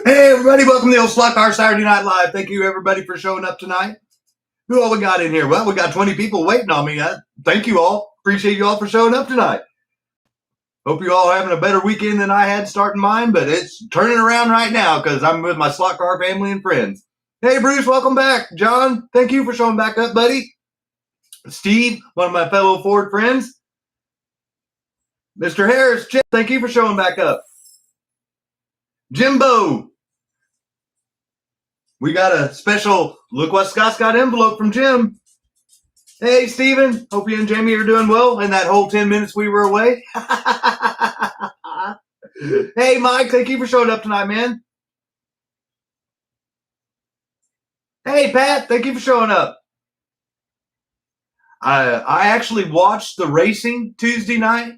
Hey, everybody, welcome to the old Slot Car Saturday Night Live. Thank you, everybody, for showing up tonight. Who all we got in here? Well, we got 20 people waiting on me. Thank you all. Appreciate you all for showing up tonight. Hope you all are having a better weekend than I had starting mine, but it's turning around right now because I'm with my Slot Car family and friends. Hey, Bruce, welcome back. John, thank you for showing back up, buddy. Steve, one of my fellow Ford friends. Mr. Harris, Chip, thank you for showing back up. Jimbo. We got a special, look what Scott's got envelope from Jim. Hey, Steven. Hope you and Jamie are doing well in that whole 10 minutes we were away. Hey, Mike. Thank you for showing up tonight, man. Hey, Pat. Thank you for showing up. I actually watched the racing Tuesday night.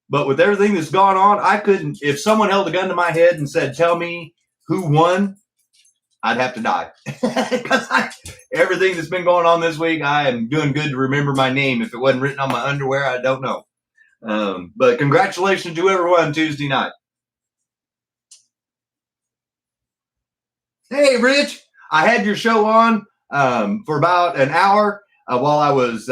But with everything that's gone on, I couldn't, if someone held a gun to my head and said, tell me who won, I'd have to die. Because everything that's been going on this week, I am doing good to remember my name. If it wasn't written on my underwear, I don't know. But congratulations to whoever won Tuesday night. Hey, Rich, I had your show on for about an hour while I was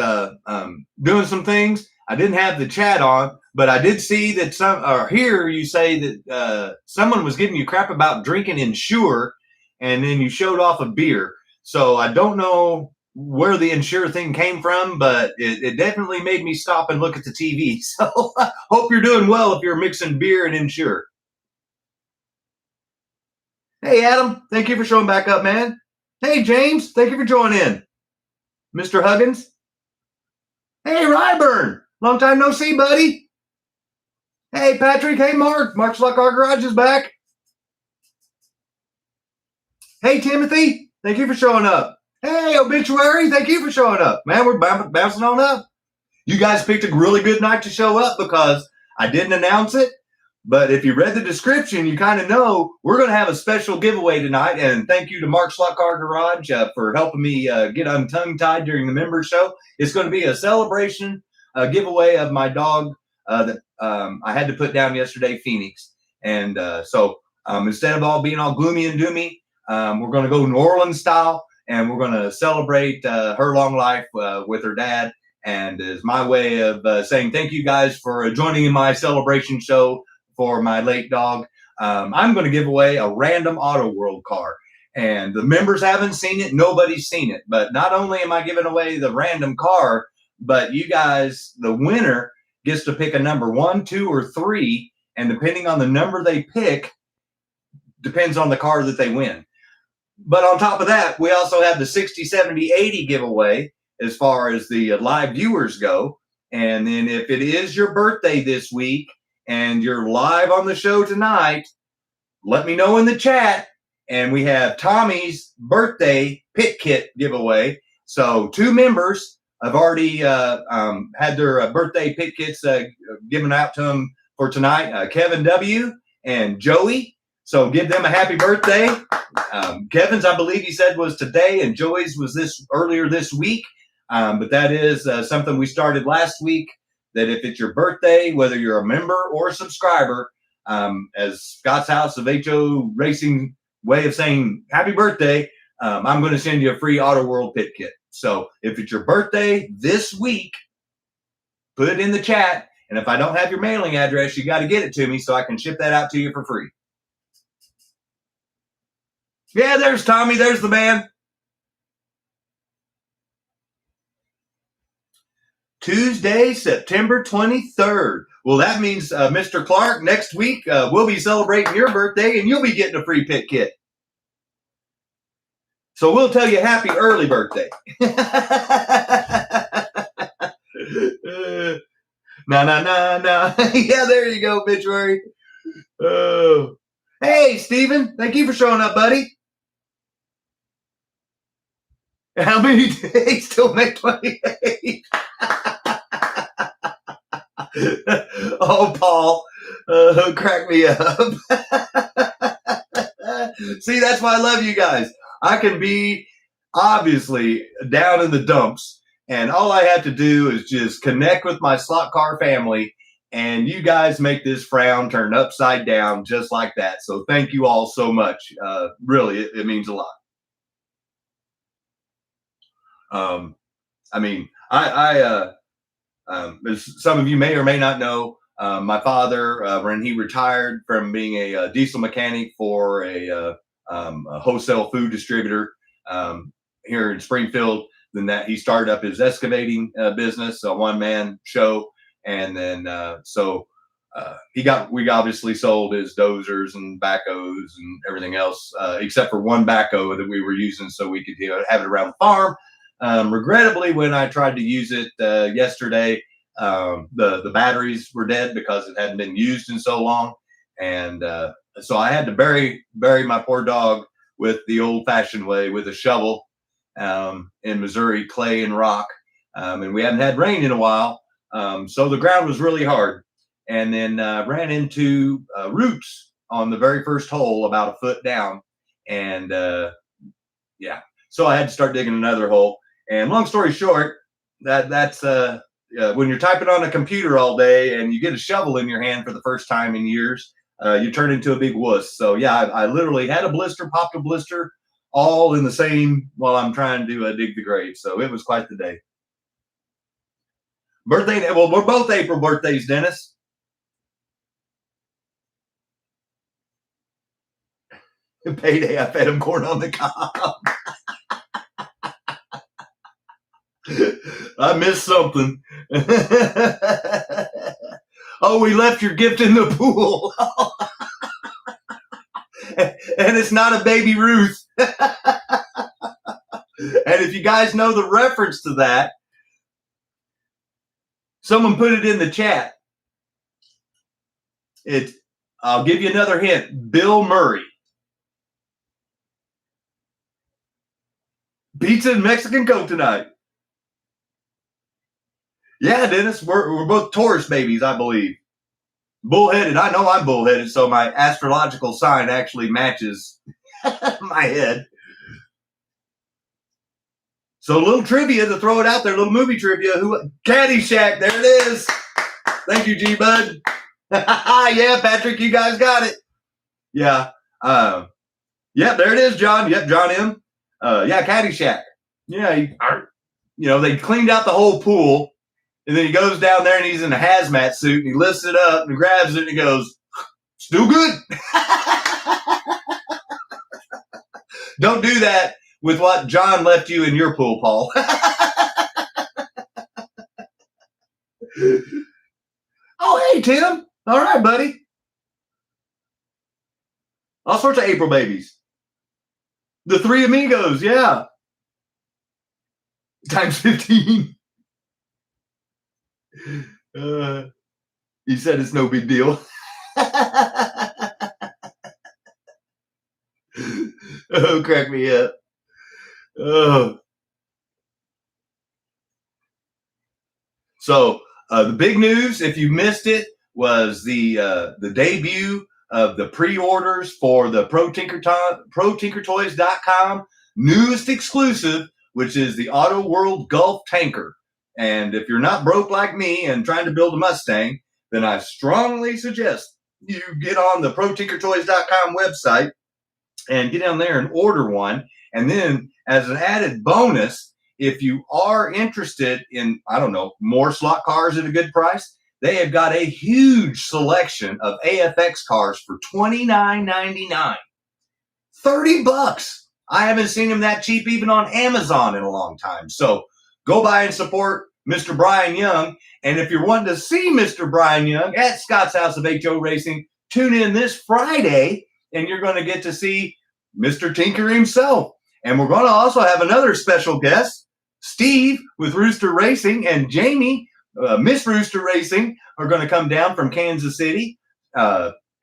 doing some things. I didn't have the chat on, but I did see that hear you say that someone was giving you crap about drinking Ensure, and then you showed off a beer. So I don't know where the Ensure thing came from, but it definitely made me stop and look at the TV. So hope you're doing well if you're mixing beer and Ensure. Hey, Adam, thank you for showing back up, man. Hey, James, thank you for joining in. Mr. Huggins. Hey, Ryburn, long time no see, buddy. Hey, Patrick. Hey, Mark. Mark's Slot Car Garage is back. Hey, Timothy. Thank you for showing up. Hey, Obituary. Thank you for showing up. Man, we're bouncing on up. You guys picked a really good night to show up because I didn't announce it. But if you read the description, you kind of know we're going to have a special giveaway tonight. And thank you to Mark's Slot Car Garage for helping me get untongue-tied during the member show. It's going to be a celebration, giveaway of my dog that I had to put down yesterday, Phoenix. And so instead of all being all gloomy and doomy, we're going to go New Orleans style, and we're going to celebrate her long life with her dad. And is my way of saying thank you guys for joining in my celebration show for my late dog. I'm going to give away a random Auto World car. And the members haven't seen it. Nobody's seen it. But not only am I giving away the random car, but you guys, the winner, gets to pick a number 1, 2, or 3, and depending on the number they pick, depends on the car that they win. But on top of that, we also have the 60, 70, 80 giveaway as far as the live viewers go. And then if it is your birthday this week and you're live on the show tonight, let me know in the chat. And we have Tommy's birthday pit kit giveaway. So 2 members have already had their birthday pit kits given out to them for tonight. Kevin W. and Joey. So give them a happy birthday. Kevin's, I believe he said, was today, and Joey's was earlier this week. But that is something we started last week, that if it's your birthday, whether you're a member or a subscriber, as Scott's House of HO Racing way of saying happy birthday, I'm going to send you a free Auto World pit kit. So if it's your birthday this week, put it in the chat. And if I don't have your mailing address, you got to get it to me so I can ship that out to you for free. Yeah, there's Tommy. There's the man. Tuesday, September 23rd. Well, that means, Mr. Clark, next week we'll be celebrating your birthday and you'll be getting a free pit kit. So we'll tell you happy early birthday. No. Yeah, there you go, Obituary. Oh. Hey, Steven. Thank you for showing up, buddy. How many days till May 28th? Oh, Paul. Crack me up. See, that's why I love you guys. I can be obviously down in the dumps, and all I have to do is just connect with my slot car family, And you guys make this frown turn upside down just like that. So thank you all so much. Really, it means a lot. I mean, as some of you may or may not know, my father, when he retired from being a diesel mechanic for a wholesale food distributor here in Springfield, then that he started up his excavating business, a one-man show, and then we obviously sold his dozers and backhoes and everything else, except for one backhoe that we were using so we could have it around the farm. Regrettably, when I tried to use it yesterday, the batteries were dead because it hadn't been used in so long, and so I had to bury my poor dog with the old-fashioned way with a shovel in Missouri, clay and rock, and we hadn't had rain in a while, so the ground was really hard, and then ran into roots on the very first hole about a foot down, and yeah, so I had to start digging another hole. And long story short, that's when you're typing on a computer all day and you get a shovel in your hand for the first time in years, you turn into a big wuss. So yeah, I literally had a blister, popped a blister, all in the same while I'm trying to dig the grave. So it was quite the day. Birthday, well, we're both April birthdays, Dennis. Payday, I fed him corn on the cob. I missed something. Oh, we left your gift in the pool. And it's not a baby Ruth. And if you guys know the reference to that, someone put it in the chat. I'll give you another hint. Bill Murray. Pizza and Mexican Coke tonight. Yeah, Dennis, we're both Taurus babies, I believe. Bullheaded. I know I'm bullheaded, so my astrological sign actually matches my head. So a little trivia to throw it out there, a little movie trivia. Caddyshack, there it is. Thank you, G-Bud. Yeah, Patrick, you guys got it. Yeah. Yeah, there it is, John. Yep, John M. Yeah, Caddyshack. Yeah, they cleaned out the whole pool. And then he goes down there and he's in a hazmat suit and he lifts it up and he grabs it and he goes, still good. Don't do that with what John left you in your pool, Paul. Oh, hey, Tim. All right, buddy. All sorts of April babies. The three amigos, yeah. Times 15. He said it's no big deal. Oh, crack me up. Oh. So the big news, if you missed it, was the debut of the pre-orders for the ProTinkerToys.com newest exclusive, which is the Auto World Gulf Tanker. And if you're not broke like me and trying to build a Mustang, then I strongly suggest you get on the ProTinkerToys.com website and get down there and order one. And then as an added bonus, if you are interested in, more slot cars at a good price, they have got a huge selection of AFX cars for $29.99. $30. I haven't seen them that cheap even on Amazon in a long time. So go by and support Mr. Brian Young. And if you're wanting to see Mr. Brian Young at Scott's House of HO Racing, tune in this Friday and you're going to get to see Mr. Tinker himself. And we're going to also have another special guest, Steve with Rooster Racing, and Jamie, Miss Rooster Racing, are going to come down from Kansas City.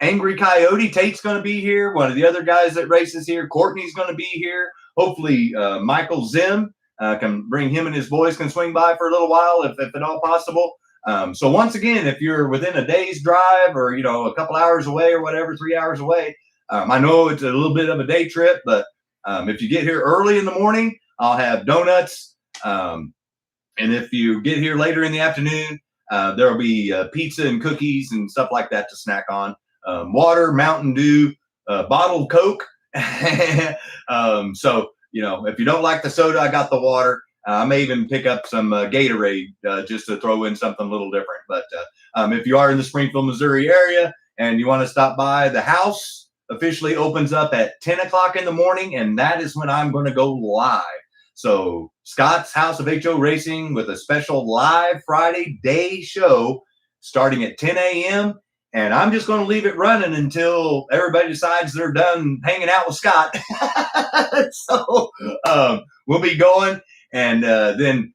Angry Coyote, Tate's going to be here. One of the other guys that races here, Courtney's going to be here. Hopefully, Michael Zim can bring him and his boys can swing by for a little while if at all possible. So once again, if you're within a day's drive or, a couple hours away or whatever, 3 hours away, I know it's a little bit of a day trip, but if you get here early in the morning, I'll have donuts. And if you get here later in the afternoon, There'll be pizza and cookies and stuff like that to snack on. Water, Mountain Dew, bottled Coke. So, if you don't like the soda, I got the water. I may even pick up some Gatorade just to throw in something a little different. But if you are in the Springfield, Missouri area and you want to stop by, the house officially opens up at 10 o'clock in the morning, and that is when I'm going to go live. So Scott's House of HO Racing with a special live Friday day show starting at 10 a.m. And I'm just going to leave it running until everybody decides they're done hanging out with Scott. So we'll be going and then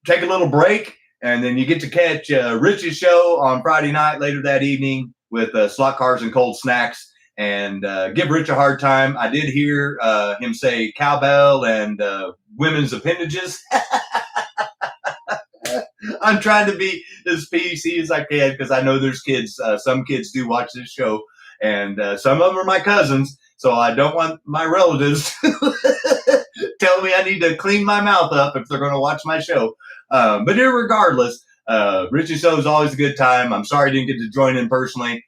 take a little break. And then you get to catch Rich's show on Friday night later that evening with slot cars and cold snacks. And give Rich a hard time. I did hear him say cowbell and women's appendages. I'm trying to be as PC as I can because I know there's kids. Some kids do watch this show, and some of them are my cousins. So I don't want my relatives tell me I need to clean my mouth up if they're going to watch my show. But irregardless, Rich's show is always a good time. I'm sorry I didn't get to join in personally.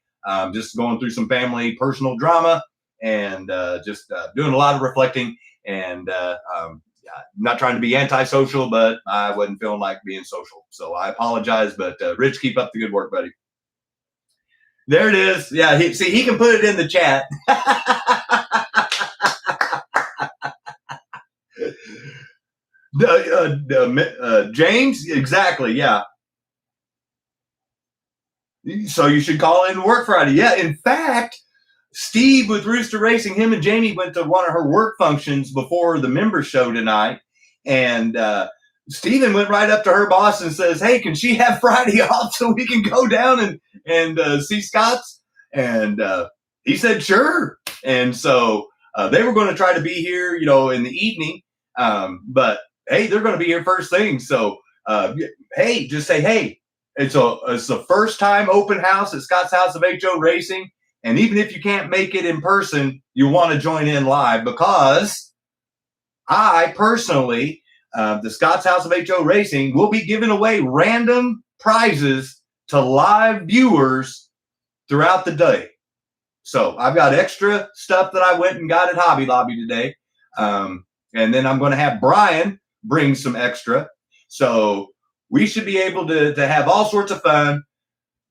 Just going through some family personal drama and just doing a lot of reflecting and not trying to be antisocial, but I wasn't feeling like being social. So I apologize, but Rich, keep up the good work, buddy. There it is. Yeah, he can put it in the chat. James, exactly, yeah. So you should call in work Friday. Yeah, in fact, Steve with Rooster Racing, him and Jamie went to one of her work functions before the member show tonight. And Steven went right up to her boss and says, hey, can she have Friday off so we can go down and see Scott's? And he said, sure. And so they were going to try to be here, in the evening. But, hey, they're going to be here first thing. So, hey, just say, hey, it's the first time open house at Scott's House of HO Racing. And even if you can't make it in person, you want to join in live because I personally, the Scott's House of HO Racing, will be giving away random prizes to live viewers throughout the day. So I've got extra stuff that I went and got at Hobby Lobby today. And then I'm going to have Brian bring some extra. So we should be able to have all sorts of fun,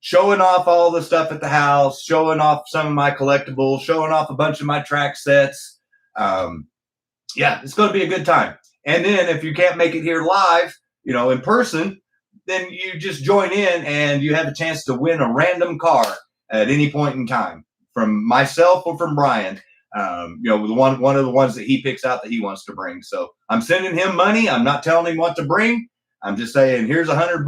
showing off all the stuff at the house, showing off some of my collectibles, showing off a bunch of my track sets. Yeah, it's going to be a good time. And then if you can't make it here live, in person, then you just join in and you have a chance to win a random car at any point in time from myself or from Brian. With one of the ones that he picks out that he wants to bring. So I'm sending him money. I'm not telling him what to bring. I'm just saying, here's $100.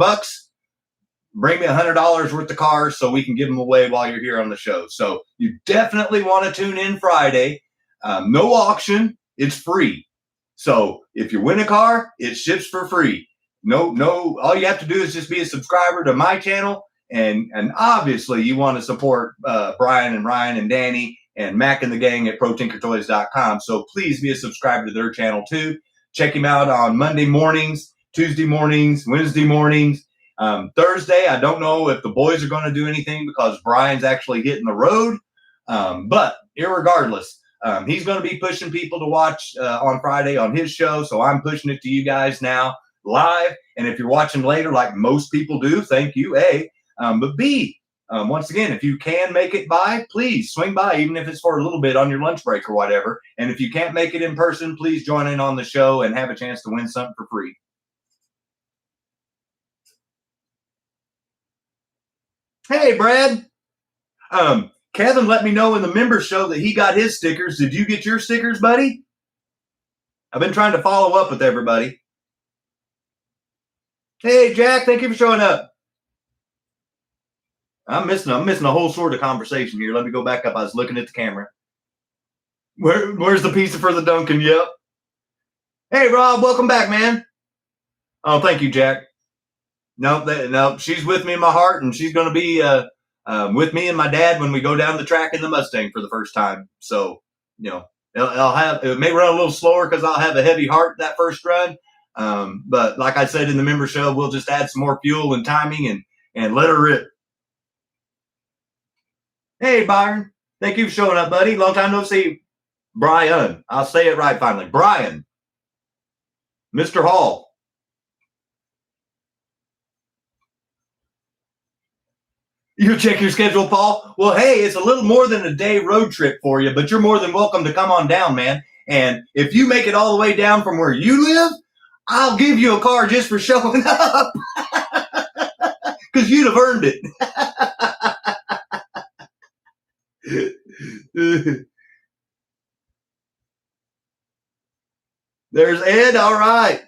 Bring me $100 worth of cars so we can give them away while you're here on the show. So you definitely want to tune in Friday. No auction. It's free. So if you win a car, it ships for free. No, all you have to do is just be a subscriber to my channel. And obviously you want to support Brian and Ryan and Danny and Mac and the gang at ProTinkerToys.com. So please be a subscriber to their channel too. Check him out on Monday mornings, Tuesday mornings, Wednesday mornings. Thursday, I don't know if the boys are going to do anything because Brian's actually hitting the road. But irregardless, he's going to be pushing people to watch on Friday on his show. So I'm pushing it to you guys now live. And if you're watching later, like most people do, thank you, A. But B, once again, if you can make it by, please swing by, even if it's for a little bit on your lunch break or whatever. And if you can't make it in person, please join in on the show and have a chance to win something for free. Hey, Brad. Kevin let me know in the member show that he got his stickers. Did you get your stickers, buddy? I've been trying to follow up with everybody. Hey, Jack, thank you for showing up. I'm missing a whole sort of conversation here. Let me go back up. I was looking at the camera. Where's the pizza for the Duncan? Yep. Hey, Rob, welcome back, man. Oh, thank you, Jack. No, she's with me in my heart, and she's going to be with me and my dad when we go down the track in the Mustang for the first time. So, it may run a little slower because I'll have a heavy heart that first run, But like I said in the member show, we'll just add some more fuel and timing and let her rip. Hey, Byron. Thank you for showing up, buddy. Long time no see. Brian. I'll say it right finally. Brian. Mr. Hall. You check your schedule, Paul? Well, hey, it's a little more than a day road trip for you, but you're more than welcome to come on down, man. And if you make it all the way down from where you live, I'll give you a car just for showing up. Because you'd have earned it. There's Ed. All right.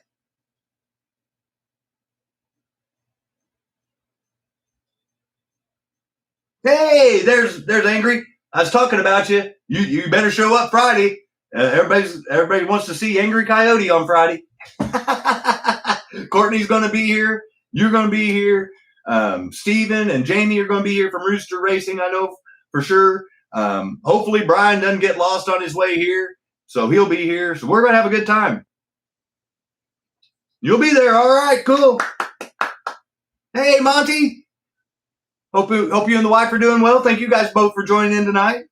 Hey, there's Angry. I was talking about you. You better show up Friday. Everybody wants to see Angry Coyote on Friday. Courtney's going to be here. You're going to be here. Steven and Jamie are going to be here from Rooster Racing, I know for sure. Hopefully Brian doesn't get lost on his way here, so he'll be here. So we're going to have a good time. You'll be there. All right, cool. Hey, Monty. Hope you and the wife are doing well. Thank you guys both for joining in tonight.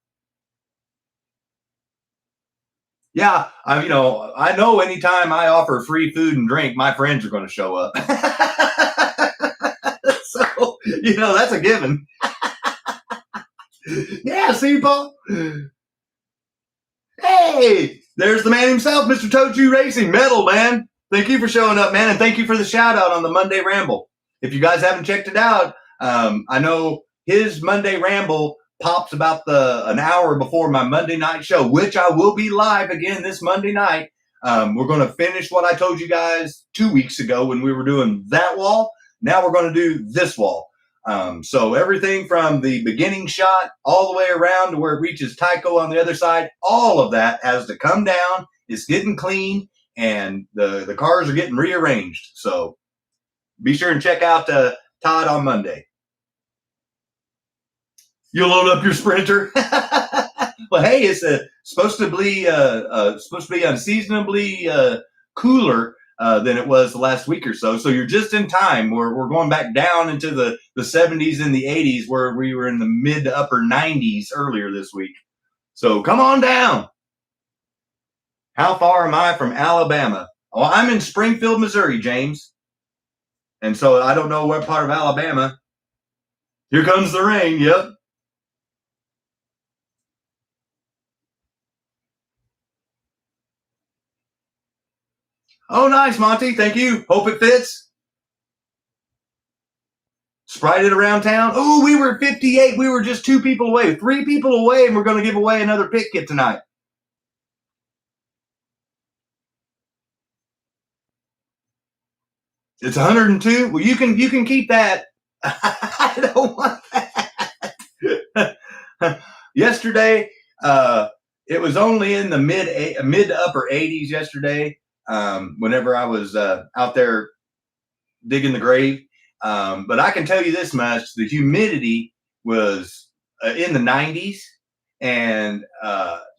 Yeah, I know anytime I offer free food and drink, my friends are going to show up. So, that's a given. Yeah, see, Paul? Hey, there's the man himself, Mr. Toju Racing. Metal, man. Thank you for showing up, man, and thank you for the shout-out on the Monday Ramble. If you guys haven't checked it out, I know his Monday Ramble pops about an hour before my Monday night show, which I will be live again this Monday night. We're going to finish what I told you guys 2 weeks ago when we were doing that wall. Now we're going to do this wall. So everything from the beginning shot all the way around to where it reaches TYCO on the other side, all of that has to come down. It's getting clean, and the cars are getting rearranged. So be sure and check out Todd on Monday. You'll load up your Sprinter. Well, hey, it's supposed to be unseasonably cooler than it was the last week or so. So you're just in time. We're going back down into the 70s and the 80s, where we were in the mid to upper 90s earlier this week. So come on down. How far am I from Alabama? Oh, I'm in Springfield, Missouri, James. And so I don't know what part of Alabama. Here comes the rain. Yep. Oh, nice, Monty. Thank you. Hope it fits. Sprite it around town. Oh, we were 58. We were just 2 people away, 3 people away, and we're going to give away another pit kit tonight. It's 102. Well, you can keep that. I don't want that. Yesterday, it was only in the mid to upper 80s yesterday. Whenever I was out there digging the grave. But I can tell you this much, the humidity was in the 90s, and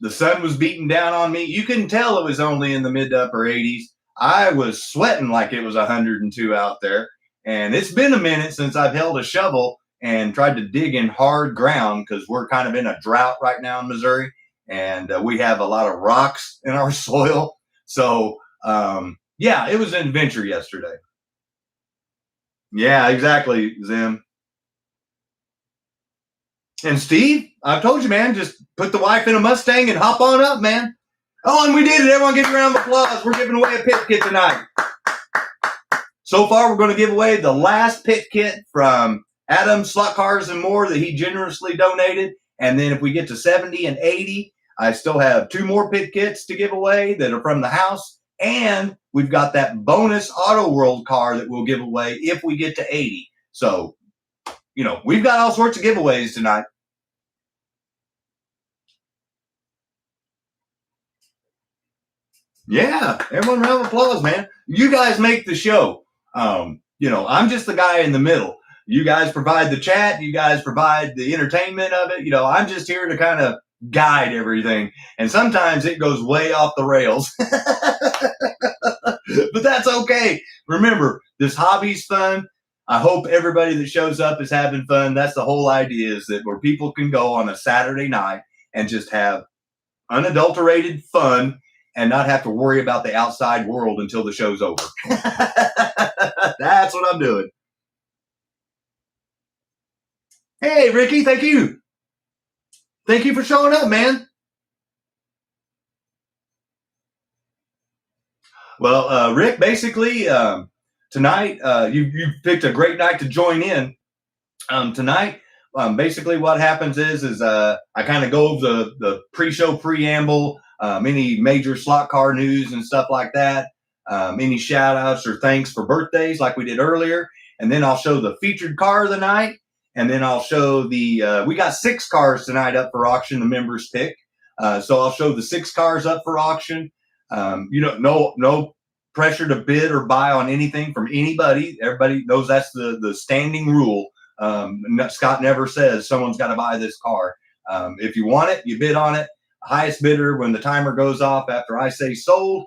the sun was beating down on me. You couldn't tell it was only in the mid to upper 80s. I was sweating like it was 102 out there. And it's been a minute since I've held a shovel and tried to dig in hard ground, because we're kind of in a drought right now in Missouri, and we have a lot of rocks in our soil. So, yeah, it was an adventure yesterday. Yeah, exactly, Zim. And Steve, I've told you, man, just put the wife in a Mustang and hop on up, man. Oh, and we did it. Everyone give a round of applause. We're giving away a pit kit tonight. So far, we're going to give away the last pit kit from Adam Slot Cars and More that he generously donated. And then if we get to 70 and 80, I still have 2 more pit kits to give away that are from the house. And we've got that bonus Auto World car that we'll give away if we get to 80. So, we've got all sorts of giveaways tonight. Yeah, everyone round of applause, man. You guys make the show. I'm just the guy in the middle. You guys provide the chat. You guys provide the entertainment of it. I'm just here to kind of guide everything. And sometimes it goes way off the rails. But that's okay. Remember, this hobby's fun. I hope everybody that shows up is having fun. That's the whole idea, is that where people can go on a Saturday night and just have unadulterated fun and not have to worry about the outside world until the show's over. That's what I'm doing. Hey, Ricky, thank you. Thank you for showing up, man. Well, Rick, basically, tonight, you picked a great night to join in. Tonight, basically what happens is I kind of go over the pre-show preamble, any major slot car news and stuff like that, any shout outs or thanks for birthdays like we did earlier. And then I'll show the featured car of the night. And then I'll show we got 6 cars tonight up for auction, the members pick. So I'll show the 6 cars up for auction. No pressure to bid or buy on anything from anybody. Everybody knows that's the standing rule. Scott never says someone's got to buy this car. If you want it, you bid on it. Highest bidder, when the timer goes off after I say sold,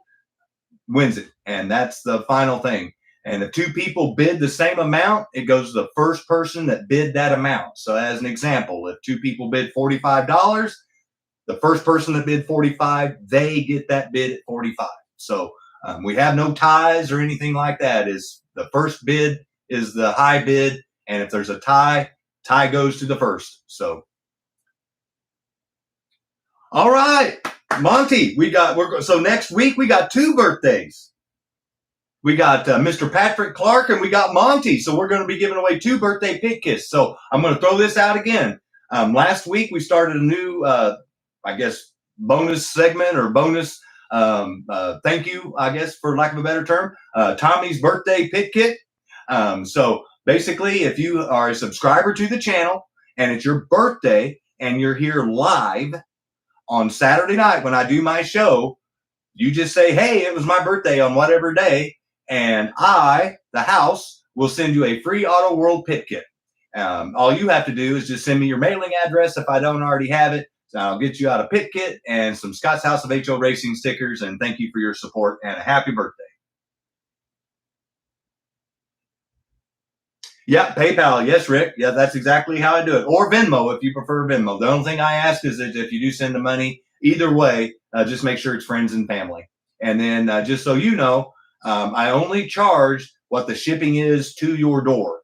wins it. And that's the final thing. And if 2 people bid the same amount, it goes to the first person that bid that amount. So as an example, if 2 people bid $45, the first person that bid 45, they get that bid at 45. So we have no ties or anything like that. Is the first bid is the high bid, and if there's a tie goes to the first. So, all right, Monty, so next week we got 2 birthdays. We got Mr. Patrick Clark and we got Monty. So we're going to be giving away 2 birthday pit kits. So I'm going to throw this out again. Last week we started a new, bonus segment or bonus thank you, I guess, for lack of a better term, Tommy's birthday pit kit. So basically, if you are a subscriber to the channel and it's your birthday and you're here live on Saturday night when I do my show, you just say, hey, it was my birthday on whatever day, and I, the house, will send you a free Auto World pit kit. All you have to do is just send me your mailing address if I don't already have it. So I'll get you out a pit kit and some Scott's House of HO Racing stickers, and thank you for your support and a happy birthday. Yeah, PayPal. Yes, Rick. Yeah, that's exactly how I do it. Or Venmo if you prefer Venmo. The only thing I ask is that if you do send the money, either way, just make sure it's friends and family. And then just so you know, I only charge what the shipping is to your door.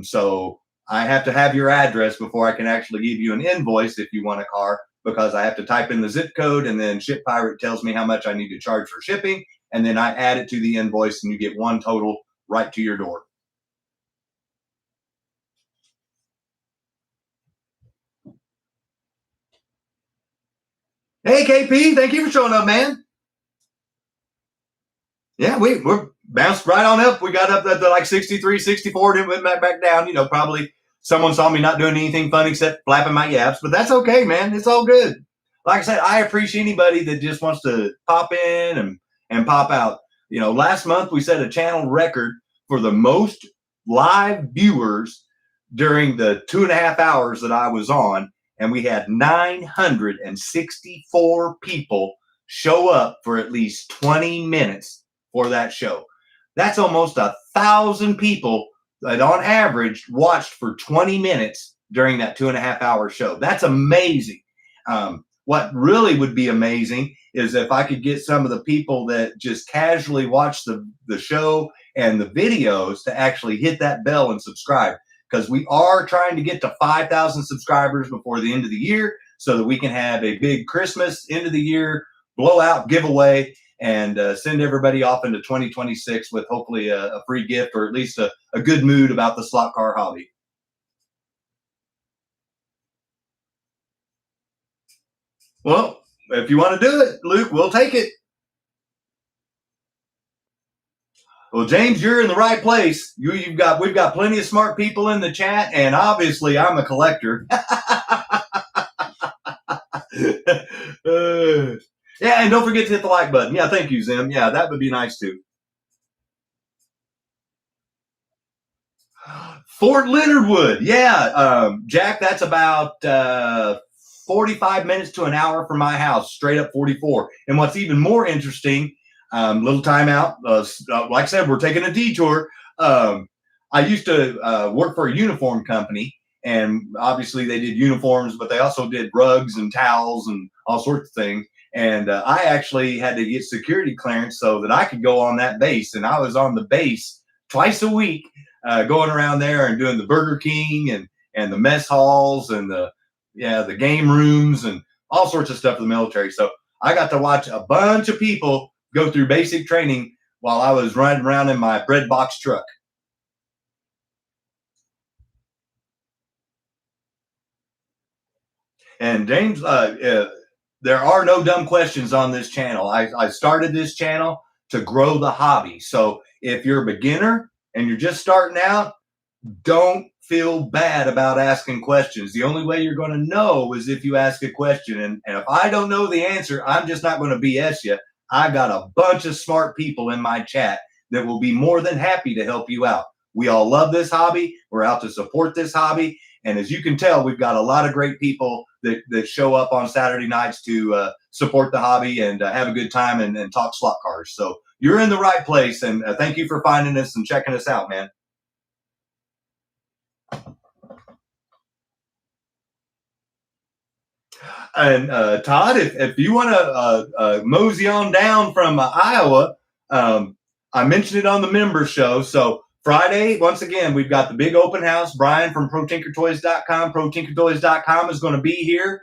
So I have to have your address before I can actually give you an invoice if you want a car, because I have to type in the zip code, and then Ship Pirate tells me how much I need to charge for shipping. And then I add it to the invoice and you get one total right to your door. Hey, KP, thank you for showing up, man. Yeah, we're bounced right on up. We got up to like 63, 64, then went back down. Probably someone saw me not doing anything fun except flapping my yaps, but that's okay, man. It's all good. Like I said, I appreciate anybody that just wants to pop in and pop out. Last month we set a channel record for the most live viewers during the 2.5 hours that I was on. And we had 964 people show up for at least 20 minutes for that show. That's almost 1,000 people that on average watched for 20 minutes during that 2.5 hour show. That's amazing. What really would be amazing is if I could get some of the people that just casually watch the show and the videos to actually hit that bell and subscribe. Because we are trying to get to 5,000 subscribers before the end of the year so that we can have a big Christmas, end of the year, blowout giveaway, and send everybody off into 2026 with hopefully a free gift, or at least a good mood about the slot car hobby. Well, if you want to do it, Luke, we'll take it. Well, James, you're in the right place. We've got plenty of smart people in the chat, and obviously I'm a collector. Yeah, and don't forget to hit the like button. Yeah, thank you, Zim. Yeah, that would be nice too. Fort Leonard Wood. Yeah, Jack, that's about 45 minutes to an hour from my house, straight up 44. And what's even more interesting, Little time out. Like I said, we're taking a detour. I used to work for a uniform company, and obviously they did uniforms, but they also did rugs and towels and all sorts of things. And I actually had to get security clearance so that I could go on that base. And I was on the base twice a week, going around there and doing the Burger King and the mess halls and the game rooms and all sorts of stuff for the military. So I got to watch a bunch of people go through basic training while I was riding around in my bread box truck. And James, there are no dumb questions on this channel. I started this channel to grow the hobby. So if you're a beginner and you're just starting out, don't feel bad about asking questions. The only way you're going to know is if you ask a question. And if I don't know the answer, I'm just not going to BS you. I've got a bunch of smart people in my chat that will be more than happy to help you out. We all love this hobby. We're out to support this hobby. And as you can tell, we've got a lot of great people that show up on Saturday nights to support the hobby and have a good time and talk slot cars. So you're in the right place. And thank you for finding us and checking us out, man. And Todd, if you want to mosey on down from Iowa, I mentioned it on the member show. So Friday, once again, we've got the big open house. Brian from ProTinkerToys.com. ProTinkerToys.com is going to be here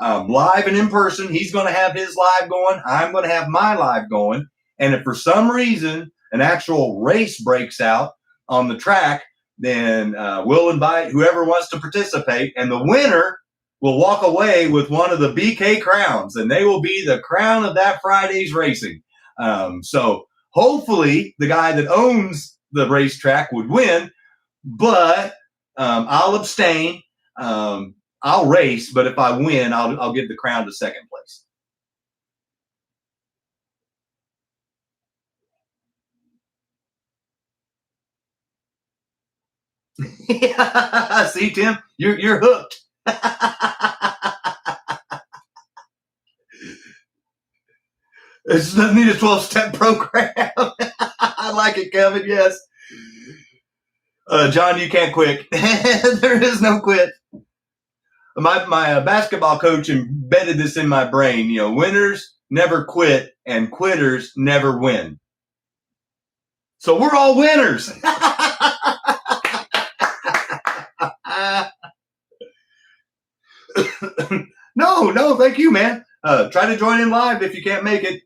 live and in person. He's going to have his live going. I'm going to have my live going. And if for some reason an actual race breaks out on the track, then we'll invite whoever wants to participate. And the winner will walk away with one of the BK crowns. And they will be the crown of that Friday's racing. So hopefully the guy that owns the racetrack would win, but I'll abstain. I'll race, but if I win, I'll give the crown to second place. See, Tim, you're hooked. It doesn't need a 12-step program. I like it, Kevin. Yes. John, you can't quit. There is no quit. My basketball coach embedded this in my brain. You know, winners never quit and quitters never win. So we're all winners. No, thank you, man. Try to join in live if you can't make it.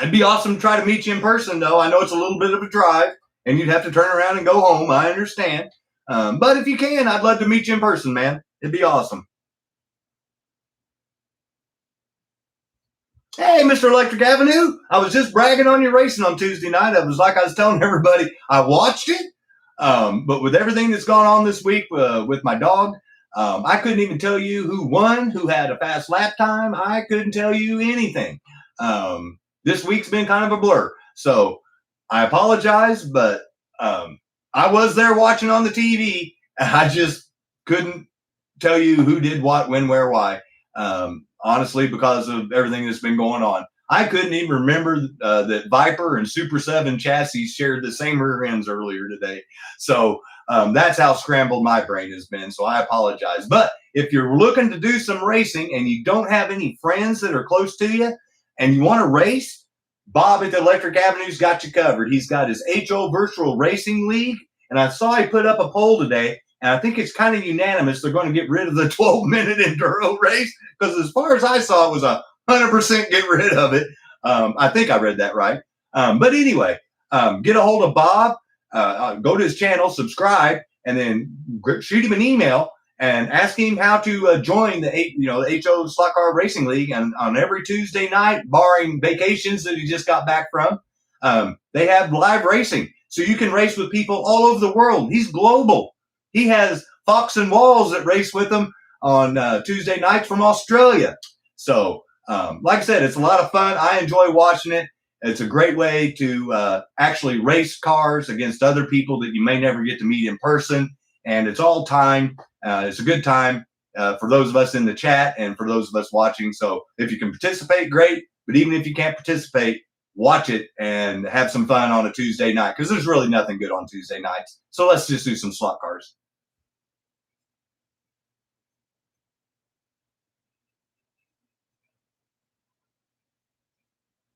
It'd be awesome to try to meet you in person, though. I know it's a little bit of a drive, and you'd have to turn around and go home. I understand. But if you can, I'd love to meet you in person, man. It'd be awesome. Hey, Mr. Electric Avenue. I was just bragging on your racing on Tuesday night. It was like I was telling everybody I watched it. But with everything that's gone on this week with my dog, I couldn't even tell you who won, who had a fast lap time. I couldn't tell you anything. This week's been kind of a blur. So I apologize, but I was there watching on the TV. And I just couldn't tell you who did what, when, where, why. Honestly, because of everything that's been going on. I couldn't even remember that Viper and Super 7 chassis shared the same rear ends earlier today. So that's how scrambled my brain has been. So I apologize. But if you're looking to do some racing and you don't have any friends that are close to you and you want to race, Bob at the Electric Avenue's got you covered. He's got his HO Virtual Racing League. And I saw he put up a poll today. And I think it's kind of unanimous. They're going to get rid of the 12-minute enduro race because as far as I saw, it was 100% get rid of it. I think I read that right. But anyway, get a hold of Bob, go to his channel, subscribe, and then shoot him an email and ask him how to join the HO Slot Car Racing League. And on every Tuesday night, barring vacations that he just got back from, they have live racing. So you can race with people all over the world. He's global. He has Fox and Walls that race with him on Tuesday nights from Australia. So, like I said, it's a lot of fun. I enjoy watching it. It's a great way to actually race cars against other people that you may never get to meet in person. And it's all time. It's a good time for those of us in the chat and for those of us watching. So if you can participate, great. But even if you can't participate, watch it and have some fun on a Tuesday night, because there's really nothing good on Tuesday nights. So let's just do some slot cars.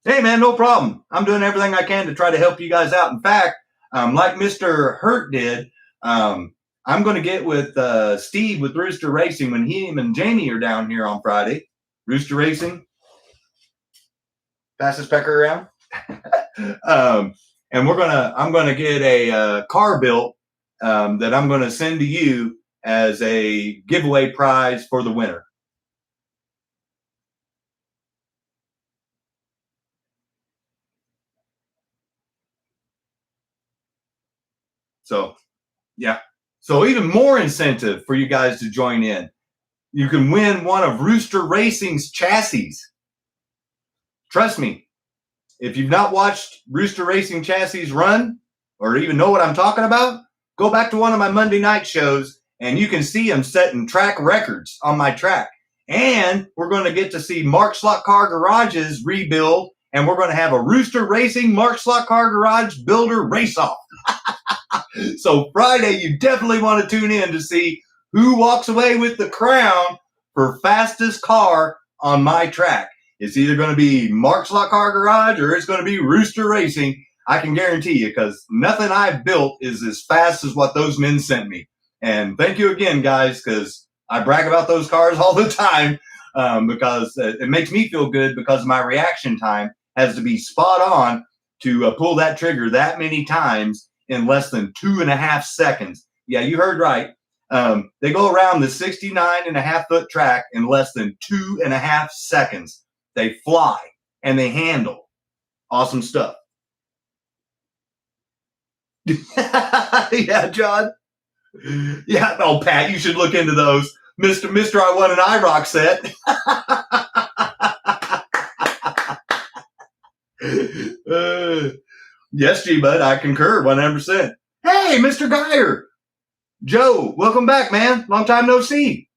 Hey, man, no problem. I'm doing everything I can to try to help you guys out. In fact, like Mr. Hurt did, I'm going to get with Steve with Rooster Racing when him and Jamie are down here on Friday. Rooster Racing, fastest pecker around. And I'm gonna get a car built that I'm going to send to you as a giveaway prize for the winner. So, yeah. So even more incentive for you guys to join in. You can win one of Rooster Racing's chassis. Trust me, if you've not watched Rooster Racing chassis run or even know what I'm talking about, go back to one of my Monday night shows and you can see them setting track records on my track. And we're going to get to see Mark Slot Car Garage's rebuild, and we're going to have a Rooster Racing Mark Slot Car Garage builder race-off. So Friday, you definitely want to tune in to see who walks away with the crown for fastest car on my track. It's either going to be Mark Slot Car Garage or it's going to be Rooster Racing. I can guarantee you, because nothing I've built is as fast as what those men sent me. And thank you again, guys, because I brag about those cars all the time because it makes me feel good, because my reaction time has to be spot on to pull that trigger that many times in less than 2.5 seconds. Yeah, you heard right. They go around the 69.5-foot track in less than 2.5 seconds. They fly and they handle. Awesome stuff. Yeah, John. Yeah, oh, Pat, you should look into those. Mr. I want an IROC set. Yes, G-Bud, I concur 100%. Hey, Mr. Geyer. Joe, welcome back, man. Long time no see.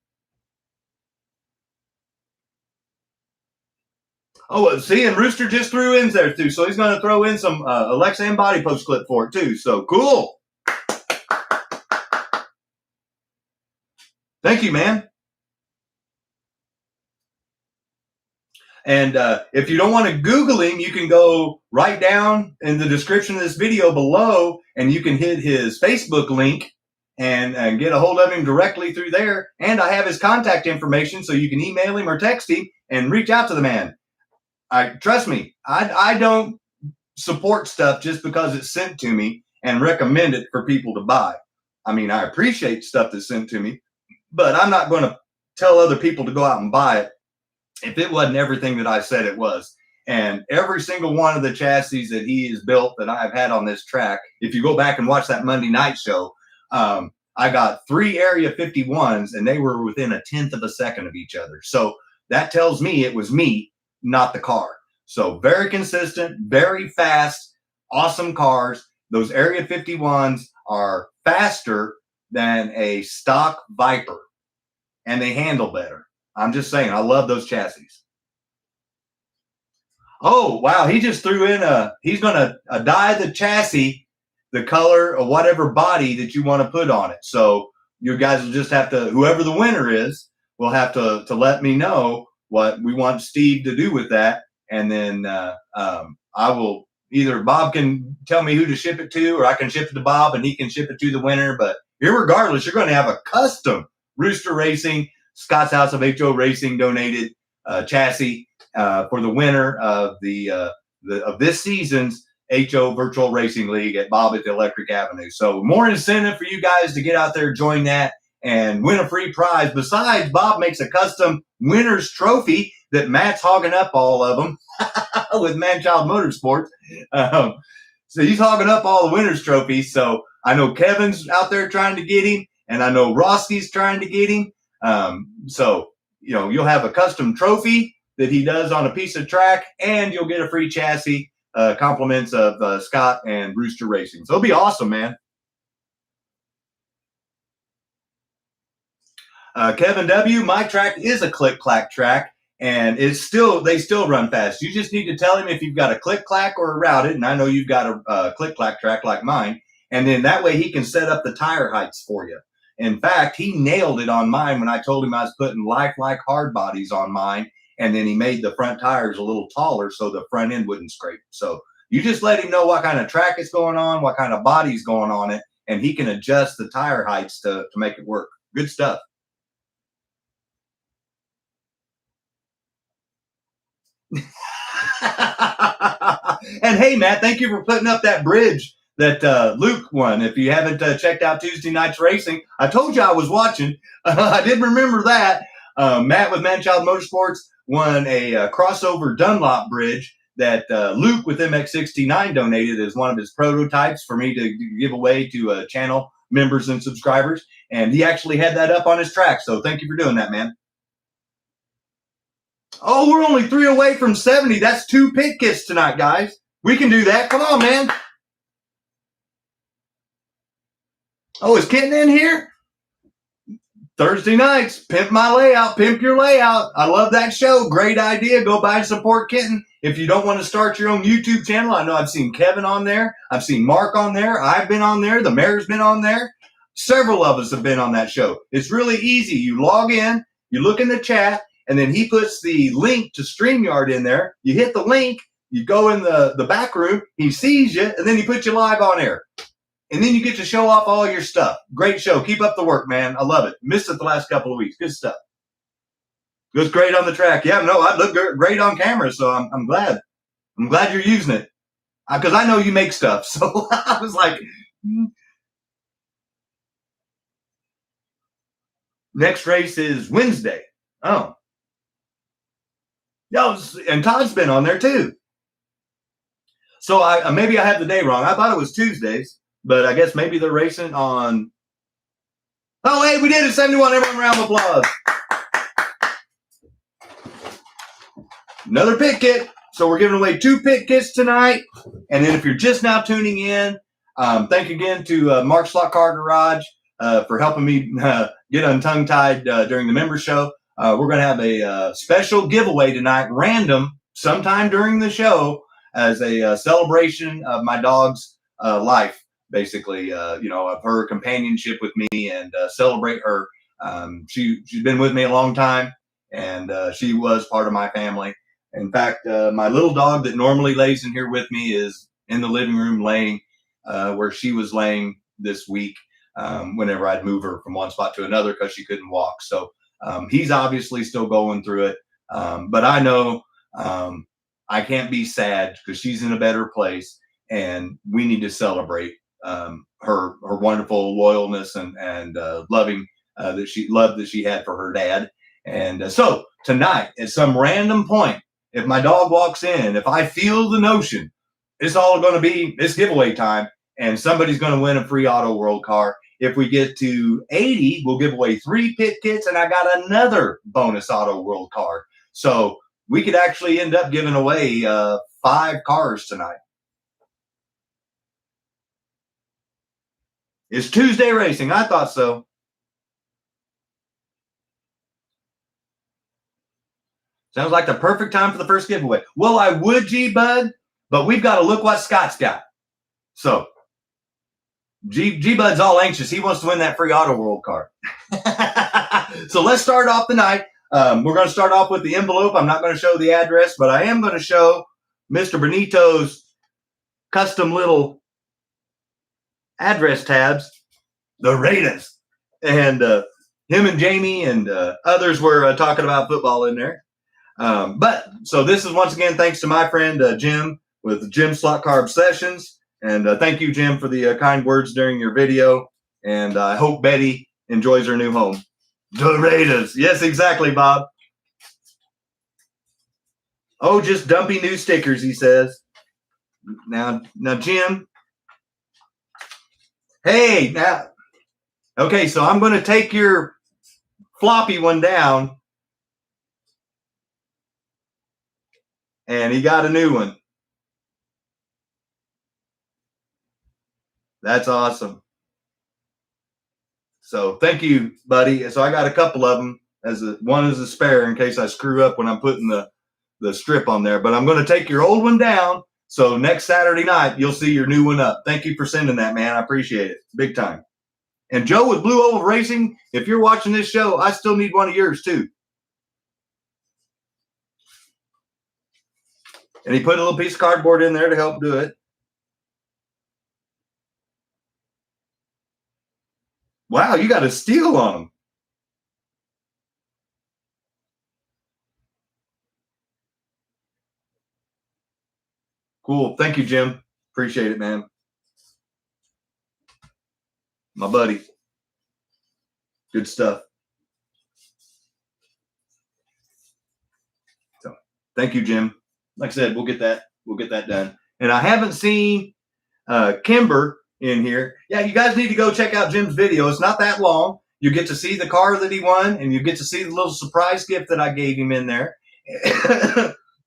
Oh, see, and Rooster just threw in there, too. So he's going to throw in some Alexa and body post clip for it, too. So cool. Thank you, man. And if you don't want to Google him, you can go right down in the description of this video below, and you can hit his Facebook link and get a hold of him directly through there. And I have his contact information, so you can email him or text him and reach out to the man. Trust me, I don't support stuff just because it's sent to me and recommend it for people to buy. I mean, I appreciate stuff that's sent to me, but I'm not going to tell other people to go out and buy it if it wasn't everything that I said it was. And every single one of the chassis that he has built that I've had on this track, if you go back and watch that Monday night show, I got 3 Area 51s, and they were within 1/10 of a second of each other. So that tells me it was me, not the car. So very consistent, very fast, awesome cars. Those Area 51s are faster than a stock Viper, and they handle better. I'm just saying, I love those chassis. Oh, wow. He just threw in he's going to dye the chassis the color of whatever body that you want to put on it. So you guys will just have to, whoever the winner is, will have to let me know what we want Steve to do with that. And then I will, either Bob can tell me who to ship it to, or I can ship it to Bob and he can ship it to the winner. But irregardless, you're going to have a custom Rooster Racing, Scott's House of HO Racing donated chassis for the winner of of this season's HO Virtual Racing League at Bob at the Electric Avenue. So more incentive for you guys to get out there, join that, and win a free prize. Besides, Bob makes a custom winner's trophy that Matt's hogging up all of them with Manchild Motorsports. So he's hogging up all the winner's trophies. So I know Kevin's out there trying to get him, and I know Roski's trying to get him. So, you know, you'll have a custom trophy that he does on a piece of track, and you'll get a free chassis, compliments of Scott and Rooster Racing. So it'll be awesome, man. Kevin W., my track is a click-clack track, and they still run fast. You just need to tell him if you've got a click clack or a routed, and I know you've got a click clack track like mine, and then that way he can set up the tire heights for you. In fact, he nailed it on mine when I told him I was putting lifelike hard bodies on mine, and then he made the front tires a little taller so the front end wouldn't scrape. So you just let him know what kind of track is going on, what kind of body's going on it, and he can adjust the tire heights to make it work. Good stuff. And hey, Matt, thank you for putting up that bridge that Luke won. If you haven't checked out Tuesday night's racing, I told you I was watching. I did remember that. Matt with Manchild Motorsports won a crossover Dunlop bridge that Luke with MX69 donated as one of his prototypes for me to give away to channel members and subscribers. And he actually had that up on his track. So thank you for doing that, man. Oh, we're only 3 away from 70. That's 2 pit kits tonight, guys. We can do that. Come on, man. Oh, is Kitten in here? Thursday nights, pimp my layout, pimp your layout. I love that show. Great idea. Go by and support Kitten. If you don't want to start your own YouTube channel, I know I've seen Kevin on there. I've seen Mark on there. I've been on there. The mayor's been on there. Several of us have been on that show. It's really easy. You log in, you look in the chat, and then he puts the link to StreamYard in there. You hit the link, you go in the back room, he sees you, and then he puts you live on air. And then you get to show off all your stuff. Great show. Keep up the work, man. I love it. Missed it the last couple of weeks. Good stuff. It was great on the track. Yeah, no, I look great on camera, so I'm glad. I'm glad you're using it. Because I know you make stuff. So I was like, next race is Wednesday. Oh. Yeah, and Todd's been on there too. So maybe I have the day wrong. I thought it was Tuesdays, but I guess maybe they're racing on. Oh, hey, we did it. 71. Everyone, round of applause. Another pit kit. So we're giving away 2 pit kits tonight. And then if you're just now tuning in, thank you again to Mark Slot Car Garage for helping me get untongue-tied during the member show. We're going to have a special giveaway tonight, random, sometime during the show, as a celebration of my dog's life, basically, of her companionship with me, and celebrate her. She's been with me a long time, and she was part of my family. In fact, my little dog that normally lays in here with me is in the living room laying where she was laying this week whenever I'd move her from one spot to another because she couldn't walk. So he's obviously still going through it. But I know I can't be sad because she's in a better place, and we need to celebrate her wonderful loyalness and loving that she had for her dad. And so tonight, at some random point, if my dog walks in, if I feel the notion, it's all going to be this giveaway time, and somebody's going to win a free Auto World car. If we get to 80, we'll give away 3 pit kits, and I got another bonus Auto World car. So we could actually end up giving away 5 cars tonight. It's Tuesday racing. I thought so. Sounds like the perfect time for the first giveaway. Well, I would, G-Bud, but we've got to look what Scott's got. So G-Bud's all anxious. He wants to win that free Auto World car. So let's start off the night. We're going to start off with the envelope. I'm not going to show the address, but I am going to show Mr. Benito's custom little address tabs, the Raiders. And him and Jamie and others were talking about football in there. But so this is once again thanks to my friend Jim with Jim Slot Car Obsessions. And thank you, Jim, for the kind words during your video. And I hope Betty enjoys her new home. The Raiders. Yes, exactly, Bob. Oh, just dumpy new stickers, he says. Now, Jim. Hey, now. Okay, so I'm going to take your floppy one down. And he got a new one. That's awesome. So thank you, buddy. So I got a couple of them. one as a spare in case I screw up when I'm putting the strip on there. But I'm going to take your old one down. So next Saturday night, you'll see your new one up. Thank you for sending that, man. I appreciate it. Big time. And Joe with Blue Oval Racing, if you're watching this show, I still need one of yours too. And he put a little piece of cardboard in there to help do it. Wow, you got a steel on them. Cool. Thank you, Jim. Appreciate it, man. My buddy. Good stuff. So, thank you, Jim. Like I said, we'll get that done. And I haven't seen Kimber in here. Yeah, you guys need to go check out Jim's video. It's not that long. You get to see the car that he won, and you get to see the little surprise gift that I gave him in there.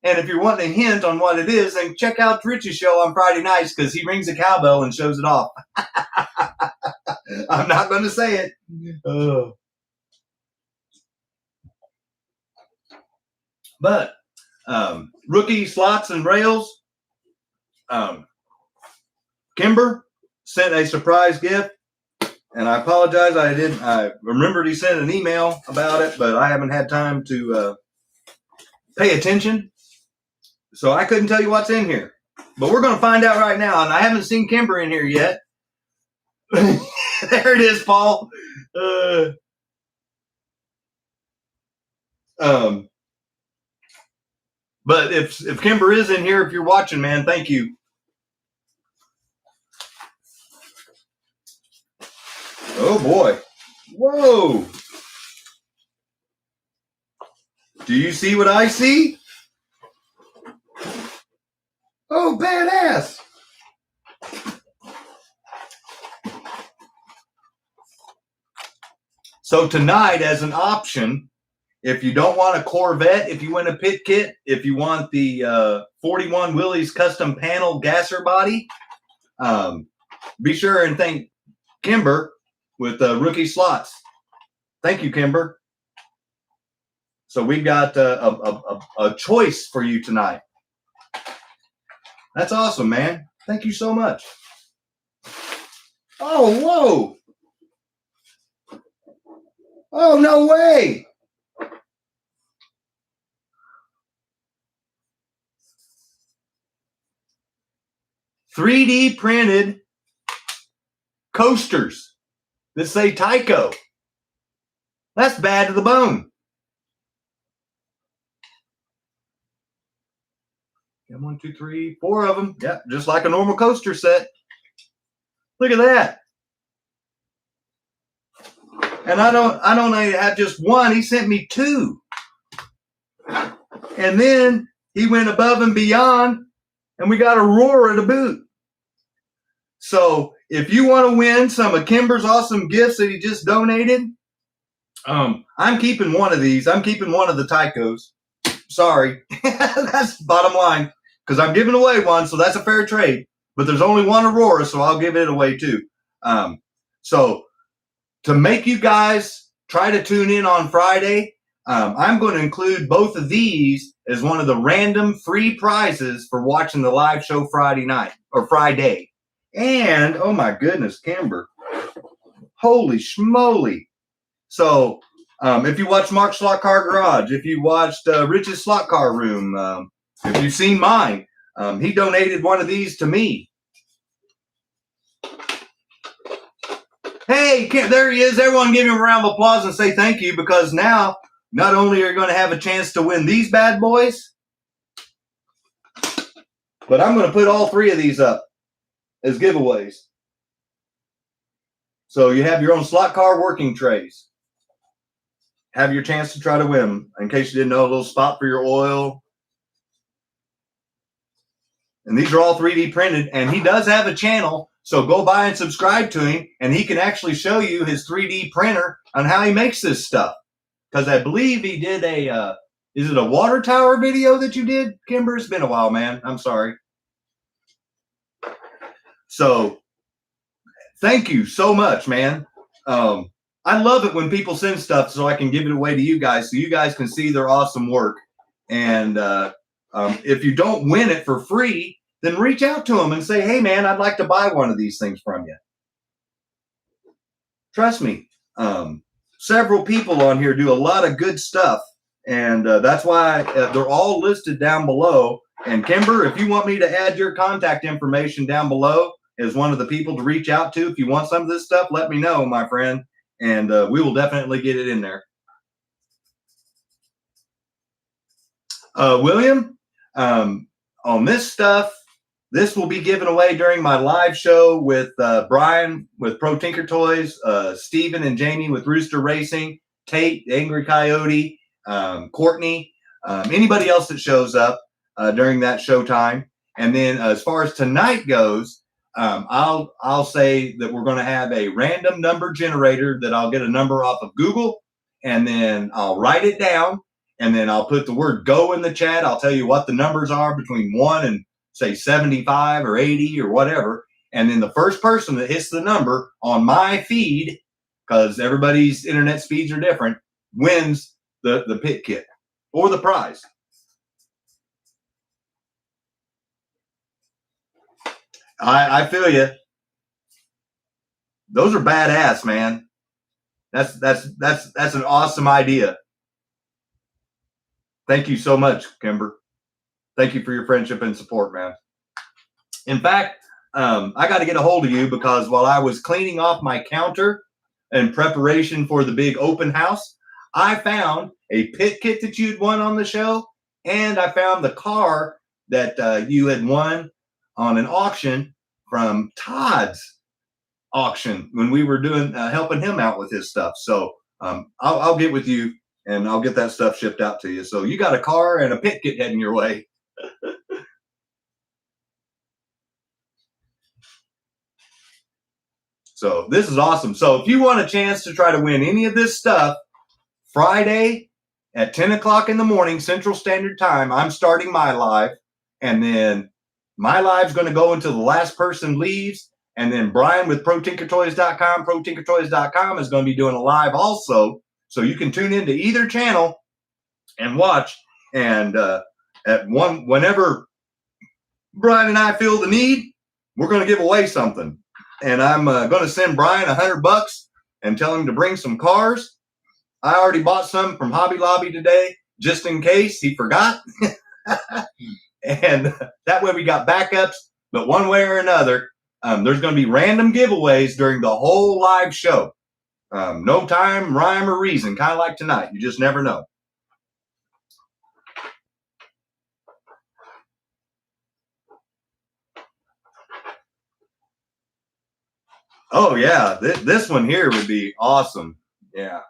And if you're wanting a hint on what it is, then check out Richie's show on Friday nights because he rings a cowbell and shows it off. I'm not going to say it. But rookie slots and rails. Kimber sent a surprise gift, and I apologize. I remembered he sent an email about it, but I haven't had time to pay attention. So I couldn't tell you what's in here. But we're going to find out right now. And I haven't seen Kimber in here yet. There it is, Paul. But if Kimber is in here, if you're watching, man, thank you. Oh, boy. Whoa. Do you see what I see? Oh, badass. So tonight, as an option, if you don't want a Corvette, if you want a pit kit, if you want the 41 Willys custom panel gasser body, be sure and thank Kimber with rookie slots. Thank you, Kimber. So we've got a choice for you tonight. That's awesome, man. Thank you so much. Oh, whoa. Oh, no way. $3D printed coasters that say TYCO. That's bad to the bone. Yeah, 1, 2, 3, 4 of them. Yep, just like a normal coaster set. Look at that. And I don't have just one. He sent me 2. And then he went above and beyond, and we got Aurora to boot. So if you want to win some of Kimber's awesome gifts that he just donated, I'm keeping one of these. I'm keeping one of the TYCOs. Sorry. That's bottom line. Because I'm giving away one, so that's a fair trade. But there's only one Aurora, so I'll give it away too. So to make you guys try to tune in on Friday, I'm going to include both of these as one of the random free prizes for watching the live show Friday night or Friday. And, oh my goodness, Kimber. Holy schmoly. So if you watched Mark's Slot Car Garage, if you watched Rich's Slot Car Room, if you've seen mine, he donated one of these to me. Hey, there he is. Everyone give him a round of applause and say thank you, because now not only are you going to have a chance to win these bad boys, but I'm going to put all 3 of these up as giveaways. So you have your own slot car working trays. Have your chance to try to win them. In case you didn't know, a little spot for your oil. And these are all 3D printed. And he does have a channel. So go by and subscribe to him. And he can actually show you his 3D printer on how he makes this stuff. Because I believe he did a, is it a water tower video that you did, Kimber? It's been a while, man. I'm sorry. So thank you so much, man. I love it when people send stuff so I can give it away to you guys so you guys can see their awesome work. And if you don't win it for free, then reach out to them and say, hey, man, I'd like to buy one of these things from you. Trust me, several people on here do a lot of good stuff. And that's why they're all listed down below. And Kimber, if you want me to add your contact information down below as one of the people to reach out to, if you want some of this stuff, let me know, my friend. And we will definitely get it in there. William, on this stuff, this will be given away during my live show with Brian with Pro Tinker Toys, Steven and Jamie with Rooster Racing, Tate, Angry Coyote, Courtney, anybody else that shows up during that show time. And then as far as tonight goes, I'll say that we're going to have a random number generator that I'll get a number off of Google, and then I'll write it down, and then I'll put the word go in the chat. I'll tell you what the numbers are between 1 and say 75 or 80 or whatever. And then the first person that hits the number on my feed, because everybody's internet speeds are different, wins the pit kit or the prize. I feel you. Those are badass, man. That's an awesome idea. Thank you so much, Kimber. Thank you for your friendship and support, man. In fact, I got to get a hold of you because while I was cleaning off my counter in preparation for the big open house, I found a pit kit that you'd won on the show, and I found the car that you had won on an auction from Todd's auction when we were doing helping him out with his stuff. So I'll get with you and I'll get that stuff shipped out to you. So you got a car and a pit kit heading your way. So this is awesome. So if you want a chance to try to win any of this stuff, Friday at 10 o'clock in the morning, Central Standard Time, I'm starting my live. And then my live's going to go until the last person leaves. And then Brian with ProTinkerToys.com, ProTinkerToys.com is going to be doing a live also. So you can tune into either channel and watch. And whenever Brian and I feel the need, we're going to give away something. And I'm going to send Brian $100 and tell him to bring some cars. I already bought some from Hobby Lobby today, just in case he forgot. And that way we got backups. But one way or another, there's going to be random giveaways during the whole live show. No time, rhyme, or reason, kind of like tonight. You just never know. Oh, yeah. This one here would be awesome. Yeah.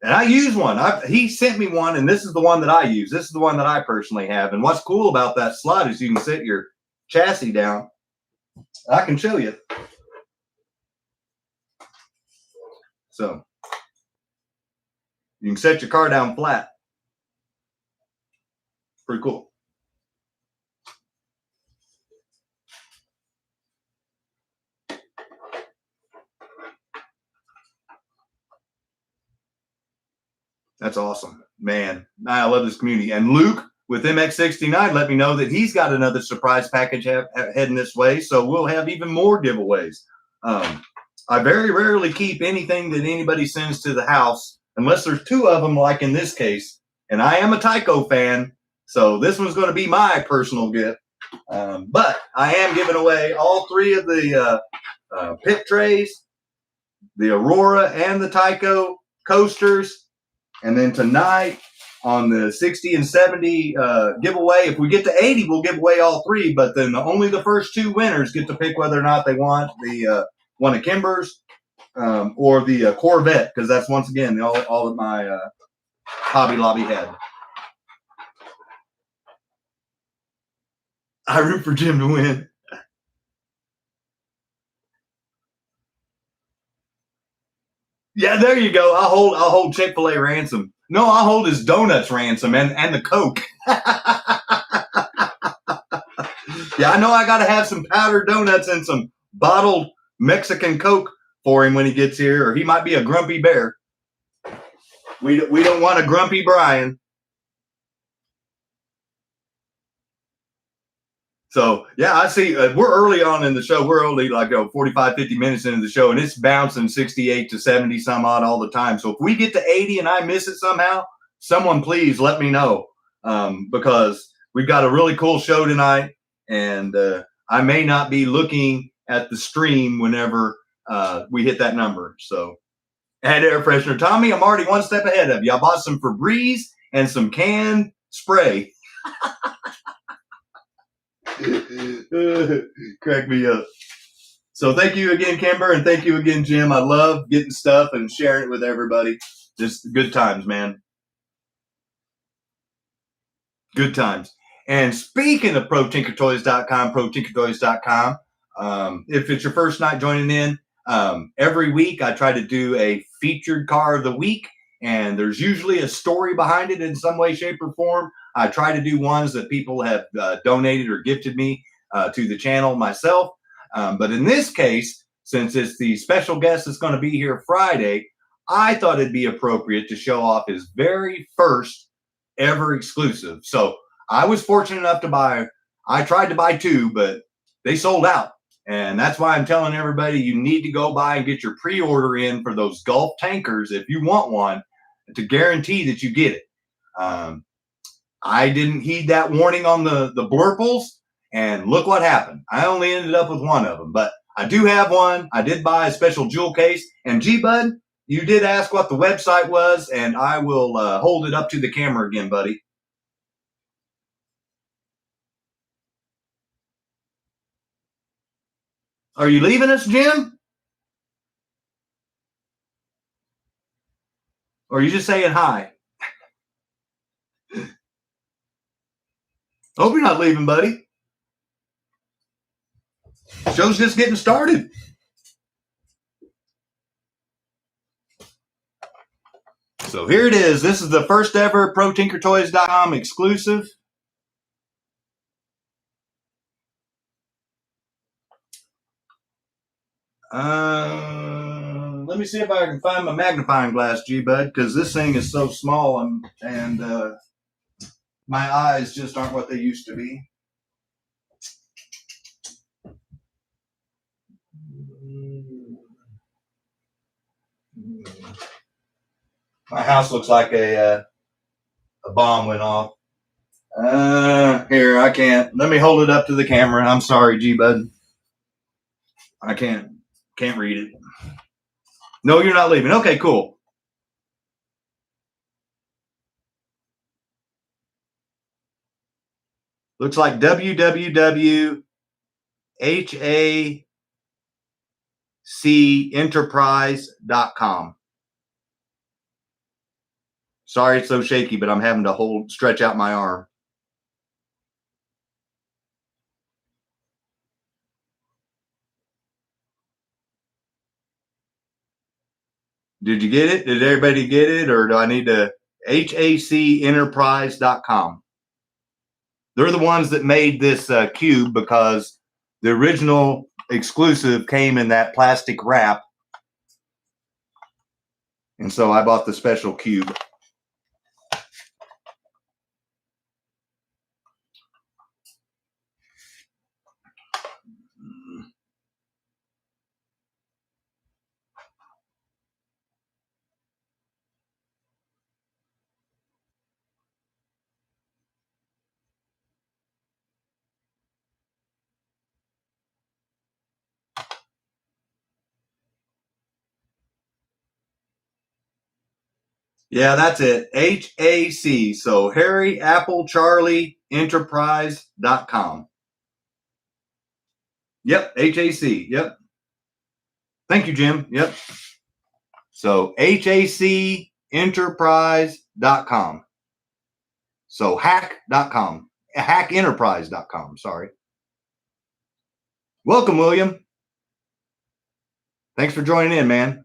And I use one. He sent me one, and this is the one that I use. This is the one that I personally have. And what's cool about that slot is you can set your chassis down. I can show you. So you can set your car down flat. Pretty cool. That's awesome, man. I love this community. And Luke with MX69 let me know that he's got another surprise package heading this way. So we'll have even more giveaways. I very rarely keep anything that anybody sends to the house unless there's two of them, like in this case. And I am a TYCO fan, so this one's going to be my personal gift. But I am giving away all three of the pit trays, the Aurora, and the TYCO coasters. And then tonight on the 60 and 70 giveaway, if we get to 80, we'll give away all three. But then only the first two winners get to pick whether or not they want the one of Kimber's or the Corvette, because that's once again all that my Hobby Lobby had. I root for Jim to win. Yeah, there you go. I'll hold Chick-fil-A ransom. No, I'll hold his donuts ransom and the Coke. Yeah, I know I got to have some powdered donuts and some bottled Mexican Coke for him when he gets here, or he might be a grumpy bear. We don't want a grumpy Brian. So, yeah, I see we're early on in the show. We're only like 45, 50 minutes into the show, and it's bouncing 68 to 70 some odd all the time. So if we get to 80 and I miss it somehow, someone please let me know, because we've got a really cool show tonight, and I may not be looking at the stream whenever we hit that number. So, add air freshener. Tommy, I'm already one step ahead of you. I bought some Febreze and some canned spray. Crack me up. So thank you again, Kimber, and thank you again, Jim. I love getting stuff and sharing it with everybody. Just good times, man. Good times. And speaking of ProTinkerToys.com, ProTinkerToys.com, if it's your first night joining in, every week I try to do a featured car of the week, and there's usually a story behind it in some way, shape, or form. I try to do ones that people have donated or gifted me to the channel myself. But in this case, since it's the special guest that's going to be here Friday, I thought it'd be appropriate to show off his very first ever exclusive. So I was fortunate enough to buy, I tried to buy two, but they sold out. And that's why I'm telling everybody you need to go buy and get your pre-order in for those Gulf tankers if you want one, to guarantee that you get it. I didn't heed that warning on the blurples, and look what happened. I only ended up with one of them, but I do have one. I did buy a special jewel case. And G-Bud, you did ask what the website was, and I will hold it up to the camera again, buddy. Are you leaving us, Jim? Or are you just saying hi? Hope you're not leaving, buddy. Show's just getting started. So here it is. This is the first ever ProTinkerToys.com exclusive. Let me see if I can find my magnifying glass, G-Bud, because this thing is so small, and my eyes just aren't what they used to be. My house looks like a bomb went off. Here, I can't. Let me hold it up to the camera. I'm sorry, G-Bud. I can't read it. No, you're not leaving. Okay, cool. Looks like www.hacenterprise.com. Sorry it's so shaky, but I'm having to stretch out my arm. Did you get it? Did everybody get it? Or do I need to? hacenterprise.com. They're the ones that made this cube, because the original exclusive came in that plastic wrap. And so I bought the special cube. Yeah, that's it. HAC. So Harry Apple Charlie Enterprise.com. Yep, HAC. Yep. Thank you, Jim. Yep. So HAC Enterprise.com. So hack.com. Hackenterprise.com. Sorry. Welcome, William. Thanks for joining in, man.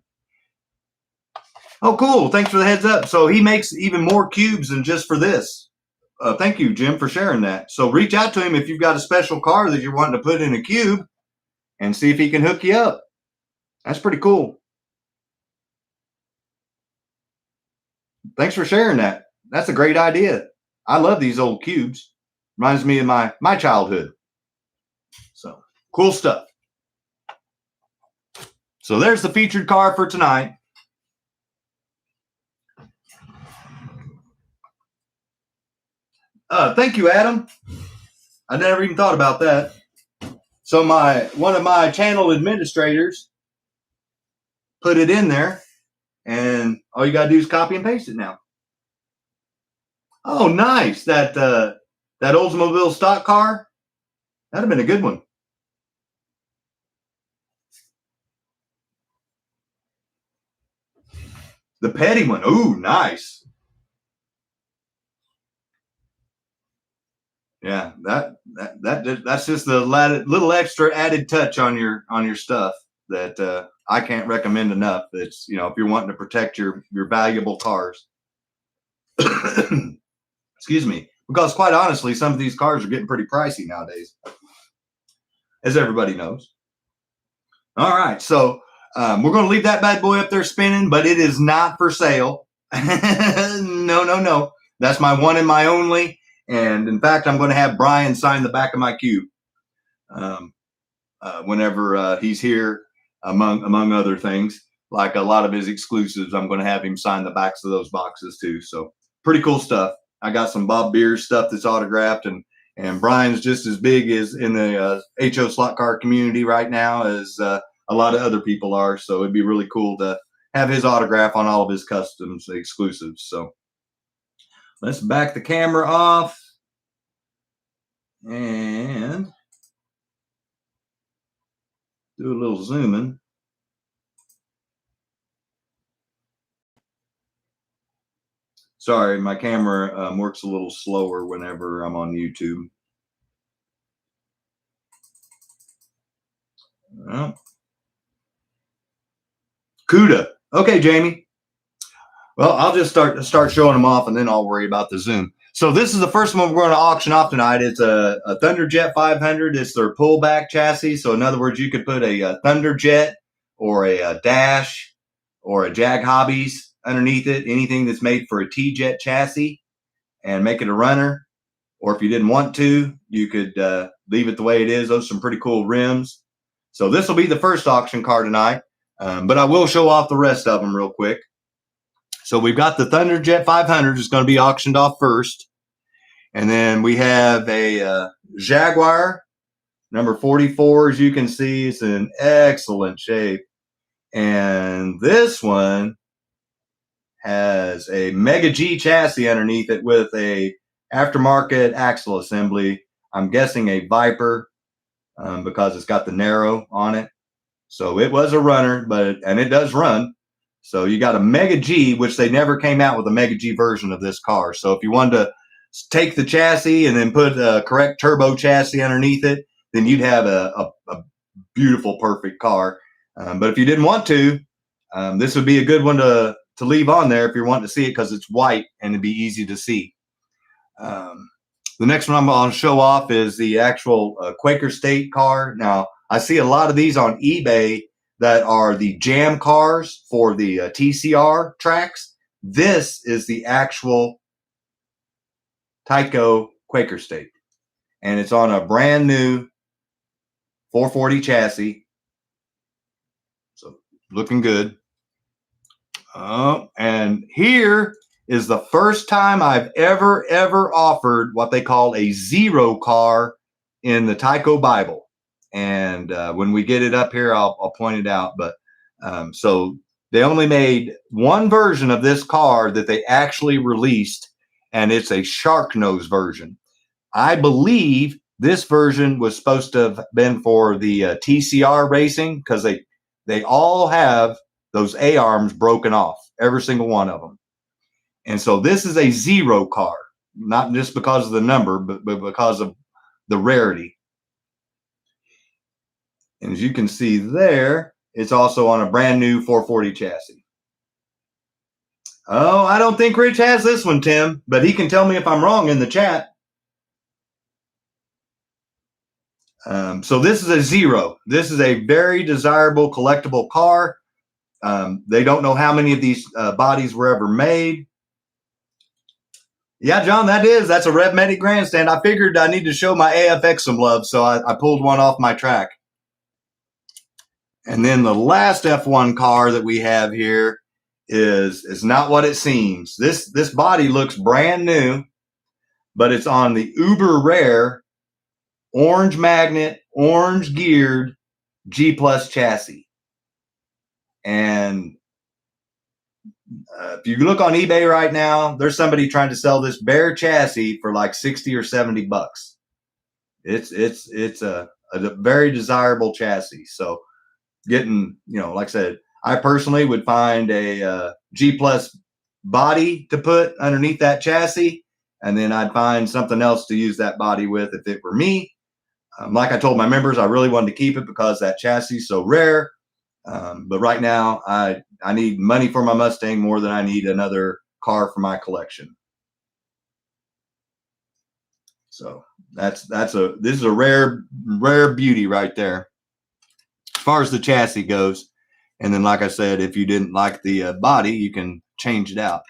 Oh, cool. Thanks for the heads up. So he makes even more cubes than just for this. Thank you, Jim, for sharing that. So reach out to him if you've got a special car that you're wanting to put in a cube, and see if he can hook you up. That's pretty cool. Thanks for sharing that. That's a great idea. I love these old cubes. Reminds me of my childhood. So cool stuff. So there's the featured car for tonight. Thank you, Adam. I never even thought about that. So one of my channel administrators put it in there, and all you gotta do is copy and paste it now. Oh, nice. That Oldsmobile stock car, that'd have been a good one. The petty one. Ooh, nice. Yeah, that's just the little extra added touch on your stuff that I can't recommend enough. It's, you know, if you're wanting to protect your valuable cars. Excuse me, because quite honestly, some of these cars are getting pretty pricey nowadays, as everybody knows. All right, so we're going to leave that bad boy up there spinning, but it is not for sale. No. That's my one and my only. And in fact, I'm going to have Brian sign the back of my cube whenever he's here, among other things. Like a lot of his exclusives, I'm going to have him sign the backs of those boxes too. So pretty cool stuff. I got some Bob Beers stuff that's autographed, and Brian's just as big as in the HO slot car community right now as a lot of other people are. So it'd be really cool to have his autograph on all of his customs exclusives. So let's back the camera off and do a little zooming. Sorry, my camera works a little slower whenever I'm on YouTube. Well, CUDA. Okay, Jamie. Well, I'll just start showing them off, and then I'll worry about the zoom. So this is the first one we're going to auction off tonight. It's a Thunderjet 500. It's their pullback chassis. So in other words, you could put a Thunderjet or a Dash or a Jag Hobbies underneath it, anything that's made for a T-Jet chassis, and make it a runner. Or if you didn't want to, you could leave it the way it is. Those are some pretty cool rims. So this will be the first auction car tonight, but I will show off the rest of them real quick. So we've got the Thunderjet 500 is going to be auctioned off first. And then we have a Jaguar number 44. As you can see, it's in excellent shape. And this one has a Mega G chassis underneath it with a aftermarket axle assembly. I'm guessing a Viper because it's got the narrow on it. So it was a runner, and it does run. So you got a Mega G, which they never came out with a Mega G version of this car. So if you wanted to take the chassis and then put a correct turbo chassis underneath it, then you'd have a beautiful, perfect car. But if you didn't want to, this would be a good one to leave on there if you're wanting to see it, because it's white and it'd be easy to see. The next one I'm going to show off is the actual Quaker State car. Now, I see a lot of these on eBay that are the jam cars for the TCR tracks. This is the actual TYCO Quaker State, and it's on a brand new 440 chassis. So looking good. And here is the first time I've ever offered what they call a zero car in the TYCO Bible. And when we get it up here, I'll point it out. But so they only made one version of this car that they actually released, and it's a shark nose version. I believe this version was supposed to have been for the TCR racing, because they all have those A-arms broken off, every single one of them. And so this is a zero car, not just because of the number, but because of the rarity. And as you can see there, it's also on a brand new 440 chassis. Oh, I don't think Rich has this one, Tim, but he can tell me if I'm wrong in the chat. So this is a zero. This is a very desirable collectible car. They don't know how many of these bodies were ever made. Yeah, John, that's a Revmatic grandstand. I figured I need to show my AFX some love, so I pulled one off my track. And then the last F1 car that we have here is not what it seems. This body looks brand new, but it's on the uber rare orange magnet, orange geared G Plus chassis. And if you look on eBay right now, there's somebody trying to sell this bare chassis for like 60 or 70 bucks. It's a very desirable chassis. So getting, like I said, I personally would find a G Plus body to put underneath that chassis, and then I'd find something else to use that body with if it were me. Like I told my members, I really wanted to keep it because that chassis is so rare. But right now, I need money for my Mustang more than I need another car for my collection. So this is a rare beauty right there as far as the chassis goes. And then, like I said, if you didn't like the body, you can change it out.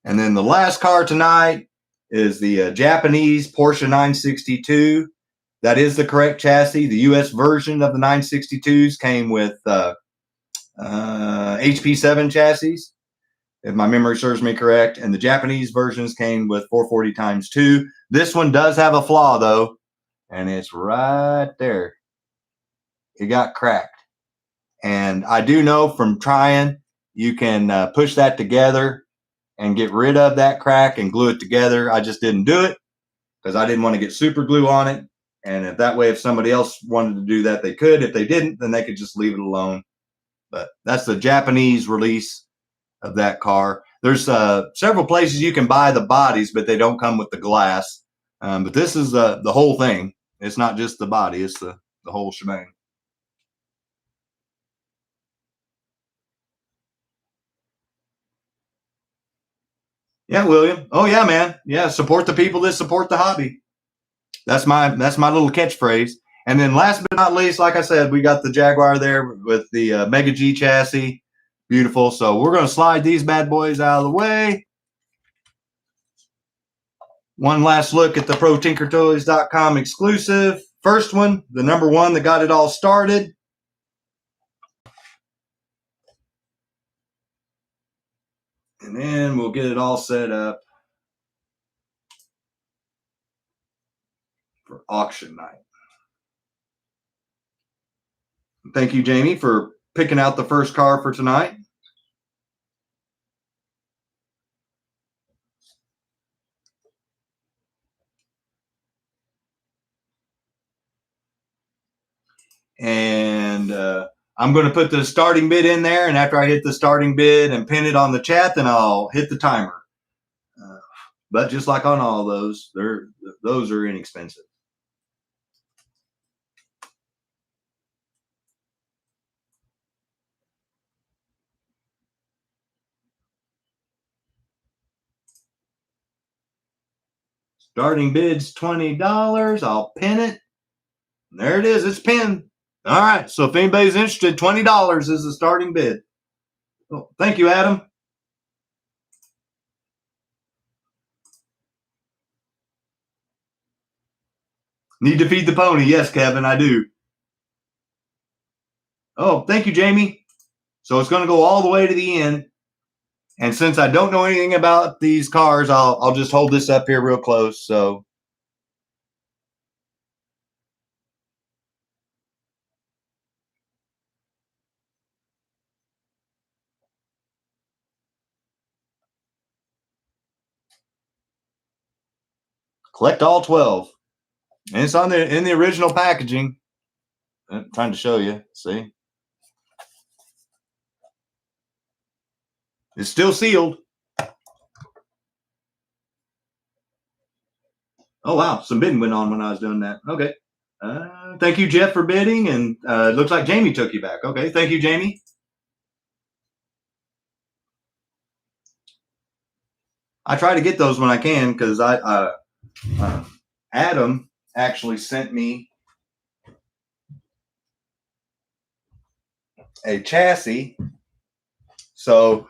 And then the last car tonight is the Japanese Porsche 962. That is the correct chassis. The U.S. version of the 962s came with HP7 chassis, if my memory serves me correct. And the Japanese versions came with 440 times 2. This one does have a flaw, though, and it's right there. It got cracked. And I do know from trying, you can push that together and get rid of that crack and glue it together. I just didn't do it because I didn't want to get super glue on it. And if somebody else wanted to do that, they could. If they didn't, then they could just leave it alone. But that's the Japanese release of that car. There's several places you can buy the bodies, but they don't come with the glass. But this is the whole thing. It's not just the body. It's the whole shebang. Yeah, William. Oh, yeah, man. Yeah, support the people that support the hobby. That's my little catchphrase. And then last but not least, like I said, we got the Jaguar there with the Mega G chassis. Beautiful. So we're going to slide these bad boys out of the way. One last look at the ProTinkerToys.com exclusive. First one, the number one that got it all started. And then we'll get it all set up for auction night. Thank you, Jamie, for picking out the first car for tonight. And I'm going to put the starting bid in there. And after I hit the starting bid and pin it on the chat, then I'll hit the timer. But just like on all those, those are inexpensive. Starting bid's $20. I'll pin it. There it is. It's pinned. All right. So if anybody's interested, $20 is the starting bid. Well, thank you, Adam. Need to feed the pony. Yes, Kevin, I do. Oh, thank you, Jamie. So it's going to go all the way to the end. And since I don't know anything about these cars, I'll just hold this up here real close. So collect all 12. And it's in the original packaging. I'm trying to show you. See? It's still sealed. Oh, wow. Some bidding went on when I was doing that. Okay. Thank you, Jeff, for bidding. And it looks like Jamie took you back. Okay. Thank you, Jamie. I try to get those when I can because Adam actually sent me a chassis. So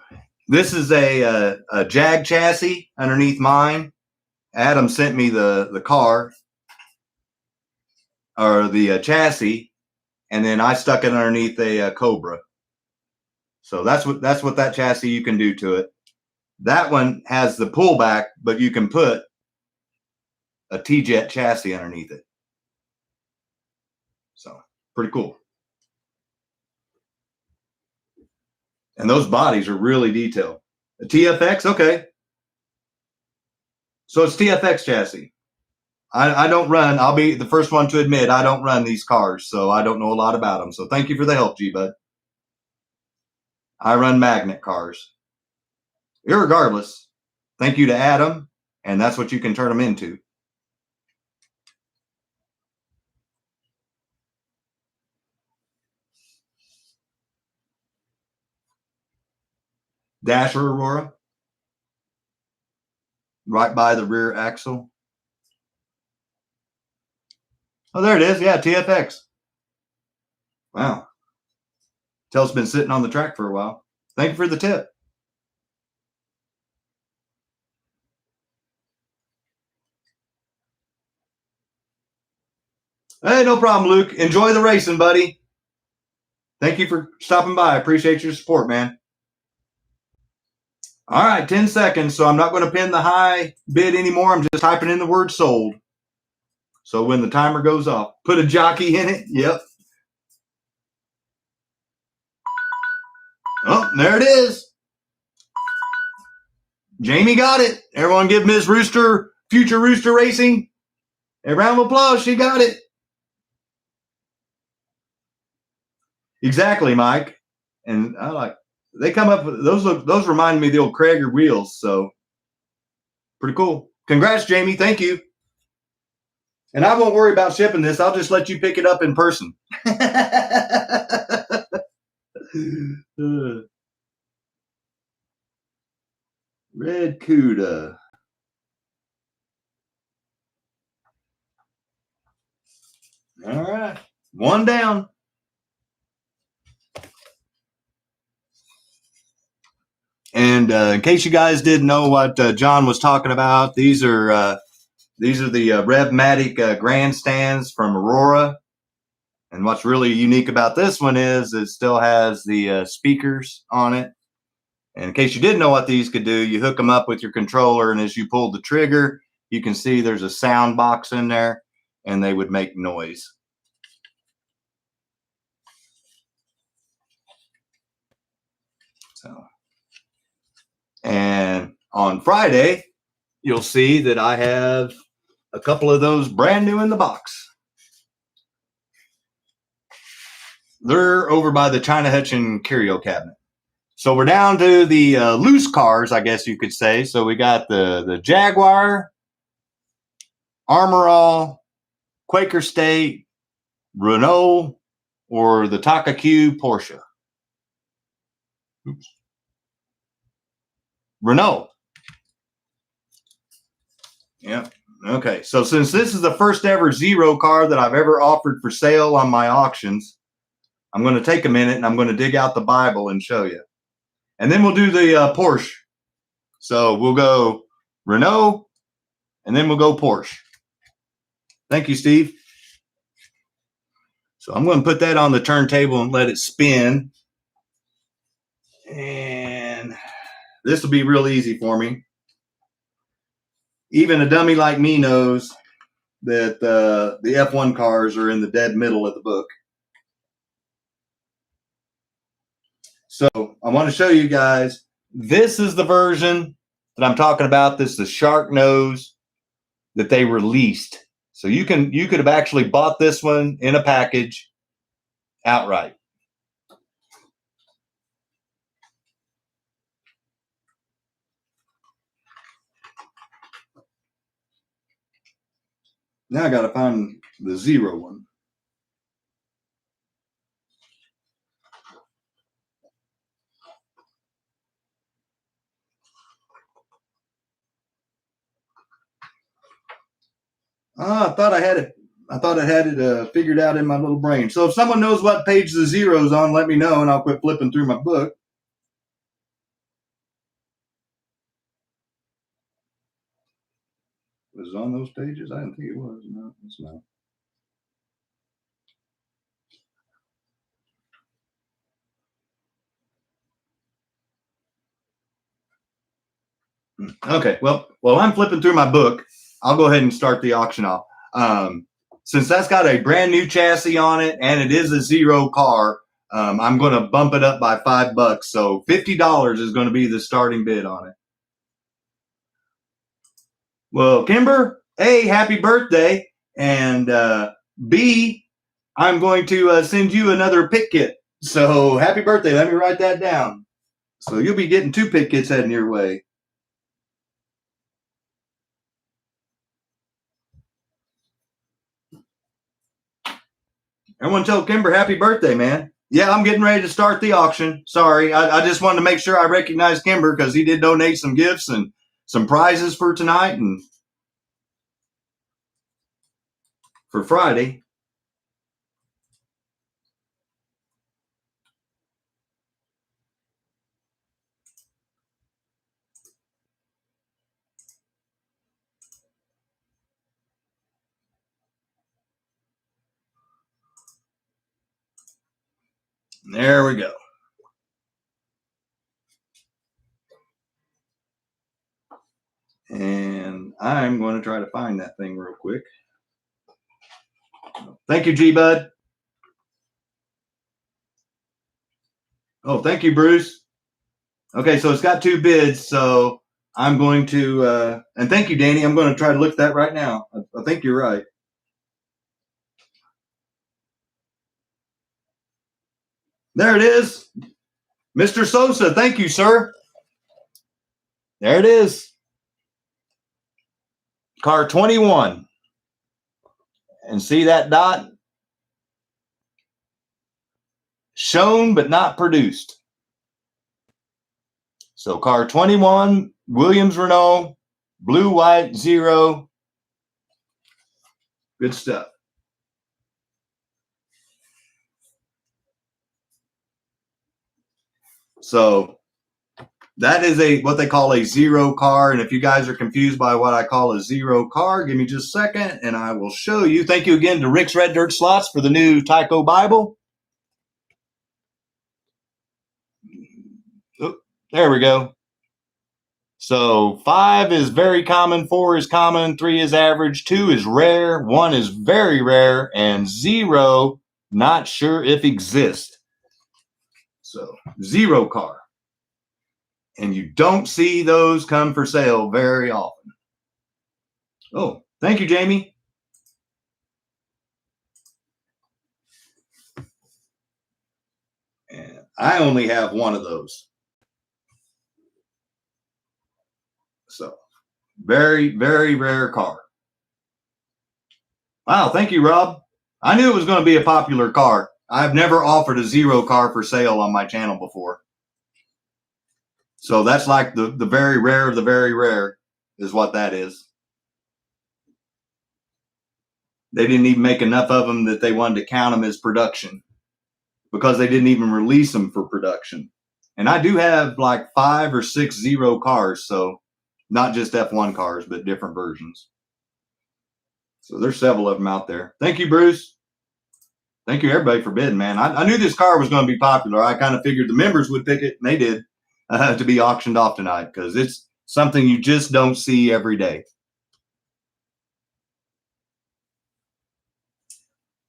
this is a Jag chassis underneath mine. Adam sent me the car or the chassis, and then I stuck it underneath a Cobra. So that's what that chassis you can do to it. That one has the pullback, but you can put a T-Jet chassis underneath it. So pretty cool. And those bodies are really detailed. A TFX, okay. So it's TFX chassis. I don't run. I'll be the first one to admit I don't run these cars, so I don't know a lot about them. So thank you for the help, G-Bud. I run magnet cars. Irregardless, thank you to Adam, and that's what you can turn them into. Dasher Aurora, right by the rear axle. Oh, there it is. Yeah, TFX. Wow. Tell's been sitting on the track for a while. Thank you for the tip. Hey, no problem, Luke. Enjoy the racing, buddy. Thank you for stopping by. I appreciate your support, man. All right, 10 seconds. So I'm not going to pin the high bid anymore. I'm just typing in the word sold. So when the timer goes off, put a jockey in it. Yep. Oh, there it is. Jamie got it. Everyone give Ms. Rooster, Future Rooster Racing, a round of applause. She got it. Exactly, Mike. And I like, they come up with those remind me of the old Krager wheels. So pretty cool. Congrats, Jamie. Thank you. And I won't worry about shipping this. I'll just let you pick it up in person. Red Cuda. All right. One down. And in case you guys didn't know what John was talking about, these are the Revmatic grandstands from Aurora. And what's really unique about this one is it still has the speakers on it. And in case you didn't know what these could do, you hook them up with your controller, and as you pull the trigger, you can see there's a sound box in there, and they would make noise. So, and on Friday, you'll see that I have a couple of those brand new in the box. They're over by the China Hutchin curio cabinet. So we're down to the loose cars, I guess you could say. So we got the Jaguar, Armor All, Quaker State, Renault, or the TYCO Porsche. Oops. Renault. Yep. Okay. So since this is the first ever zero car that I've ever offered for sale on my auctions, I'm going to take a minute and I'm going to dig out the Bible and show you. And then we'll do the Porsche. So we'll go Renault and then we'll go Porsche. Thank you, Steve. So I'm going to put that on the turntable and let it spin. And this will be real easy for me. Even a dummy like me knows that the F1 cars are in the dead middle of the book. So I want to show you guys, this is the version that I'm talking about. This is the shark nose that they released. So you could have actually bought this one in a package outright. Now I got to find the zero one. Oh, I thought I had it. I thought I had it figured out in my little brain. So if someone knows what page the zero's on, let me know, and I'll quit flipping through my book. Was it on those pages? I didn't think it was. No, it's not. Okay, well, while I'm flipping through my book, I'll go ahead and start the auction off. Since that's got a brand new chassis on it and it is a zero car, I'm going to bump it up by $5. So $50 is going to be the starting bid on it. Well, Kimber, A, happy birthday. And B, I'm going to send you another pick kit. So happy birthday. Let me write that down. So you'll be getting 2 pick kits heading your way. Everyone tell Kimber happy birthday, man. Yeah, I'm getting ready to start the auction. Sorry, I just wanted to make sure I recognize Kimber because he did donate some gifts and some prizes for tonight and for Friday. There we go. And I'm going to try to find that thing real quick. Thank you, G-Bud. Oh, thank you, Bruce. Okay, so it's got 2 bids, so I'm going to, and thank you, Danny. I'm going to try to look at that right now. I think you're right. There it is. Mr. Sosa, thank you, sir. There it is. Car 21. And see that dot? Shown but not produced. So car 21, Williams Renault, blue, white, 0. Good stuff. So that is what they call a 0 car. And if you guys are confused by what I call a 0 car, give me just a second and I will show you. Thank you again to Rick's Red Dirt Slots for the new TYCO Bible. Oh, there we go. So 5 is very common, 4 is common, 3 is average, 2 is rare, 1 is very rare, and 0, not sure if exists. So 0 car. And you don't see those come for sale very often. Oh, thank you, Jamie. And I only have 1 of those. So very, very rare car. Wow, thank you, Rob. I knew it was going to be a popular car. I've never offered a 0 car for sale on my channel before. So that's like the very rare of the very rare is what that is. They didn't even make enough of them that they wanted to count them as production because they didn't even release them for production. And I do have like 5 or 6 0 cars. So not just F1 cars, but different versions. So there's several of them out there. Thank you, Bruce. Thank you, everybody, for bidding, man. I knew this car was going to be popular. I kind of figured the members would pick it, and they did, to be auctioned off tonight because it's something you just don't see every day.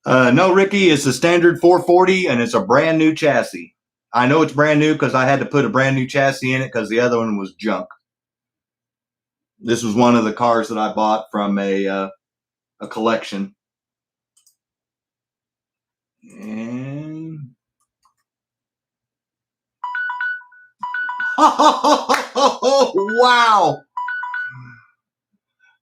No, Ricky, it's a standard 440, and it's a brand new chassis. I know it's brand new because I had to put a brand new chassis in it because the other one was junk. This was one of the cars that I bought from a collection. And wow.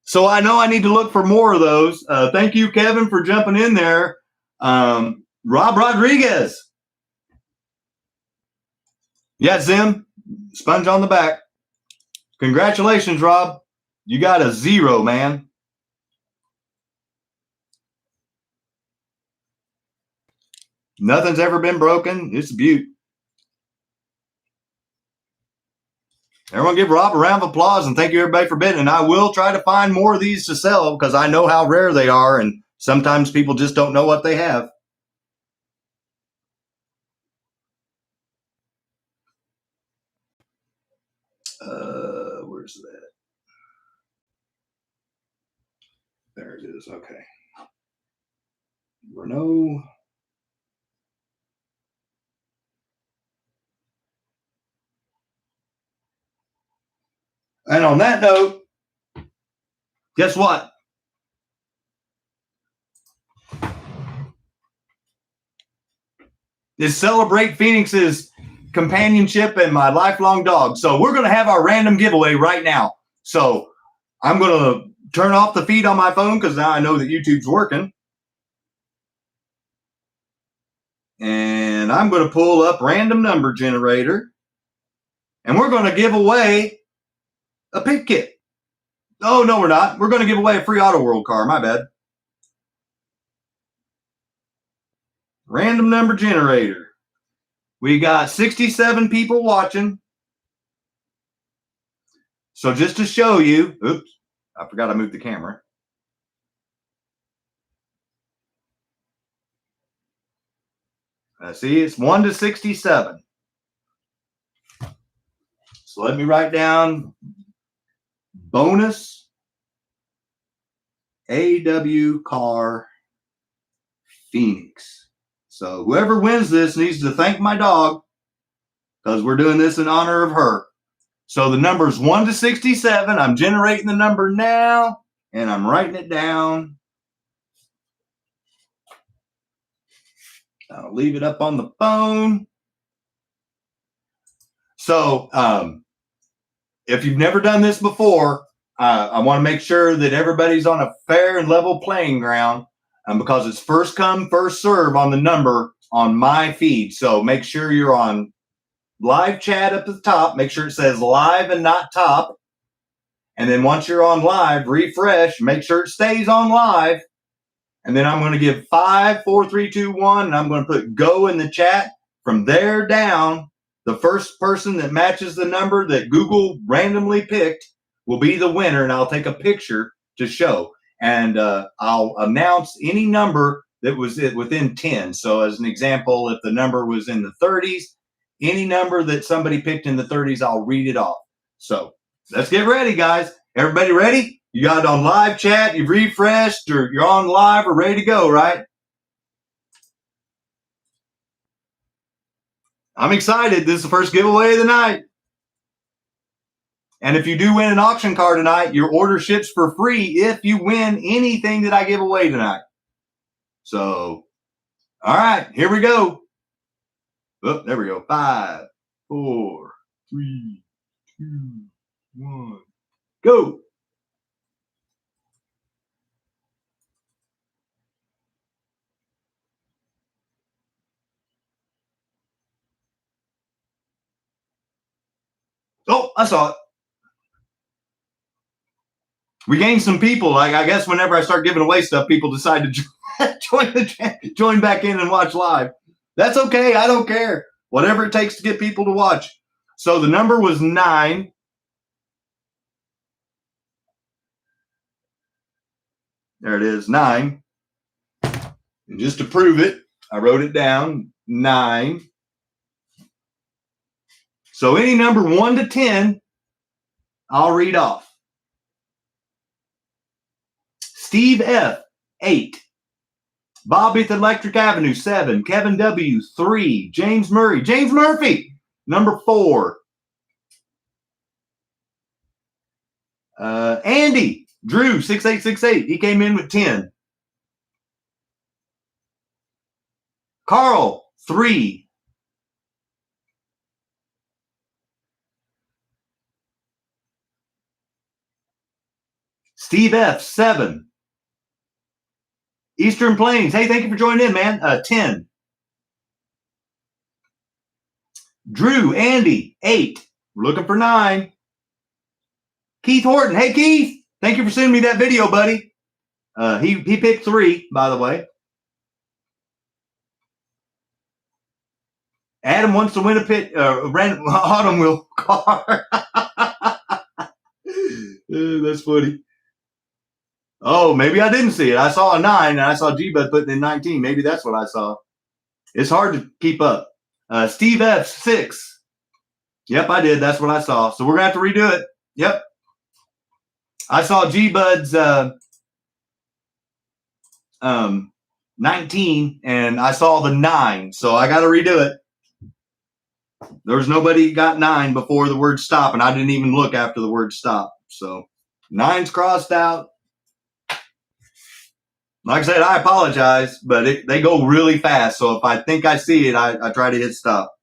So I know I need to look for more of those. Thank you, Kevin, for jumping in there. Rob Rodriguez. Yeah, Zim. Sponge on the back. Congratulations, Rob. You got a 0, man. Nothing's ever been broken. It's a beaut. Everyone give Rob a round of applause and thank you everybody for bidding. And I will try to find more of these to sell because I know how rare they are and sometimes people just don't know what they have. Where's that? There it is. Okay. Renault. And on that note, guess what? Is celebrate Phoenix's companionship and my lifelong dog. So we're going to have our random giveaway right now. So I'm going to turn off the feed on my phone because now I know that YouTube's working. And I'm going to pull up random number generator. And we're going to give away a pick kit. Oh, no, we're not. We're going to give away a free Auto World car. My bad. Random number generator. We got 67 people watching. So just to show you, oops, I forgot I moved the camera. See, it's 1 to 67. So let me write down bonus AW car Phoenix. So whoever wins this needs to thank my dog because we're doing this in honor of her. So the number is 1 to 67. I'm generating the number now and I'm writing it down. I'll leave it up on the phone. So if you've never done this before, I want to make sure that everybody's on a fair and level playing ground because it's first come, first serve on the number on my feed. So make sure you're on live chat up at the top. Make sure it says live and not top. And then once you're on live, refresh, make sure it stays on live. And then I'm going to give 5, 4, 3, 2, 1, and I'm going to put go in the chat. From there down, the first person that matches the number that Google randomly picked will be the winner, and I'll take a picture to show. And I'll announce any number that was within 10. So as an example, if the number was in the 30s, any number that somebody picked in the 30s, I'll read it off. So let's get ready, guys. Everybody ready? You got it on live chat, you've refreshed, or you're on live or ready to go, right? I'm excited. This is the first giveaway of the night. And if you do win an auction car tonight, your order ships for free if you win anything that I give away tonight. So, all right, here we go. Oh, there we go. 5, 4, 3, 2, 1, go. Oh, I saw it. We gained some people. Like I guess whenever I start giving away stuff, people decide to join back in and watch live. That's okay. I don't care. Whatever it takes to get people to watch. So the number was 9. There it is, 9. And just to prove it, I wrote it down, 9. So any number 1 to 10, I'll read off. Steve F, 8. Bobby at Electric Avenue, 7. Kevin W, 3. James Murphy, number 4. Andy, Drew, 6868. He came in with 10. Carl, 3. Steve F, 7. Eastern Plains, hey, thank you for joining in, man. 10. Drew, Andy, 8. We're looking for 9. Keith Horton, hey, Keith, thank you for sending me that video, buddy. He picked 3, by the way. Adam wants to win a random autumn wheel car. That's funny. Oh, maybe I didn't see it. I saw a 9 and I saw G-Bud putting in 19. Maybe that's what I saw. It's hard to keep up. Steve F. 6. Yep, I did. That's what I saw. So we're going to have to redo it. Yep. I saw G-Bud's 19 and I saw the 9. So I got to redo it. There was nobody got 9 before the word stop, and I didn't even look after the word stop. So 9's crossed out. Like I said, I apologize, but they go really fast. So if I think I see it, I try to hit stop.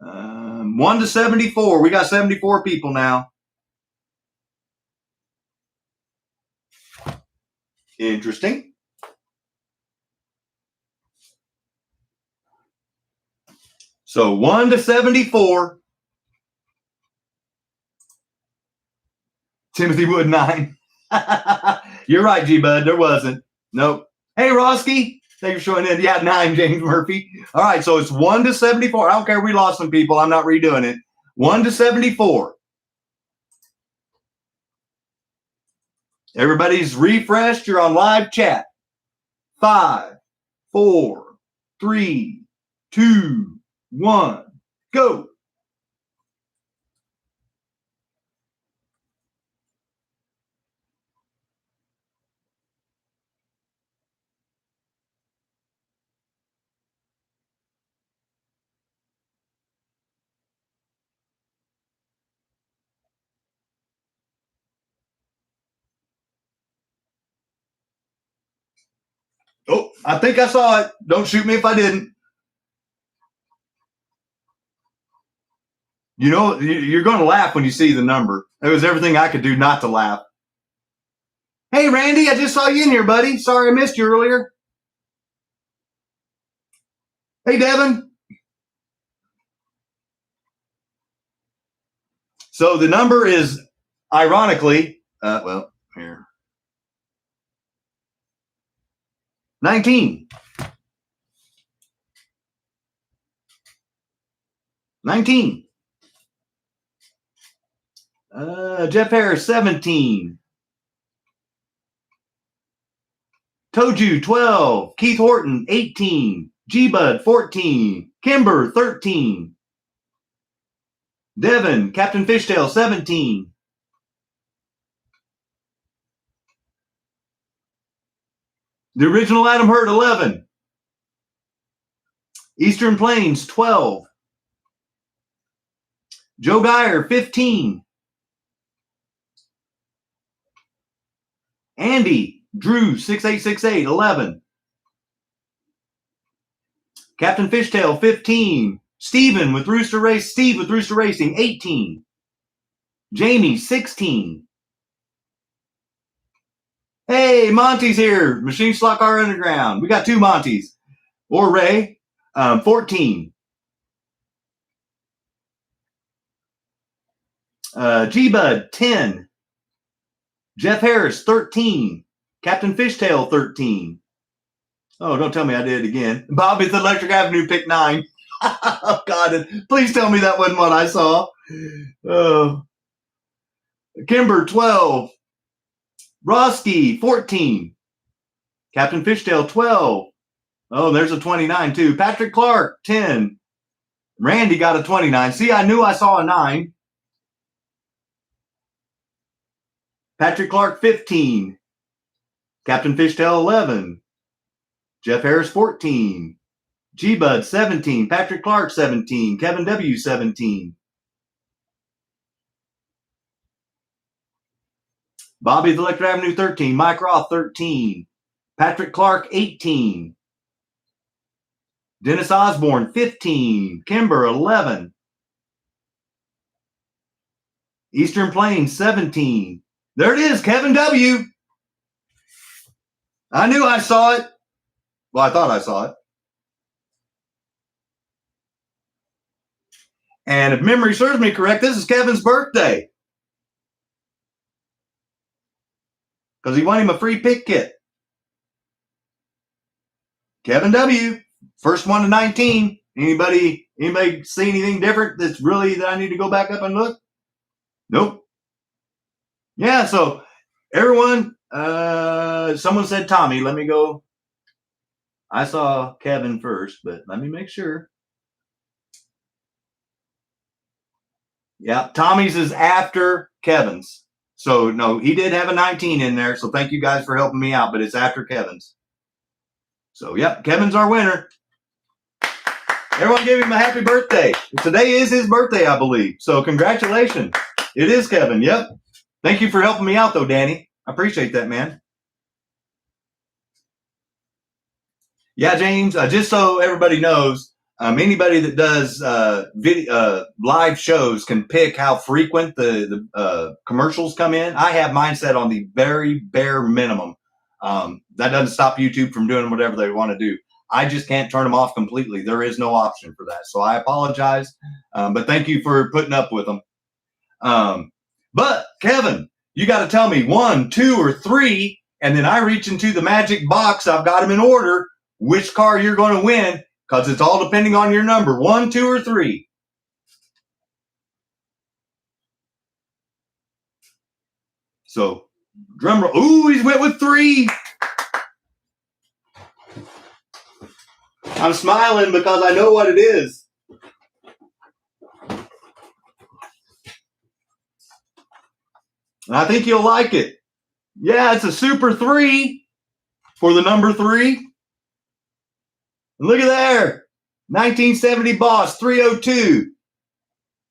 1 to 74. We got 74 people now. Interesting. So 1 to 74. Timothy Wood 9. You're right, G-Bud. There wasn't. Nope. Hey, Roski. Thank you for showing in. Yeah, 9, James Murphy. All right, so it's 1 to 74. I don't care if we lost some people. I'm not redoing it. 1 to 74. Everybody's refreshed. You're on live chat. 5, 4, 3, 2, 1, go. Oh, I think I saw it. Don't shoot me if I didn't. You know, you're going to laugh when you see the number. It was everything I could do not to laugh. Hey, Randy, I just saw you in here, buddy. Sorry I missed you earlier. Hey, Devin. So the number is, ironically, here. 19. 19. Jeff Harris, 17. Toju, 12. Keith Horton, 18. G-Bud, 14. Kimber, 13. Devin, Captain Fishtail, 17. The original Adam Hurt, 11. Eastern Plains, 12. Joe Geyer, 15. Andy, Drew, 6868, 11. Captain Fishtail, 15. Steven with Rooster Race, Steve with Rooster Racing, 18. Jamie, 16. Hey, Monty's here. Machine Slot Car Underground. We got 2 Montys. Or Ray, 14. G-Bud, 10. Jeff Harris, 13. Captain Fishtail, 13. Oh, don't tell me I did it again. Bobby's Electric Avenue picked 9. Oh, God. Please tell me that wasn't what I saw. Kimber, 12. Roski, 14. Captain Fishtail, 12. Oh, there's a 29, too. Patrick Clark, 10. Randy got a 29. See, I knew I saw a 9. Patrick Clark, 15. Captain Fishtail, 11. Jeff Harris, 14. G-Bud, 17. Patrick Clark, 17. Kevin W., 17. Bobby's Electric Avenue, 13. Mike Roth, 13. Patrick Clark, 18. Dennis Osborne, 15. Kimber, 11. Eastern Plains, 17. There it is, Kevin W. I knew I saw it. Well, I thought I saw it. And if memory serves me correct, this is Kevin's birthday. Because he won him a free pick kit. Kevin W., first one to 19. Anybody see anything different that's really that I need to go back up and look? Nope. Yeah, so everyone, someone said Tommy. Let me go. I saw Kevin first, but let me make sure. Yeah, Tommy's is after Kevin's. So, no, he did have a 19 in there. So, thank you guys for helping me out, but it's after Kevin's. So, yep, Kevin's our winner. Everyone give him a happy birthday. Today is his birthday, I believe. So, congratulations. It is Kevin. Yep. Thank you for helping me out, though, Danny. I appreciate that, man. Yeah, James, just so everybody knows, anybody that does live shows can pick how frequent the commercials come in. I have mine set on the very bare minimum. That doesn't stop YouTube from doing whatever they want to do. I just can't turn them off completely. There is no option for that. So I apologize. But thank you for putting up with them. But Kevin, you got to tell me 1, 2, or 3, and then I reach into the magic box. I've got them in order. Which car you're going to win, because it's all depending on your number. 1, 2, or 3. So, drum roll. Ooh, he's went with 3. I'm smiling because I know what it is. And I think you'll like it. Yeah, it's a Super 3 for the number 3. Look at there. 1970 Boss 302.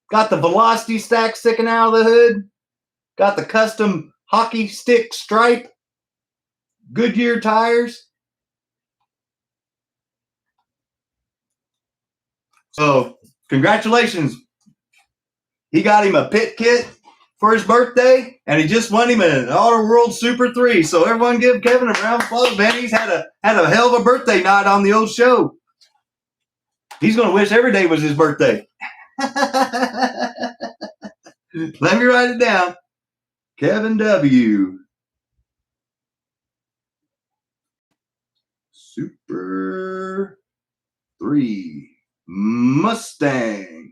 Got the velocity stack sticking out of the hood. Got the custom hockey stick stripe. Goodyear tires. So, congratulations. He got him a pit kit for his birthday, and he just won him an Auto World Super 3. So everyone give Kevin a round of applause, man. He's had a hell of a birthday night on the old show. He's going to wish every day was his birthday. Let me write it down. Kevin W. Super 3 Mustang.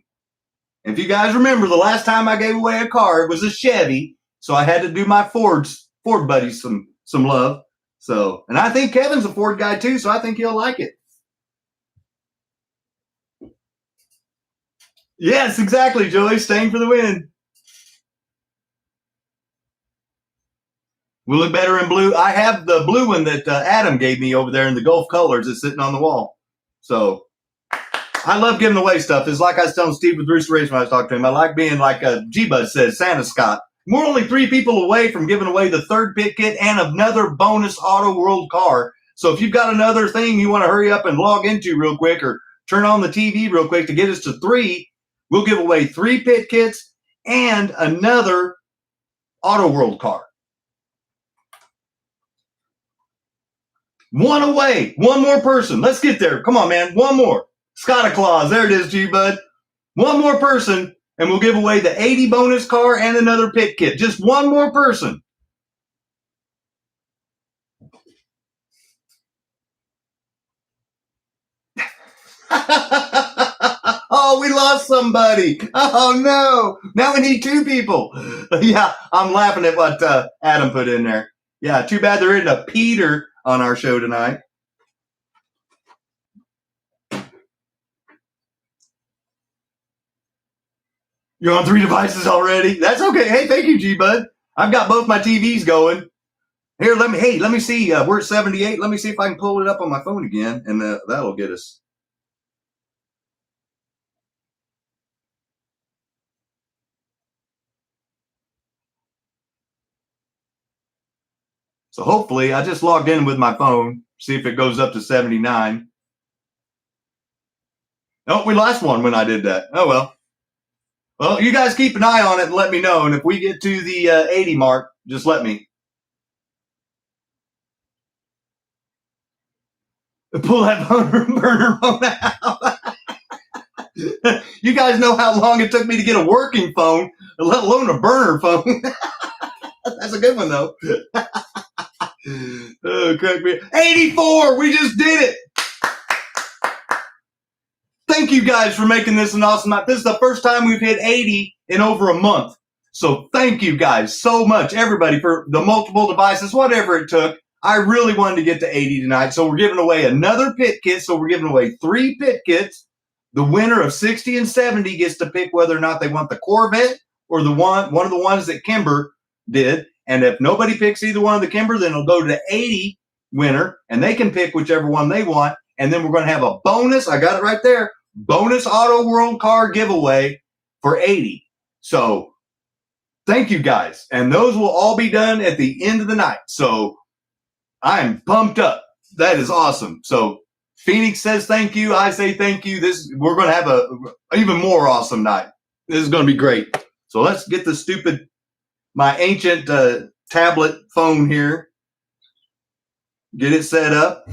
If you guys remember, the last time I gave away a car, it was a Chevy. So I had to do my Ford buddies some love. So, and I think Kevin's a Ford guy too, so I think he'll like it. Yes, exactly, Joey. Staying for the win. Will look better in blue. I have the blue one that Adam gave me over there in the Gulf colors. It's sitting on the wall. So I love giving away stuff. It's like I was telling Steve with Rooster Race when I was talking to him. I like being like G-Bud says, Santa Scott. We're only 3 people away from giving away the 3rd pit kit and another bonus Auto World car. So if you've got another thing you want to hurry up and log into real quick or turn on the TV real quick to get us to 3, we'll give away 3 pit kits and another Auto World car. 1 away. 1 more person. Let's get there. Come on, man. 1 more. Scotta Claus. There it is, G-Bud. 1 more person, and we'll give away the 80 bonus car and another pit kit. Just 1 more person. Oh, we lost somebody. Oh, no. Now we need 2 people. Yeah, I'm laughing at what Adam put in there. Yeah, too bad there isn't a Peter on our show tonight. You're on 3 devices already? That's okay. Hey, thank you, G-Bud. I've got both my TVs going. Here, let me see. We're at 78. Let me see if I can pull it up on my phone again, and that'll get us. So hopefully, I just logged in with my phone, see if it goes up to 79. Oh, we lost one when I did that. Oh, well. Well, you guys keep an eye on it and let me know. And if we get to the 80 mark, just let me. Pull that burner phone out. You guys know how long it took me to get a working phone, let alone a burner phone. That's a good one, though. Oh, correct me. 84! We just did it! Thank thank you guys for making this an awesome night. This is the first time we've hit 80 in over a month. So thank you guys so much, everybody, for the multiple devices, whatever it took. I really wanted to get to 80 tonight. So we're giving away another pit kit. So we're giving away 3 pit kits. The winner of 60 and 70 gets to pick whether or not they want the Corvette or the one of the ones that Kimber did. And if nobody picks either one of the Kimber, then it'll go to the 80 winner, and they can pick whichever one they want. And then we're going to have a bonus. I got it right there. Bonus Auto World car giveaway for 80. So thank you guys. And those will all be done at the end of the night. So I'm pumped up. That is awesome. So Phoenix says thank you. I say thank you. We're going to have a even more awesome night. This is going to be great. So let's get my ancient tablet phone here. Get it set up.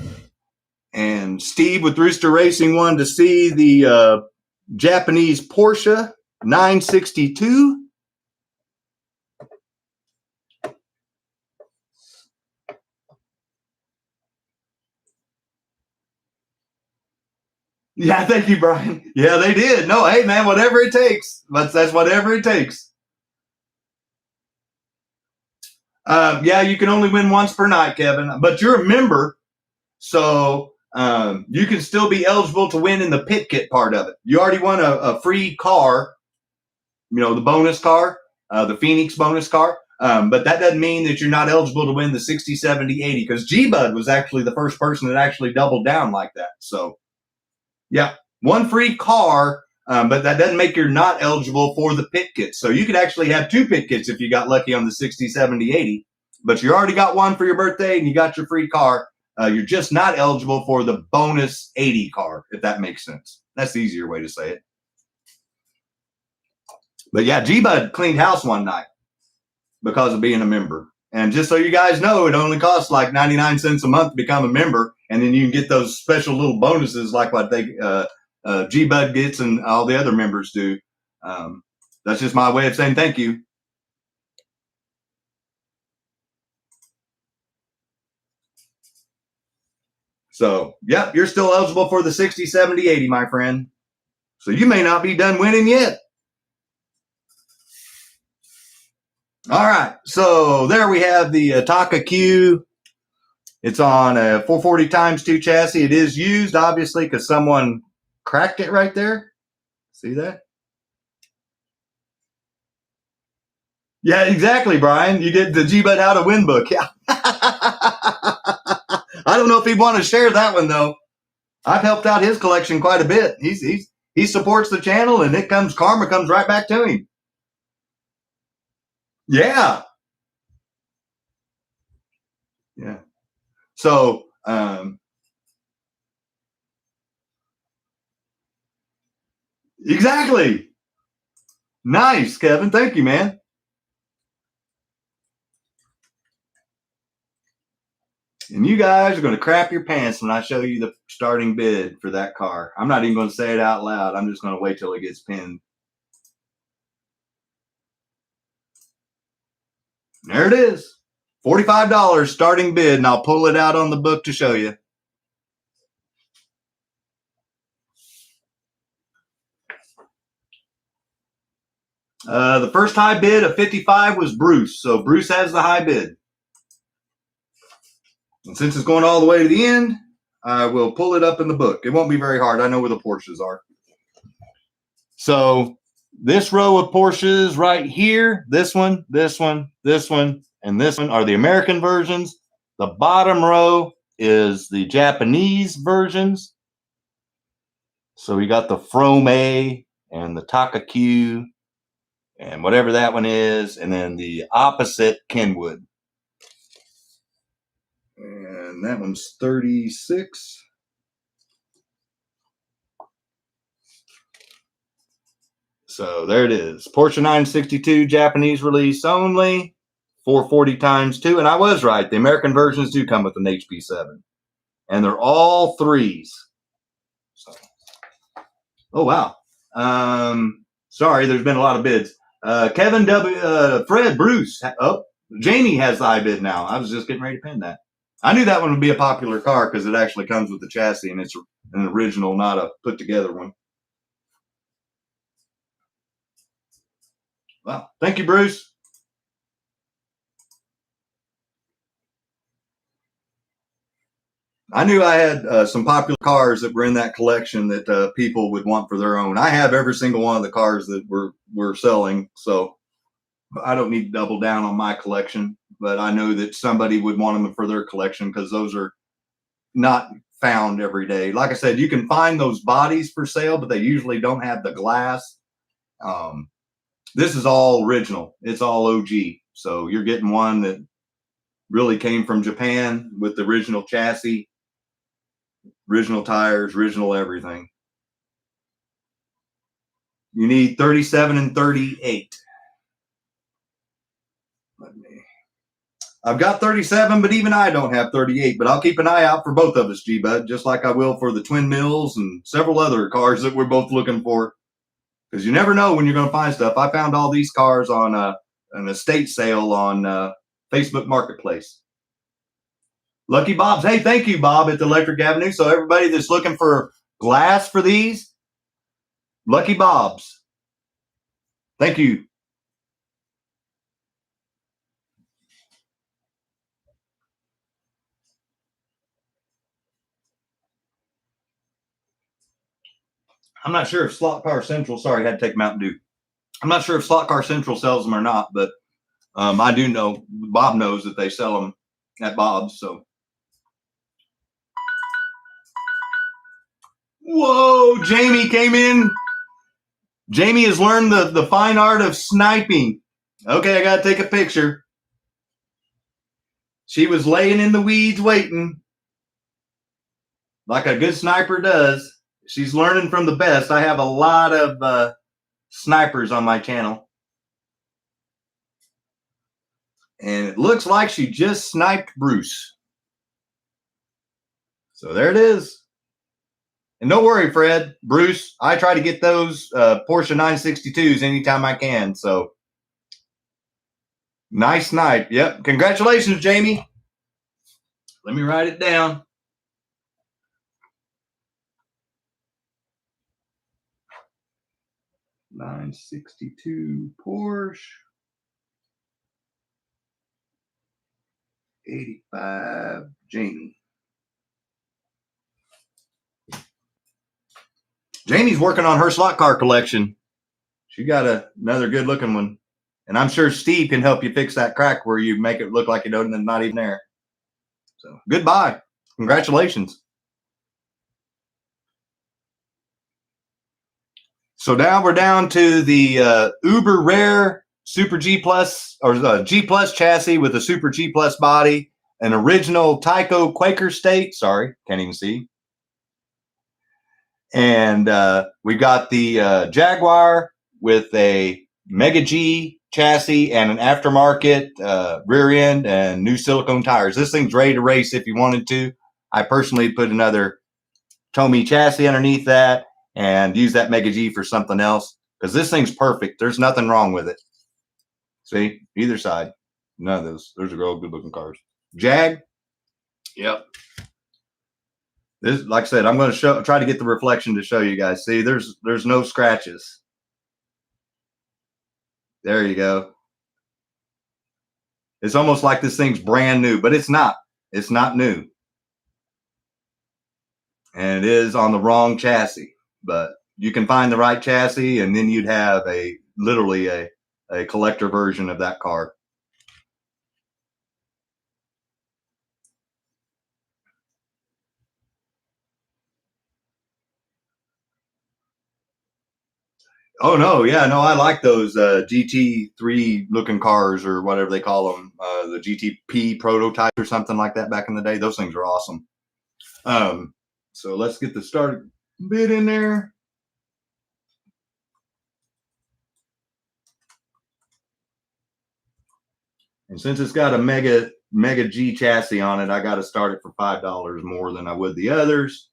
And Steve with Rooster Racing wanted to see the Japanese Porsche 962. Yeah, thank you, Brian. Yeah, they did. No, hey, man, whatever it takes. That's whatever it takes. Yeah, you can only win once per night, Kevin. But you're a member, so you can still be eligible to win in the pit kit part of it. You already won a free car, the bonus car, the Phoenix bonus car. But that doesn't mean that you're not eligible to win the 60, 70, 80, because G-Bud was actually the first person that actually doubled down like that. So, yeah, one free car, but that doesn't make you're not eligible for the pit kit. So you could actually have 2 pit kits if you got lucky on the 60, 70, 80. But you already got one for your birthday and you got your free car. You're just not eligible for the bonus 80 car, if that makes sense. That's the easier way to say it. But yeah, G-Bud cleaned house one night because of being a member. And just so you guys know, it only costs like 99 cents a month to become a member. And then you can get those special little bonuses like what G-Bud gets and all the other members do. That's just my way of saying thank you. So, yep, you're still eligible for the 60, 70, 80, my friend. So you may not be done winning yet. All right, so there we have the TYCO. It's on a 440 times 2 chassis. It is used, obviously, because someone cracked it right there. See that? Yeah, exactly, Brian. You get the G-Bud How to Win book. Yeah. I don't know if he'd want to share that one, though. I've helped out his collection quite a bit. He supports the channel, and karma comes right back to him. Yeah. Yeah. So, exactly. Nice, Kevin. Thank you, man. And you guys are going to crap your pants when I show you the starting bid for that car. I'm not even going to say it out loud. I'm just going to wait till it gets pinned. There it is. $45 starting bid, and I'll pull it out on the book to show you. The first high bid of 55 was Bruce, so Bruce has the high bid. And since it's going all the way to the end, I will pull it up in the book. It won't be very hard. I know where the Porsches are. So this row of Porsches right here, this one, this one, this one, and this one are the American versions. The bottom row is the Japanese versions. So we got the Frome and the TYCO and whatever that one is, and then the opposite Kenwood. And that one's 36. So there it is. Porsche 962 Japanese release only. 440 times 2. And I was right. The American versions do come with an HP7. And they're all 3s. So. Oh, wow. Sorry, there's been a lot of bids. Kevin W. Fred Bruce. Oh, Jamie has the high bid now. I was just getting ready to pin that. I knew that one would be a popular car because it actually comes with the chassis and it's an original, not a put together one. Well, thank you, Bruce. I knew I had some popular cars that were in that collection that people would want for their own. I have every single one of the cars that we're selling, so I don't need to double down on my collection. But I know that somebody would want them for their collection because those are not found every day. Like I said, you can find those bodies for sale, but they usually don't have the glass. This is all original. It's all OG. So you're getting one that really came from Japan with the original chassis, original tires, original everything. You need 37 and 38. I've got 37, but even I don't have 38. But I'll keep an eye out for both of us, G-Bud, just like I will for the Twin Mills and several other cars that we're both looking for. Because you never know when you're going to find stuff. I found all these cars on an estate sale on Facebook Marketplace. Lucky Bob's. Hey, thank you, Bob, at the Electric Avenue. So everybody that's looking for glass for these, Lucky Bob's. Thank you. I'm not sure if Slot Car Central, sorry, I had to take Mountain Dew. I'm not sure if Slot Car Central sells them or not, but I do know, Bob knows that they sell them at Bob's. So, whoa, Jamie came in. Jamie has learned the fine art of sniping. Okay, I got to take a picture. She was laying in the weeds waiting, like a good sniper does. She's learning from the best. I have a lot of snipers on my channel. And it looks like she just sniped Bruce. So there it is. And don't worry, Fred, Bruce, I try to get those Porsche 962s anytime I can. So nice snipe. Yep. Congratulations, Jamie. Let me write it down. $962 Porsche. 85 Jamie. Jamie's working on her slot car collection. She got another good looking one. And I'm sure Steve can help you fix that crack where you make it look like you don't and it's not even there. So goodbye. Congratulations. So now we're down to the uber rare Super G Plus or G Plus chassis with a Super G Plus body, an original TYCO Quaker State. Sorry, can't even see. And we got the Jaguar with a Mega G chassis and an aftermarket rear end and new silicone tires. This thing's ready to race if you wanted to. I personally put another Tomy chassis underneath that and use that Mega G for something else because this thing's perfect. There's nothing wrong with it. See, either side. None of those. Those are all good looking cars. Jag. Yep. This, like I said, I'm going to try to get the reflection to show you guys. See, there's no scratches. There you go. It's almost like this thing's brand new, but it's not. It's not new. And it is on the wrong chassis, but you can find the right chassis and then you'd have literally a collector version of that car. Oh no, yeah, no, I like those GT3 looking cars or whatever they call them, the GTP prototype or something like that back in the day. Those things are awesome. So let's get the start bit in there. And since it's got a Mega G chassis on it, I got to start it for $5 more than I would the others.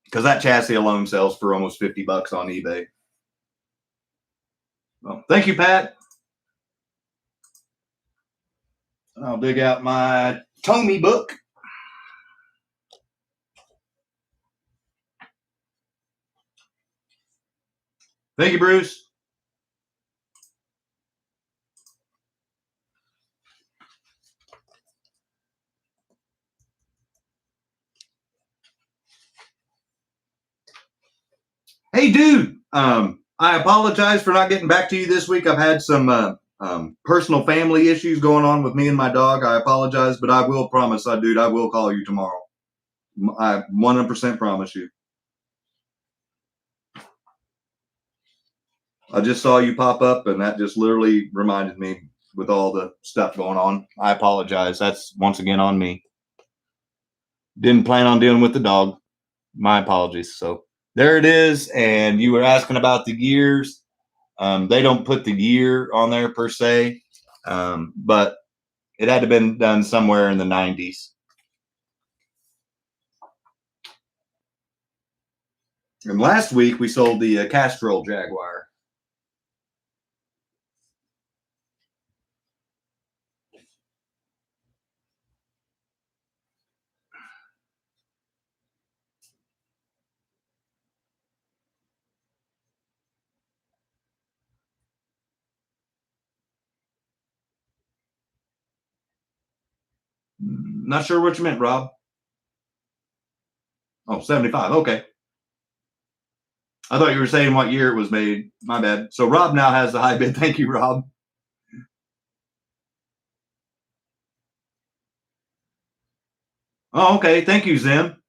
Because that chassis alone sells for almost $50 on eBay. Well, thank you, Pat. I'll dig out my Tomy book. Thank you, Bruce. Hey, dude. I apologize for not getting back to you this week. I've had some personal family issues going on with me and my dog. I apologize, but I will promise, dude, I will call you tomorrow. I 100% promise you. I just saw you pop up, and that just literally reminded me with all the stuff going on. I apologize. That's once again on me. Didn't plan on dealing with the dog. My apologies. So there it is. And you were asking about the gears. They don't put the year on there per se, but it had to have been done somewhere in the 90s. And last week we sold the Castrol Jaguar. Not sure what you meant, Rob. Oh, 75. Okay. I thought you were saying what year it was made. My bad. So Rob now has the high bid. Thank you, Rob. Oh, okay. Thank you, Zim.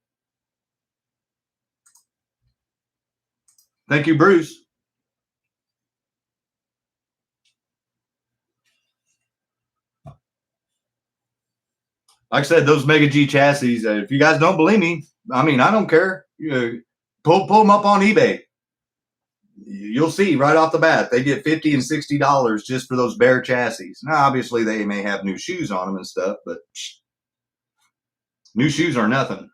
Thank you, Bruce. Like I said, those Mega G chassis, if you guys don't believe me, I mean, I don't care. Pull them up on eBay. You'll see right off the bat, they get $50 and $60 just for those bare chassis. Now, obviously, they may have new shoes on them and stuff, but new shoes are nothing.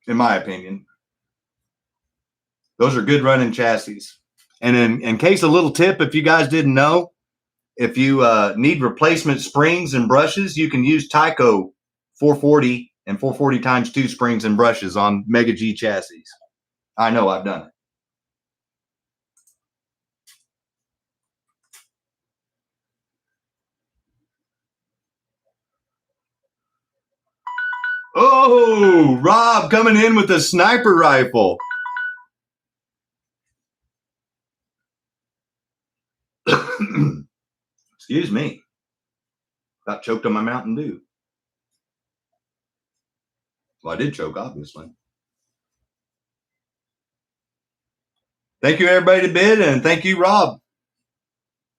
In my opinion. Those are good running chassis. And in case a little tip, if you guys didn't know, if you need replacement springs and brushes, you can use TYCO 440 and 440 times 2 springs and brushes on Mega G chassis. I know, I've done it. Oh, Rob coming in with a sniper rifle. Excuse me. Got choked on my Mountain Dew. Well, I did choke, obviously. Thank you, everybody, to bid, and thank you, Rob.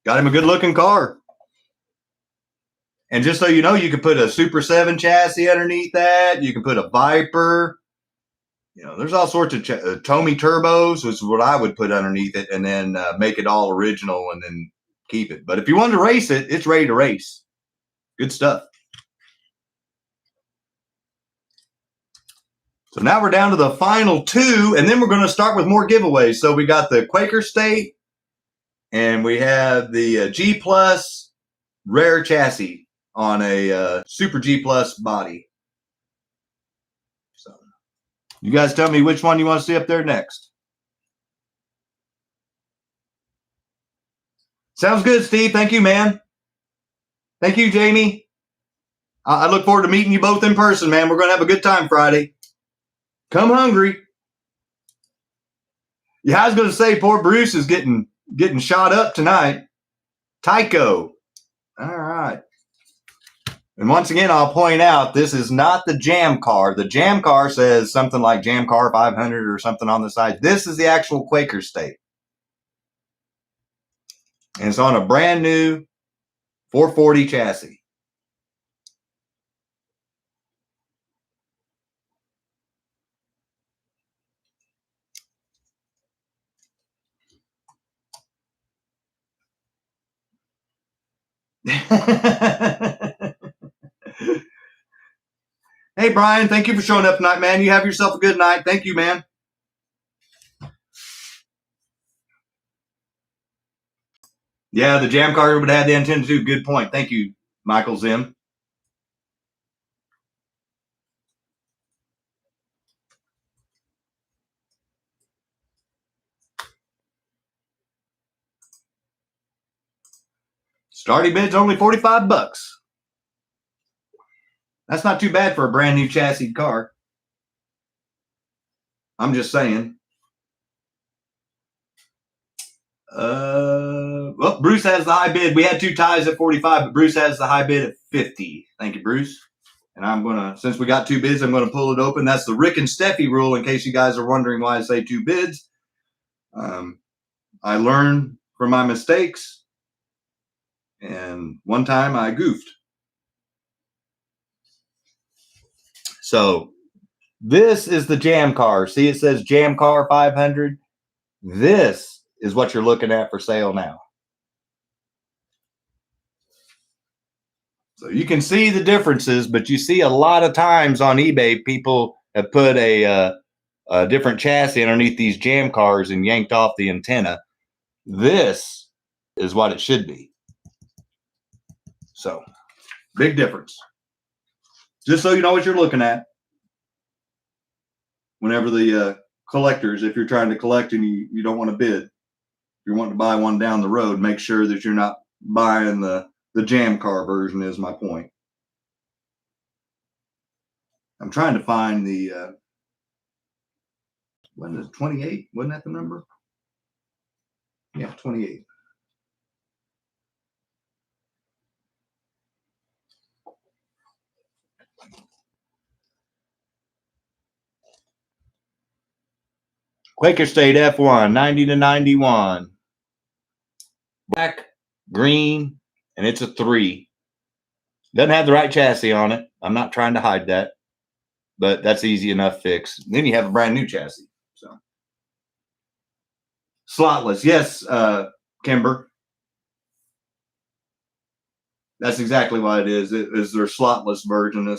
Got him a good-looking car. And just so you know, you can put a Super 7 chassis underneath that. You can put a Viper. You know, there's all sorts of Tomy turbos, which is what I would put underneath it, and then make it all original and then keep it. But if you wanted to race it, it's ready to race. Good stuff. So now we're down to the final 2, and then we're going to start with more giveaways. So we got the Quaker State, and we have the G Plus rare chassis on a Super G Plus body. So you guys tell me which one you want to see up there next. Sounds good, Steve. Thank you, man. Thank you, Jamie. I look forward to meeting you both in person, man. We're going to have a good time Friday. Come hungry. Yeah, I was going to say, poor Bruce is getting shot up tonight. TYCO. All right. And once again, I'll point out, this is not the Jam Car. The Jam Car says something like Jam Car 500 or something on the side. This is the actual Quaker State. And it's on a brand new 440 chassis. Hey, Brian, thank you for showing up tonight, man. You have yourself a good night. Thank you, man. Yeah, the Jam Car would have the antenna too. Good point. Thank you, Michael Zim. Starting bid's only 45 bucks. That's not too bad for a brand new chassis car. I'm just saying. Well, Bruce has the high bid. We had two ties at 45, but Bruce has the high bid at 50. Thank you, Bruce. And I'm going to, since we got two bids, I'm going to pull it open. That's the Rick and Steffi rule, in case you guys are wondering why I say two bids. I learned from my mistakes, and one time I goofed. So this is the jam car. See, it says jam car 500. This is what you're looking at for sale now. So you can see the differences, but you see a lot of times on eBay, people have put a different chassis underneath these jam cars and yanked off the antenna. This is what it should be. So, big difference. Just so you know what you're looking at. Whenever the collectors, if you're trying to collect and you don't want to bid, if you're wanting to buy one down the road, make sure that you're not buying the jam car version is my point. I'm trying to find the, when is 28? Wasn't that the number? Yeah, 28. Quaker State F1, 90 to 91. Black, green, and it's a 3. Doesn't have the right chassis on it. I'm not trying to hide that, but that's easy enough fix. Then you have a brand new chassis. So slotless, yes, Kimber. That's exactly what it is. It is their slotless version.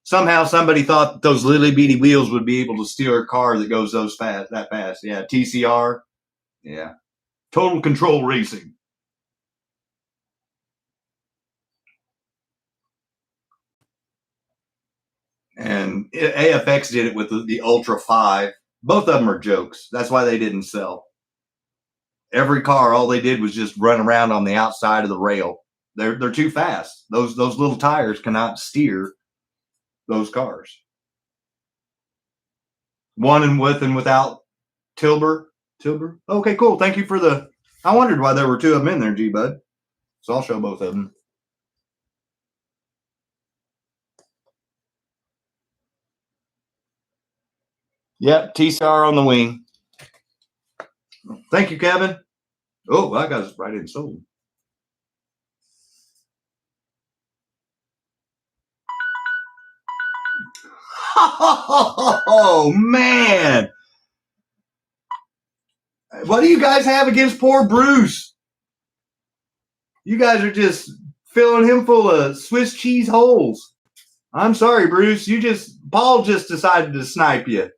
Somehow somebody thought that those little bitty wheels would be able to steer a car that goes that fast. Yeah, TCR. Yeah, Total Control Racing. And AFX did it with the Ultra 5. Both of them are jokes. That's why they didn't sell. Every car, all they did was just run around on the outside of the rail. They're too fast. Those little tires cannot steer those cars. One and with and without Tilber. Okay, cool. Thank you for the. I wondered why there were two of them in there, G-Bud. So I'll show both of them. Yep, TCR on the wing. Thank you, Kevin. Oh, I got it right in sold. Oh, man. What do you guys have against poor Bruce? You guys are just filling him full of Swiss cheese holes. I'm sorry, Bruce. Paul just decided to snipe you.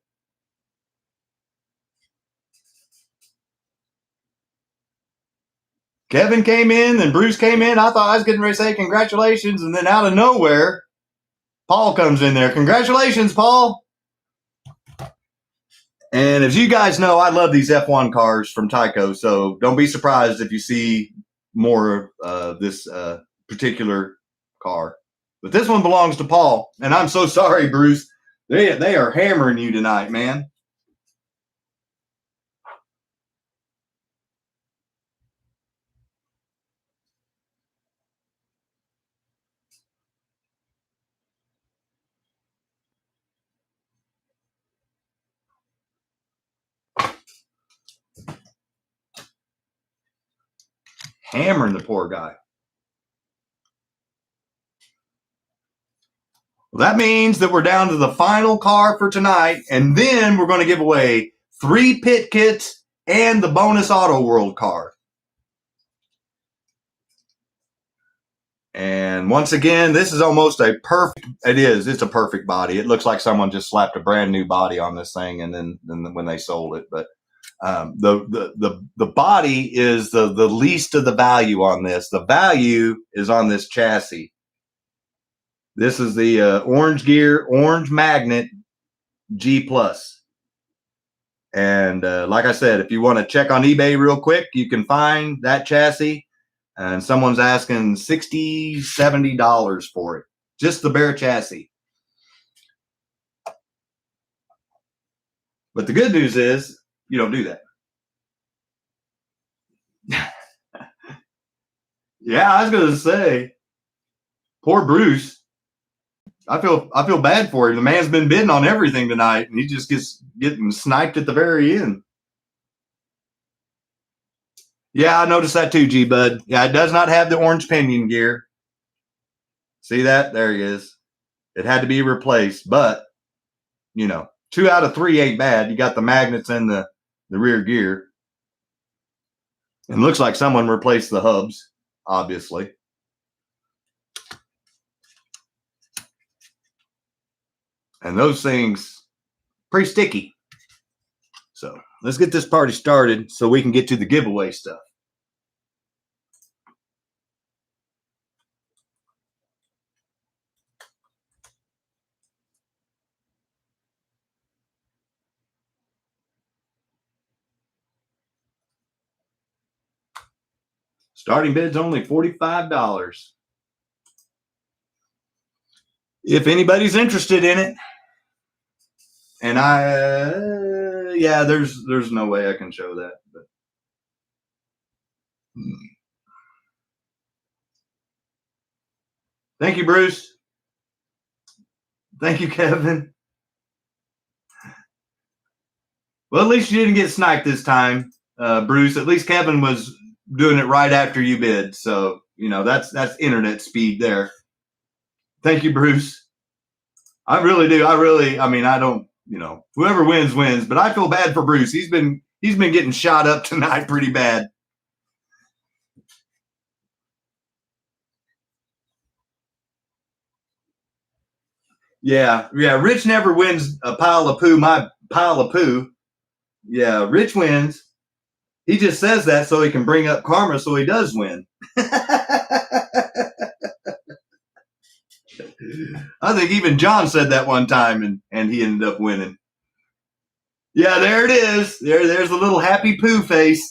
Kevin came in, then Bruce came in. I thought I was getting ready to say congratulations, and then out of nowhere, Paul comes in there. Congratulations, Paul. And as you guys know, I love these F1 cars from TYCO, so don't be surprised if you see more of this particular car. But this one belongs to Paul, and I'm so sorry, Bruce. They are hammering you tonight, man. Hammering the poor guy. Well, that means that we're down to the final car for tonight, and then we're going to give away 3 pit kits and the bonus Auto World car. And once again, this is almost a perfect, it's a perfect body. It looks like someone just slapped a brand new body on this thing and then when they sold it. But the body is the least of the value on this. The value is on this chassis. This is the orange magnet G+. And like I said, if you want to check on eBay real quick, you can find that chassis And someone's asking $60, $70 for it. Just the bare chassis. But the good news is you don't do that. Yeah, I was gonna say, poor Bruce. I feel bad for him. The man's been bidding on everything tonight, and he just getting sniped at the very end. Yeah, I noticed that too, G Bud. Yeah, it does not have the orange pinion gear. See that? There he is. It had to be replaced, but 2 out of 3 ain't bad. You got the magnets and the rear gear. It looks like someone replaced the hubs, obviously. And those things, pretty sticky. So let's get this party started so we can get to the giveaway stuff. Starting bid's only $45. If anybody's interested in it, and there's no way I can show that. But. Thank you, Bruce. Thank you, Kevin. Well, at least you didn't get sniped this time, Bruce. At least Kevin was doing it right after you bid. So, that's internet speed there. Thank you, Bruce. I really do. I don't, whoever wins, wins. But I feel bad for Bruce. He's been getting shot up tonight pretty bad. Yeah. Rich never wins a pile of poo. My pile of poo. Yeah, Rich wins. He just says that so he can bring up karma so he does win. I think even John said that one time and he ended up winning. Yeah, there it is. There's a little happy poo face.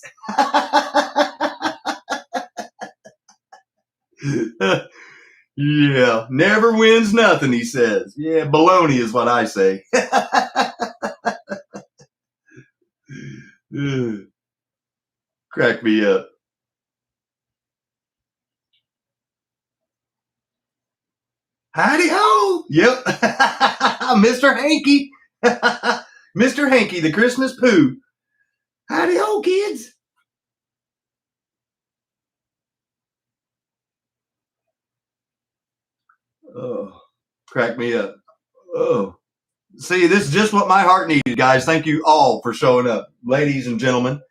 Yeah, never wins nothing, he says. Yeah, baloney is what I say. Crack me up. Howdy ho! Yep. Mr. Hanky. Mr. Hanky, the Christmas poo. Howdy ho, kids. Oh, crack me up. Oh. See, this is just what my heart needed, guys. Thank you all for showing up, ladies and gentlemen,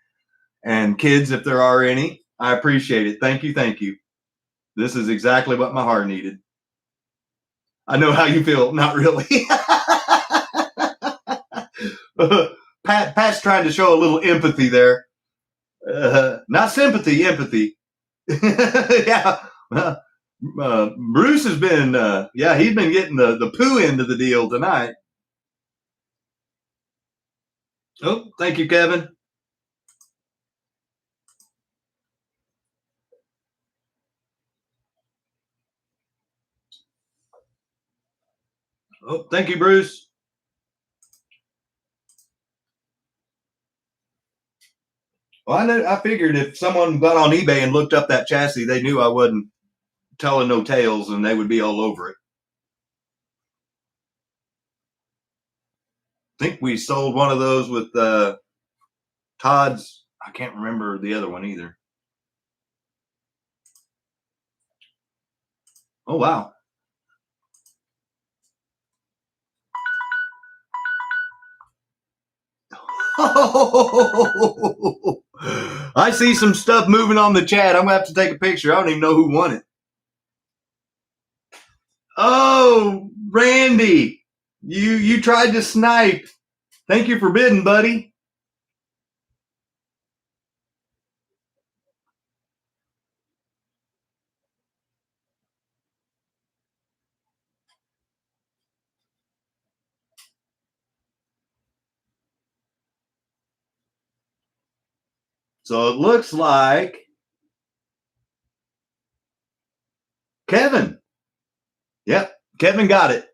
and kids, if there are any. I appreciate it. Thank you. Thank you. This is exactly what my heart needed. I know how you feel. Not really. Pat's trying to show a little empathy there. Not sympathy, empathy. Yeah. Bruce has been, he's been getting the poo end of the deal tonight. Oh, thank you, Kevin. Oh, thank you, Bruce. Well, I figured if someone got on eBay and looked up that chassis, they knew I wasn't telling no tales and they would be all over it. I think we sold one of those with Todd's. I can't remember the other one either. Oh, wow. I see some stuff moving on the chat. I'm going to have to take a picture. I don't even know who won it. Oh, Randy, you tried to snipe. Thank you for bidding, buddy. So it looks like Kevin. Yep, Kevin got it.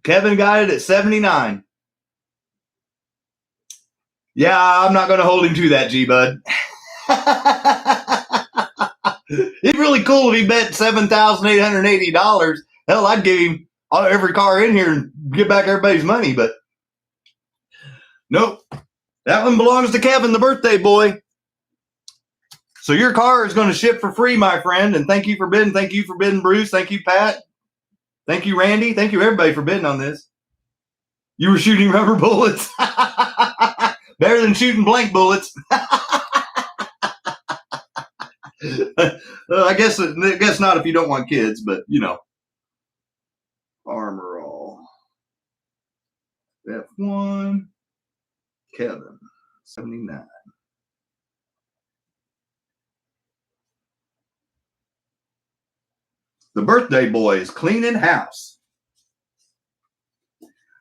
Kevin got it at 79. Yeah, I'm not going to hold him to that, G-Bud. It's really cool if he bet $7,880. Hell, I'd give him every car in here and give back everybody's money, but nope. That one belongs to Kevin, the birthday boy. So your car is going to ship for free, my friend, and thank you for bidding. Thank you for bidding, Bruce. Thank you, Pat. Thank you, Randy. Thank you, everybody, for bidding on this. You were shooting rubber bullets. Better than shooting blank bullets. I guess not if you don't want kids, but you know. Armor all. F1. Kevin, 79. The birthday boy is cleaning house.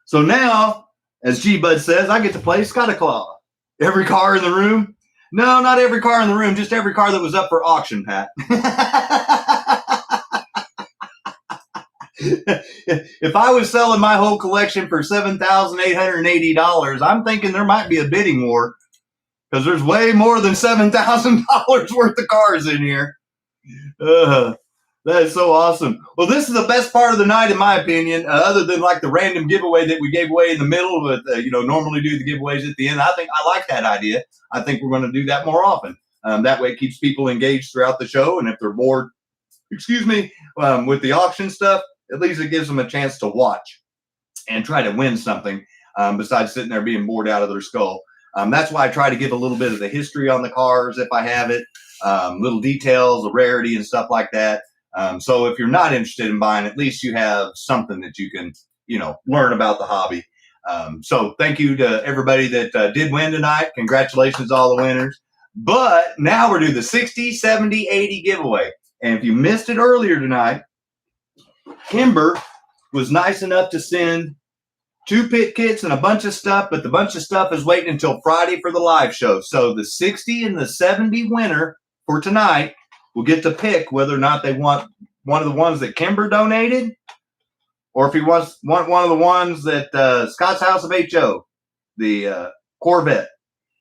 So now, as G-Bud says, I get to play Scott Claw. Every car in the room? No, not every car in the room, just every car that was up for auction, Pat. If I was selling my whole collection for $7,880, I'm thinking there might be a bidding war because there's way more than $7,000 worth of cars in here. That is so awesome. Well, this is the best part of the night, in my opinion, other than like the random giveaway that we gave away in the middle, but normally do the giveaways at the end. I like that idea. I think we're going to do that more often. That way it keeps people engaged throughout the show. And if they're bored, with the auction stuff, at least it gives them a chance to watch and try to win something besides sitting there being bored out of their skull. That's why I try to give a little bit of the history on the cars if I have it, little details, the rarity and stuff like that. So if you're not interested in buying, at least you have something that you can, learn about the hobby. So thank you to everybody that did win tonight. Congratulations to all the winners. But now we're doing the 60, 70, 80 giveaway. And if you missed it earlier tonight, Kimber was nice enough to send 2 pit kits and a bunch of stuff, but the bunch of stuff is waiting until Friday for the live show. So the 60 and the 70 winner for tonight will get to pick whether or not they want one of the ones that Kimber donated, or if he want one of the ones that Scott's House of HO, the Corvette.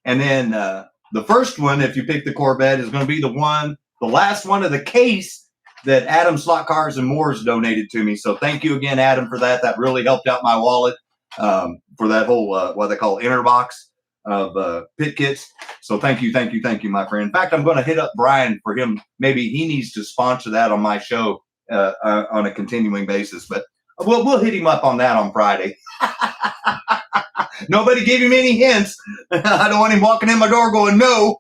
And then the first one, if you pick the Corvette, is going to be the last one of the case that Adam Slot Cars and Moore's donated to me. So thank you again, Adam, for that. That really helped out my wallet for that whole, what they call inner box of pit kits. So thank you, my friend. In fact, I'm going to hit up Brian for him. Maybe he needs to sponsor that on my show on a continuing basis. But we'll hit him up on that on Friday. Nobody gave him any hints. I don't want him walking in my door going, no.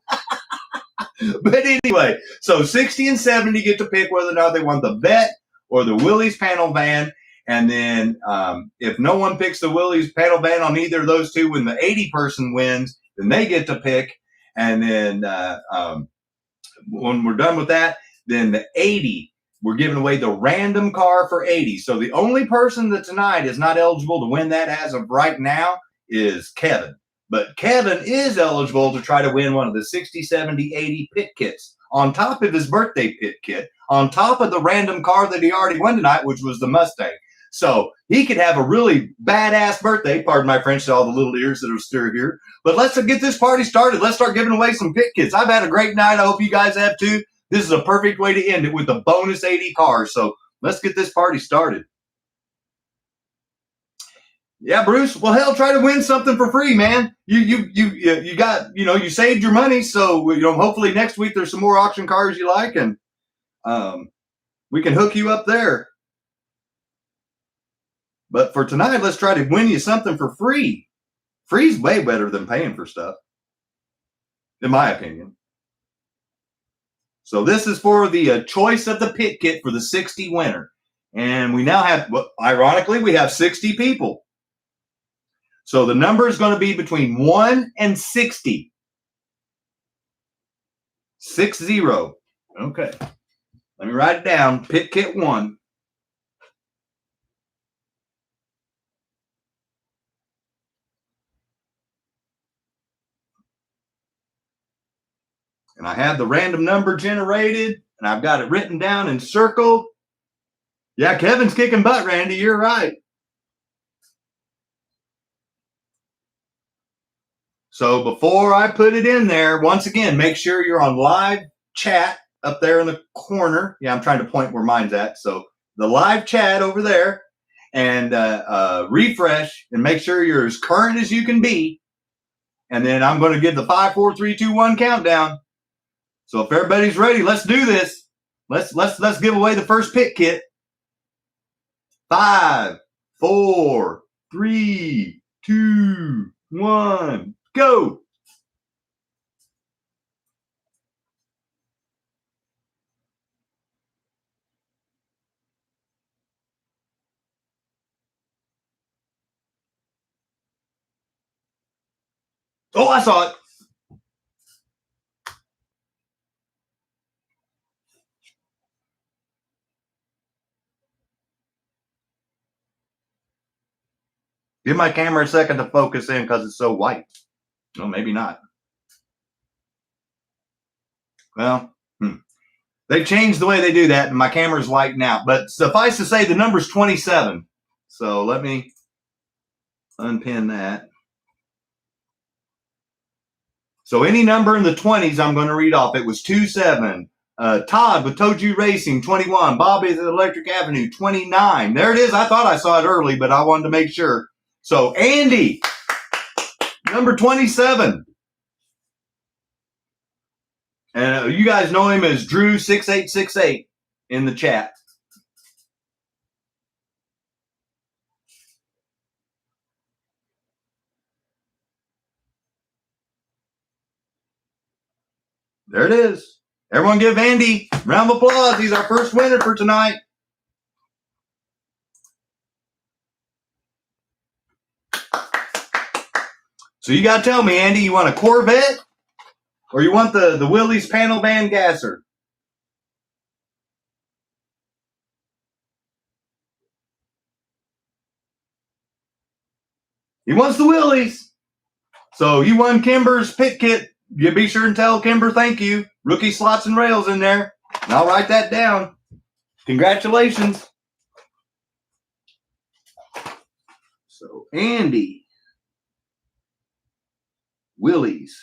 But anyway, so 60 and 70 get to pick whether or not they want the Vet or the Willys panel van. And then if no one picks the Willys panel van on either of those two, when the 80 person wins, then they get to pick. And then when we're done with that, then the 80, we're giving away the random car for 80. So the only person that tonight is not eligible to win that as of right now is Kevin. But Kevin is eligible to try to win one of the 60, 70, 80 pit kits on top of his birthday pit kit, on top of the random car that he already won tonight, which was the Mustang. So he could have a really badass birthday. Pardon my French to all the little ears that are still here. But let's get this party started. Let's start giving away some pit kits. I've had a great night. I hope you guys have too. This is a perfect way to end it with the bonus 80 cars. So let's get this party started. Yeah, Bruce. Well, hell, try to win something for free, man. You got, you saved your money. So, hopefully next week there's some more auction cars you like, and we can hook you up there. But for tonight, let's try to win you something for free. Free's way better than paying for stuff, in my opinion. So this is for the choice of the pit kit for the 60 winner. And we now have, ironically, we have 60 people. So the number is going to be between 1 and 60. 60. Okay. Let me write it down. Pit kit 1. And I have the random number generated, and I've got it written down and circled. Yeah, Kevin's kicking butt, Randy. You're right. So before I put it in there, once again, make sure you're on live chat up there in the corner. Yeah, I'm trying to point where mine's at. So the live chat over there, and refresh and make sure you're as current as you can be. And then I'm going to give the 5, 4, 3, 2, 1 countdown. So if everybody's ready, let's do this. Let's give away the first pit kit. 5, 4, 3, 2, 1, go. Oh, I saw it. Give my camera a second to focus in because it's so white. No, maybe not. Well, they changed the way they do that, and my camera's whiting out. But suffice to say, the number's 27. So let me unpin that. So any number in the 20s, I'm going to read off. It was 27. Todd with Toju Racing, 21. Bobby at Electric Avenue, 29. There it is. I thought I saw it early, but I wanted to make sure. So Andy, number 27. And you guys know him as Drew6868 in the chat. There it is. Everyone give Andy a round of applause. He's our first winner for tonight. So you got to tell me, Andy, you want a Corvette or you want the Willys panel van gasser? He wants the Willys. So you won Kimber's pit kit. You be sure and tell Kimber thank you. Rookie slots and rails in there. And I'll write that down. Congratulations. So Andy, Willys.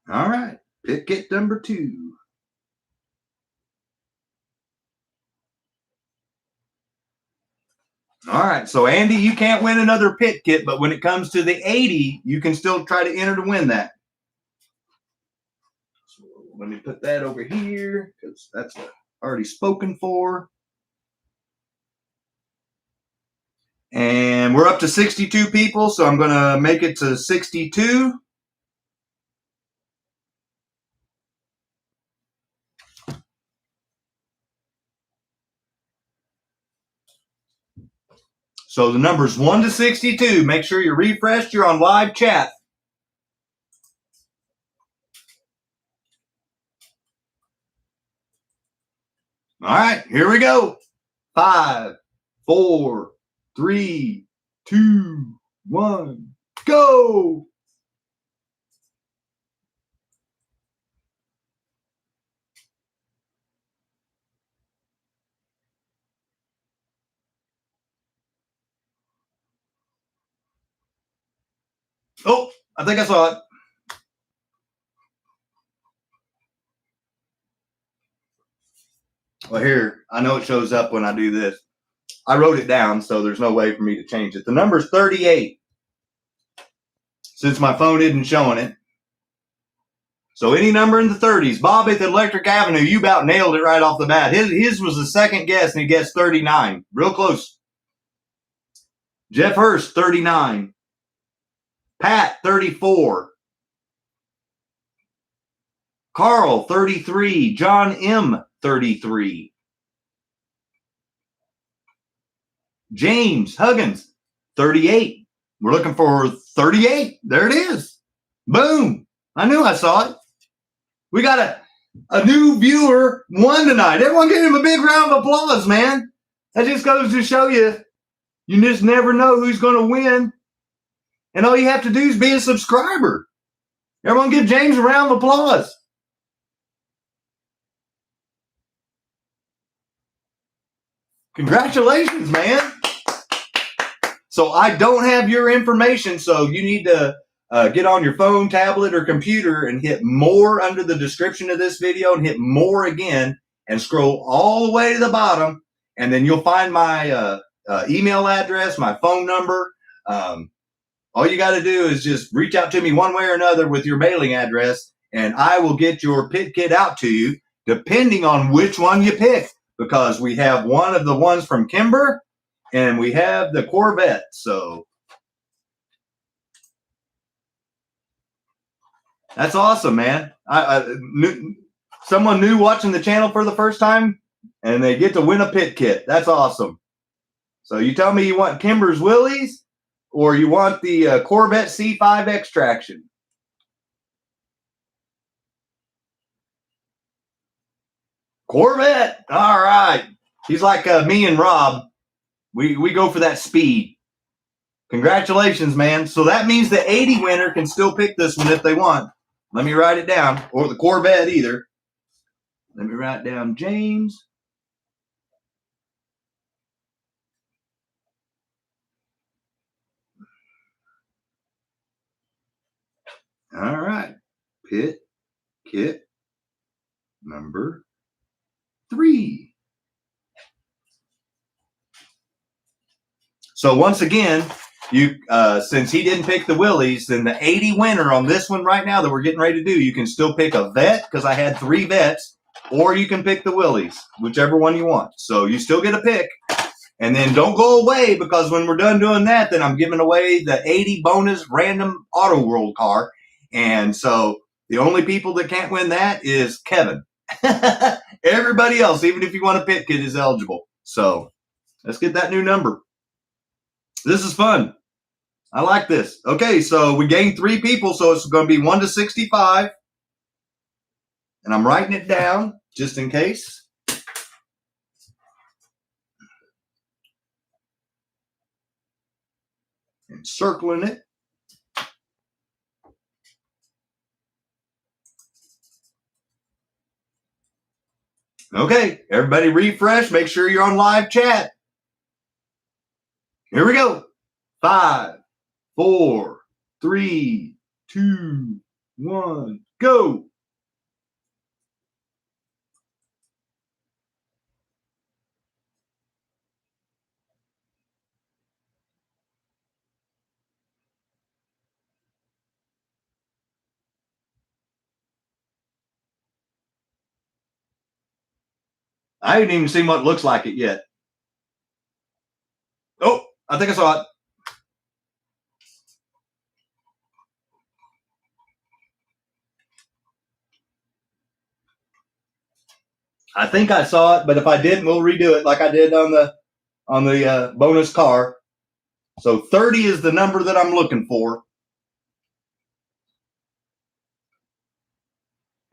All right. Pit kit number 2. All right, so Andy, you can't win another pit kit, but when it comes to the 80, you can still try to enter to win that. So let me put that over here because that's already spoken for. And we're up to 62 people, so I'm going to make it to 62. So the number's 1 to 62. Make sure you're refreshed. You're on live chat. All right, here we go. 5, 4, 3, 2, 1, go. Oh, I think I saw it. Well, here, I know it shows up when I do this. I wrote it down, so there's no way for me to change it. The number's 38, since my phone isn't showing it. So any number in the 30s. Bob at the Electric Avenue, you about nailed it right off the bat. His was the second guess, and he guessed 39. Real close. Jeff Hurst, 39. Pat, 34. Carl, 33. John M., 33. James Huggins, 38. We're looking for 38. There it is. Boom. I knew I saw it. We got a new viewer won tonight. Everyone give him a big round of applause, man. That just goes to show you just never know who's going to win. And all you have to do is be a subscriber. Everyone give James a round of applause. Congratulations, man. So I don't have your information, so you need to get on your phone, tablet, or computer and hit more under the description of this video and hit more again and scroll all the way to the bottom, and then you'll find my email address, my phone number. All you got to do is just reach out to me one way or another with your mailing address, and I will get your pit kit out to you depending on which one you pick, because we have one of the ones from Kimber and we have the Corvette. So that's awesome, man. Someone new watching the channel for the first time, and they get to win a pit kit. That's awesome. So you tell me you want Kimber's Willys or you want the Corvette C5 extraction. Corvette. All right. He's like me and Rob. We go for that speed. Congratulations, man. So that means the 80 winner can still pick this one if they want. Let me write it down. Or the Corvette either. Let me write down James. All right. Pit kit number 3. So once again, you since he didn't pick the Willys, then the 80 winner on this one right now that we're getting ready to do, you can still pick a vet because I had 3 vets, or you can pick the Willys, whichever one you want. So you still get a pick. And then don't go away, because when we're done doing that, then I'm giving away the 80 bonus random Auto World car. And so the only people that can't win that is Kevin. Everybody else, even if you want a pit kit, is eligible. So let's get that new number. This is fun. I like this. Okay, so we gained 3 people, so it's going to be 1 to 65. And I'm writing it down just in case. And circling it. Okay, everybody refresh. Make sure you're on live chat. Here we go. 5, 4, 3, 2, 1, go. I haven't even seen what it looks like it yet. Oh, I think I saw it. I think I saw it, but if I didn't, we'll redo it like I did on the bonus car. So 30 is the number that I'm looking for.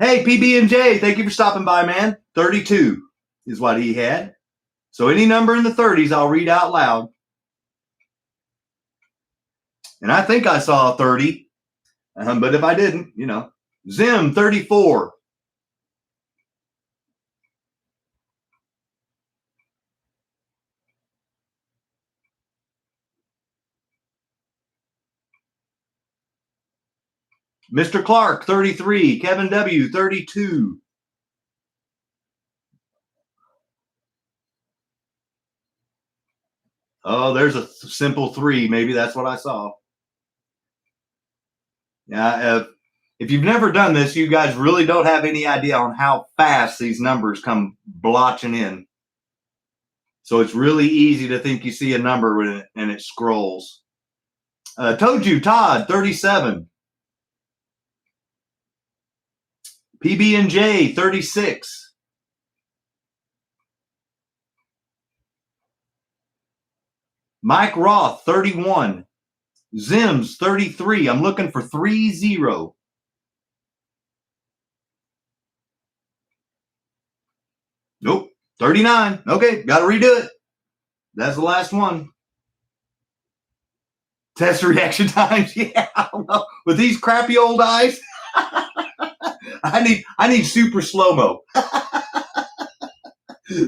Hey, PB&J, thank you for stopping by, man. 32 is what he had. So any number in the 30s, I'll read out loud. And I think I saw 30, but if I didn't, you know. Zim, 34. Mr. Clark, 33. Kevin W., 32. Oh, there's a simple 3. Maybe that's what I saw. Yeah, if you've never done this, you guys really don't have any idea on how fast these numbers come blotching in. So it's really easy to think you see a number and it scrolls. Told you, Todd, 37. PB&J, 36. Mike Roth, 31. Zims, 33. I'm looking for 30. Nope, 39. Okay, got to redo it. That's the last one. Test reaction times. Yeah, I don't know. With these crappy old eyes, I need super slow-mo.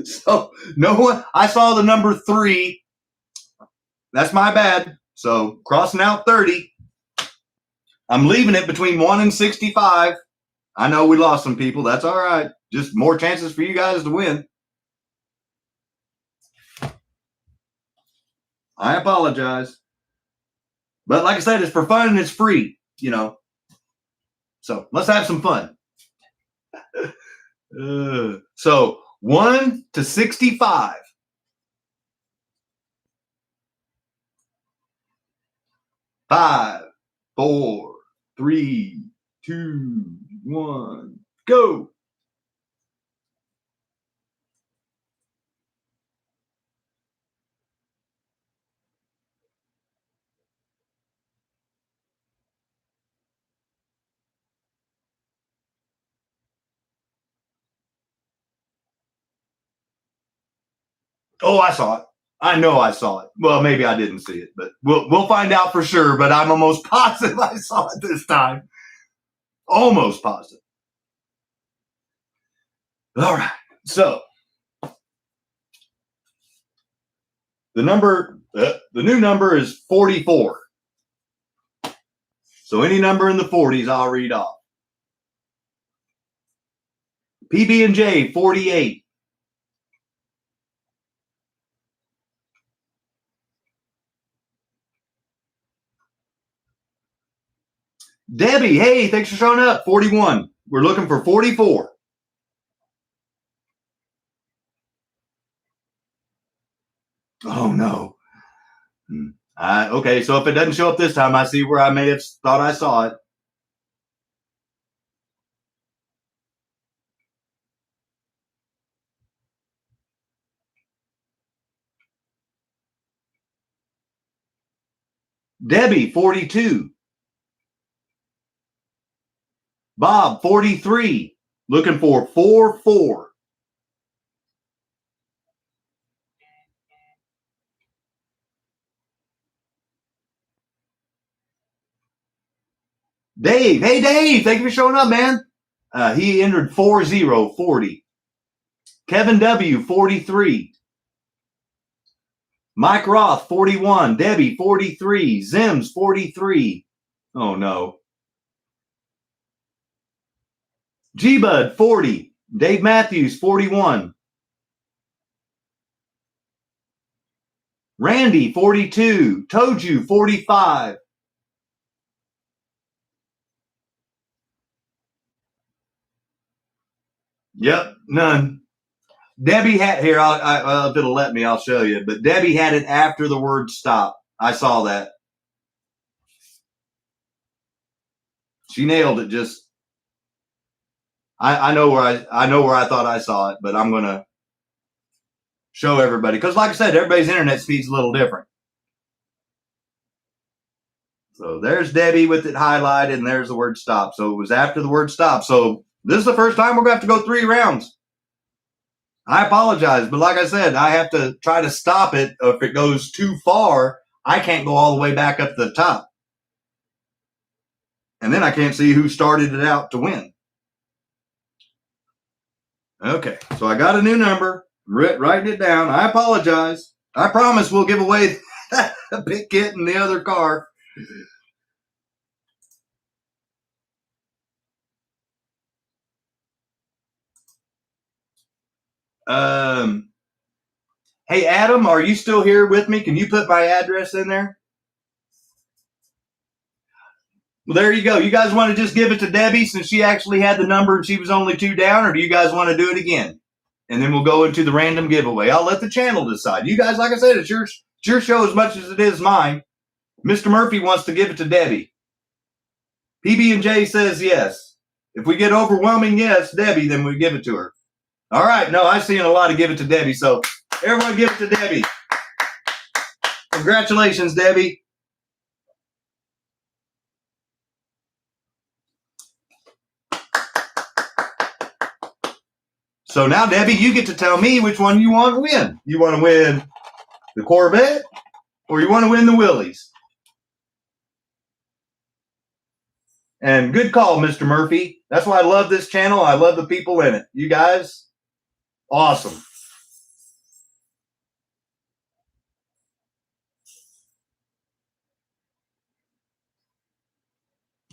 So no one. I saw the number 3. That's my bad. So crossing out 30. I'm leaving it between 1 and 65. I know we lost some people. That's all right. Just more chances for you guys to win. I apologize. But like I said, it's for fun and it's free, you know. So let's have some fun. So 1 to 65. 5, 4, 3, 2, 1, go. Oh, I saw it. I know I saw it. Well, maybe I didn't see it, but we'll find out for sure. But I'm almost positive I saw it this time. Almost positive. All right. So the new number is 44. So any number in the 40s, I'll read off. PB&J 48. Debbie, hey, thanks for showing up. 41. We're looking for 44. Oh, no. Okay, so if it doesn't show up this time, I see where I may have thought I saw it. Debbie, 42. Bob, 43. Looking for 44. Dave, hey, Dave, thank you for showing up, man. He entered 40. Kevin W, 43. Mike Roth, 41. Debbie, 43. Zims, 43. Oh, no. G-Bud, 40. Dave Matthews, 41. Randy, 42. Toju, 45. Yep, none. Debbie had, here, if it'll let me, I'll show you. But Debbie had it after the word stop. I saw that. She nailed it. Just, I know where I thought I saw it, but I'm going to show everybody. Because like I said, everybody's internet speed's a little different. So there's Debbie with it highlighted, and there's the word stop. So it was after the word stop. So this is the first time we're going to have to go 3 rounds. I apologize, but like I said, I have to try to stop it. If it goes too far, I can't go all the way back up to the top. And then I can't see who started it out to win. Okay, so I got a new number, writing it down. I apologize. I promise we'll give away a big kit in the other car. Hey, Adam, are you still here with me? Can you put my address in there? Well, there you go. You guys want to just give it to Debbie since she actually had the number and she was only 2 down, or do you guys want to do it again? And then we'll go into the random giveaway. I'll let the channel decide. You guys, like I said, it's your show as much as it is mine. Mr. Murphy wants to give it to Debbie. PB&J says yes. If we get overwhelming yes, Debbie, then we give it to her. All right. No, I've seen a lot of give it to Debbie. So everyone give it to Debbie. Congratulations, Debbie. So now, Debbie, you get to tell me which one you want to win. You want to win the Corvette or you want to win the Willys? And good call, Mr. Murphy. That's why I love this channel. I love the people in it. You guys, awesome.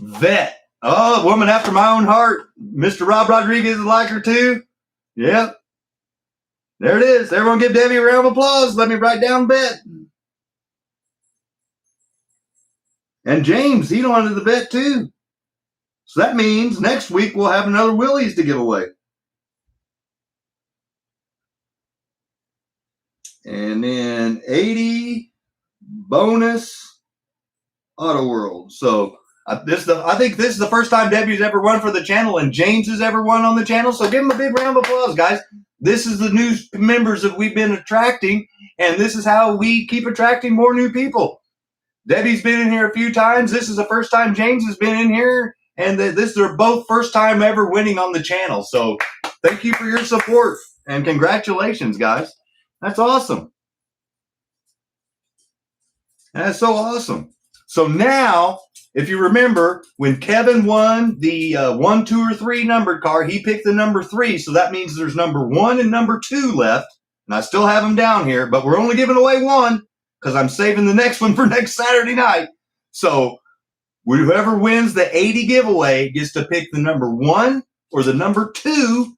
Vet. Oh, a woman after my own heart. Mr. Rob Rodriguez would like her too. Yep. There it is. Everyone give Debbie a round of applause. Let me write down bet. And James, he wanted the bet too. So that means next week we'll have another Willie's to give away. And then 80 bonus Auto World. So I think this is the first time Debbie's ever won for the channel and James has ever won on the channel. So give him a big round of applause, guys. This is the new members that we've been attracting, and this is how we keep attracting more new people. Debbie's been in here a few times. This is the first time James has been in here, and they're both first time ever winning on the channel. So thank you for your support, and congratulations, guys. That's awesome. That's so awesome. So now, if you remember, when Kevin won the 1, 2, or 3 numbered car, he picked the number 3. So that means there's number 1 and number 2 left. And I still have them down here, but we're only giving away 1 because I'm saving the next one for next Saturday night. So whoever wins the 80 giveaway gets to pick the number 1 or the number 2.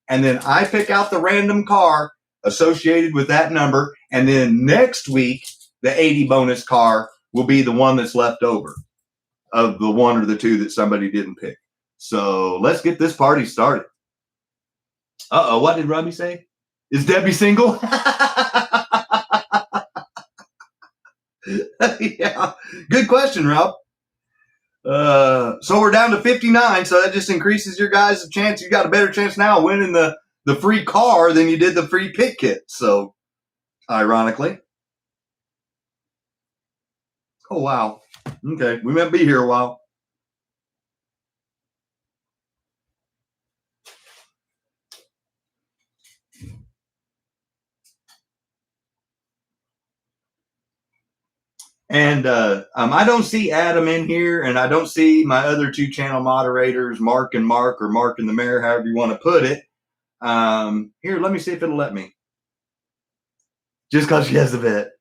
And then I pick out the random car associated with that number. And then next week, the 80 bonus car will be the one that's left over of the 1 or the 2 that somebody didn't pick. So let's get this party started. Uh-oh, what did Robbie say? Is Debbie single? Yeah, good question, Rob. So we're down to 59, so that just increases your guys' chance. You got a better chance now of winning the free car than you did the free pit kit. So, ironically. Oh, wow. Okay, we might be here a while. And I don't see Adam in here, and I don't see my other 2 channel moderators, Mark and Mark, or Mark and the Mayor, however you want to put it. Here, let me see if it'll let me. Just because she has a bet.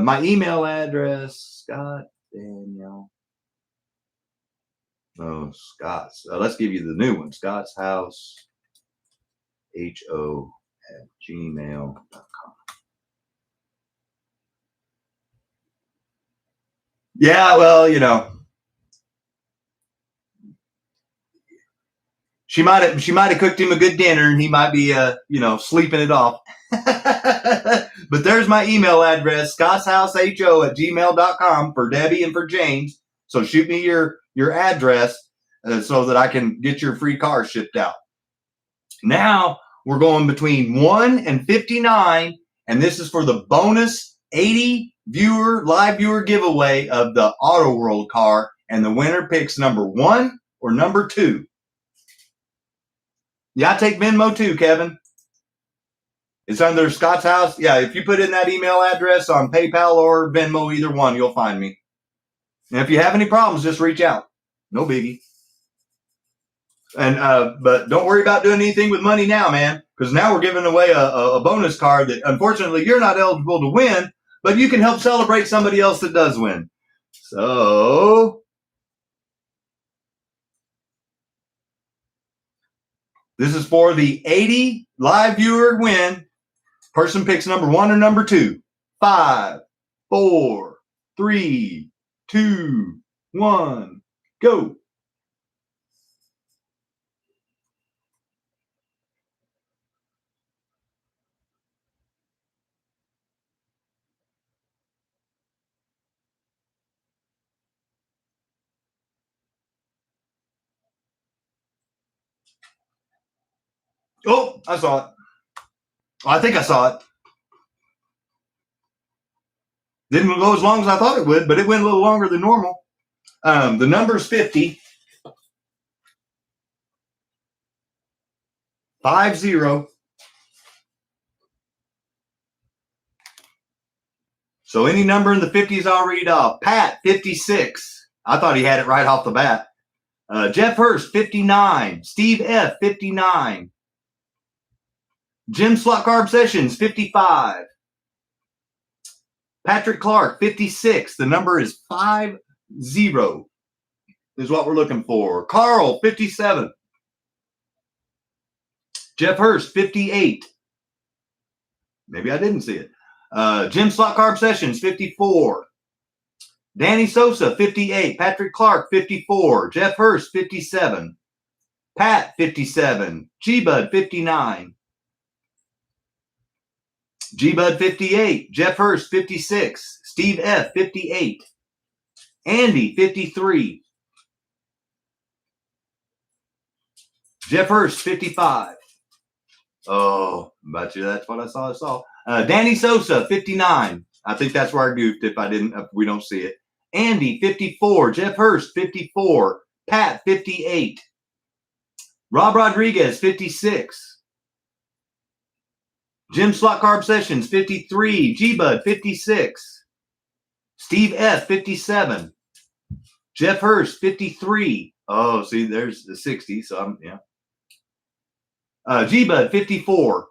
My email address, Scott Daniel. Oh, Scott's. Let's give you the new one. Scott's House, HO@gmail.com. Yeah, well, you know, she might have cooked him a good dinner, and he might be, sleeping it off. But there's my email address, scottshouseho@gmail.com for Debbie and for James. So shoot me your address so that I can get your free car shipped out. Now we're going between 1 and 59, and this is for the bonus 80 live viewer giveaway of the Auto World car, and the winner picks number 1 or number 2. Yeah, I take Venmo too, Kevin. It's under Scott's House. Yeah, if you put in that email address on PayPal or Venmo, either one, you'll find me. And if you have any problems, just reach out. No biggie. And but don't worry about doing anything with money now, man, because now we're giving away a bonus card that unfortunately you're not eligible to win, but you can help celebrate somebody else that does win. So this is for the 80 live viewer win. Person picks number 1 or number 2. 5, 4, 3, 2, 1, go. Oh, I saw it. I think I saw it. Didn't go as long as I thought it would, but it went a little longer than normal. The number's 50. 50. So any number in the 50s I'll read off. Pat, 56. I thought he had it right off the bat. Jeff Hurst, 59. Steve F., 59. Jim Slot Carb Sessions, 55. Patrick Clark, 56. The number is 50. is what we're looking for. Carl, 57. Jeff Hurst, 58. Maybe I didn't see it. Jim Slot Carb Sessions, 54. Danny Sosa, 58. Patrick Clark, 54. Jeff Hurst, 57. Pat, 57. G-Bud, 59. G-Bud, 58. Jeff Hurst, 56. Steve F., 58. Andy, 53. Jeff Hurst, 55. Oh, bet you that's what I saw. Danny Sosa, 59. I think that's where I goofed if we don't see it. Andy, 54. Jeff Hurst, 54. Pat, 58. Rob Rodriguez, 56. Jim Slot Carb Sessions, 53. G-Bud, 56. Steve F., 57. Jeff Hurst, 53. Oh, see, there's the 60. So G-Bud, 54.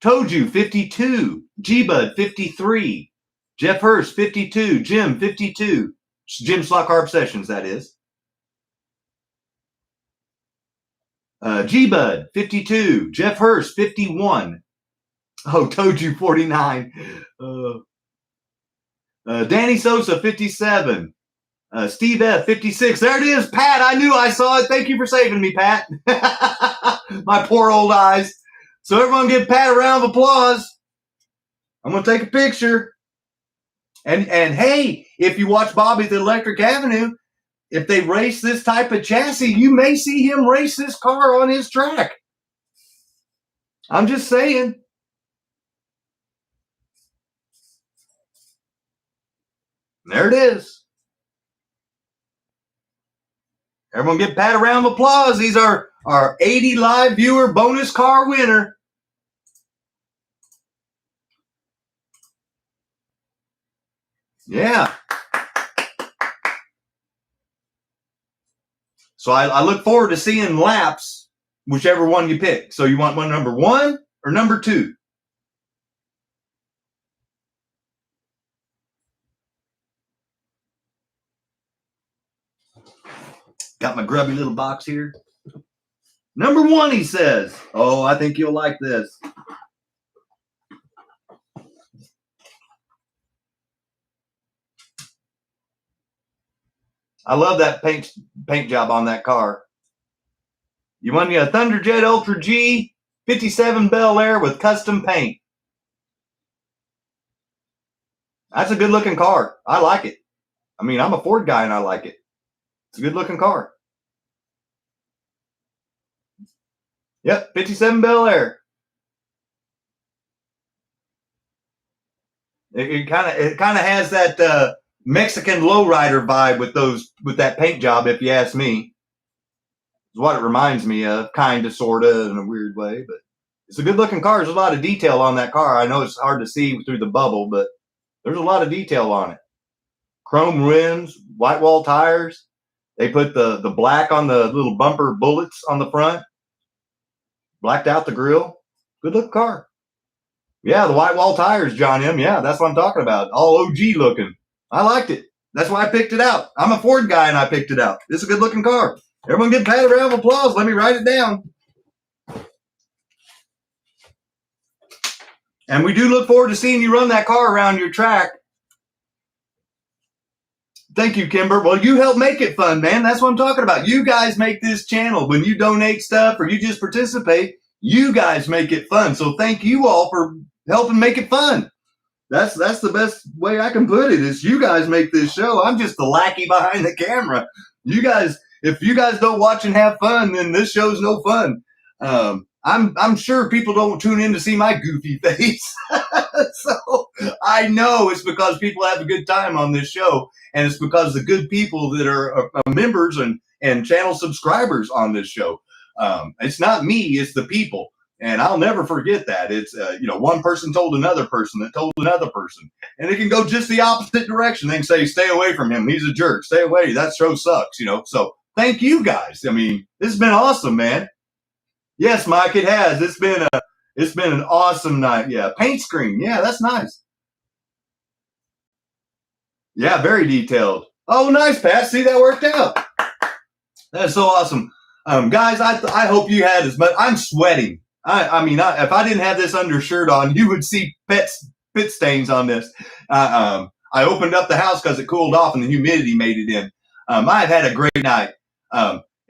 Toju, 52. G-Bud, 53. Jeff Hurst, 52. Jim, 52. Jim Slot Carb Sessions, that is. G-Bud, 52. Jeff Hurst, 51. Oh, Toju, 49. Danny Sosa, 57. Steve F., 56. There it is, Pat. I knew I saw it. Thank you for saving me, Pat. My poor old eyes. So everyone give Pat a round of applause. I'm going to take a picture. And hey, if you watch Bobby the Electric Avenue, if they race this type of chassis, you may see him race this car on his track. I'm just saying. There it is. Everyone give Pat a round of applause. He's our 80 live viewer bonus car winner. Yeah. So I look forward to seeing laps, whichever one you pick. So you want one number 1 or number 2? Got my grubby little box here. Number 1, he says. Oh, I think you'll like this. I love that paint job on that car. You want a Thunderjet Ultra G 57 Bel Air with custom paint. That's a good looking car. I like it. I mean, I'm a Ford guy and I like it. It's a good looking car. Yep, 57 Bel Air. It kind of has that Mexican lowrider vibe with that paint job, if you ask me. It's what it reminds me of, kind of, sort of, in a weird way. But it's a good-looking car. There's a lot of detail on that car. I know it's hard to see through the bubble, but there's a lot of detail on it. Chrome rims, white wall tires. They put the black on the little bumper bullets on the front. Blacked out the grill. Good-looking car. Yeah, the white wall tires, John M. Yeah, that's what I'm talking about. All OG looking. I liked it. That's why I picked it out. I'm a Ford guy and I picked it out. It's a good looking car. Everyone give Pat a round of applause. Let me write it down. And we do look forward to seeing you run that car around your track. Thank you, Kimber. Well, you help make it fun, man. That's what I'm talking about. You guys make this channel. When you donate stuff or you just participate, you guys make it fun. So thank you all for helping make it fun. That's the best way I can put it, is you guys make this show. I'm just the lackey behind the camera. You guys, if you guys don't watch and have fun, then this show's no fun. I'm sure people don't tune in to see my goofy face. So I know it's because people have a good time on this show, and it's because the good people that are members and channel subscribers on this show. It's not me, it's the people. And I'll never forget that. It's, one person told another person that told another person. And it can go just the opposite direction. They can say, stay away from him. He's a jerk. Stay away. That show sucks, So thank you guys. I mean, this has been awesome, man. Yes, Mike, it has. It's been an awesome night. Yeah. Paint screen. Yeah, that's nice. Yeah, very detailed. Oh, nice, Pat. See, that worked out. That's so awesome. Guys, I hope you had as much. I'm sweating. If I didn't have this undershirt on, you would see pit stains on this. I opened up the house because it cooled off and the humidity made it in. I've had a great night.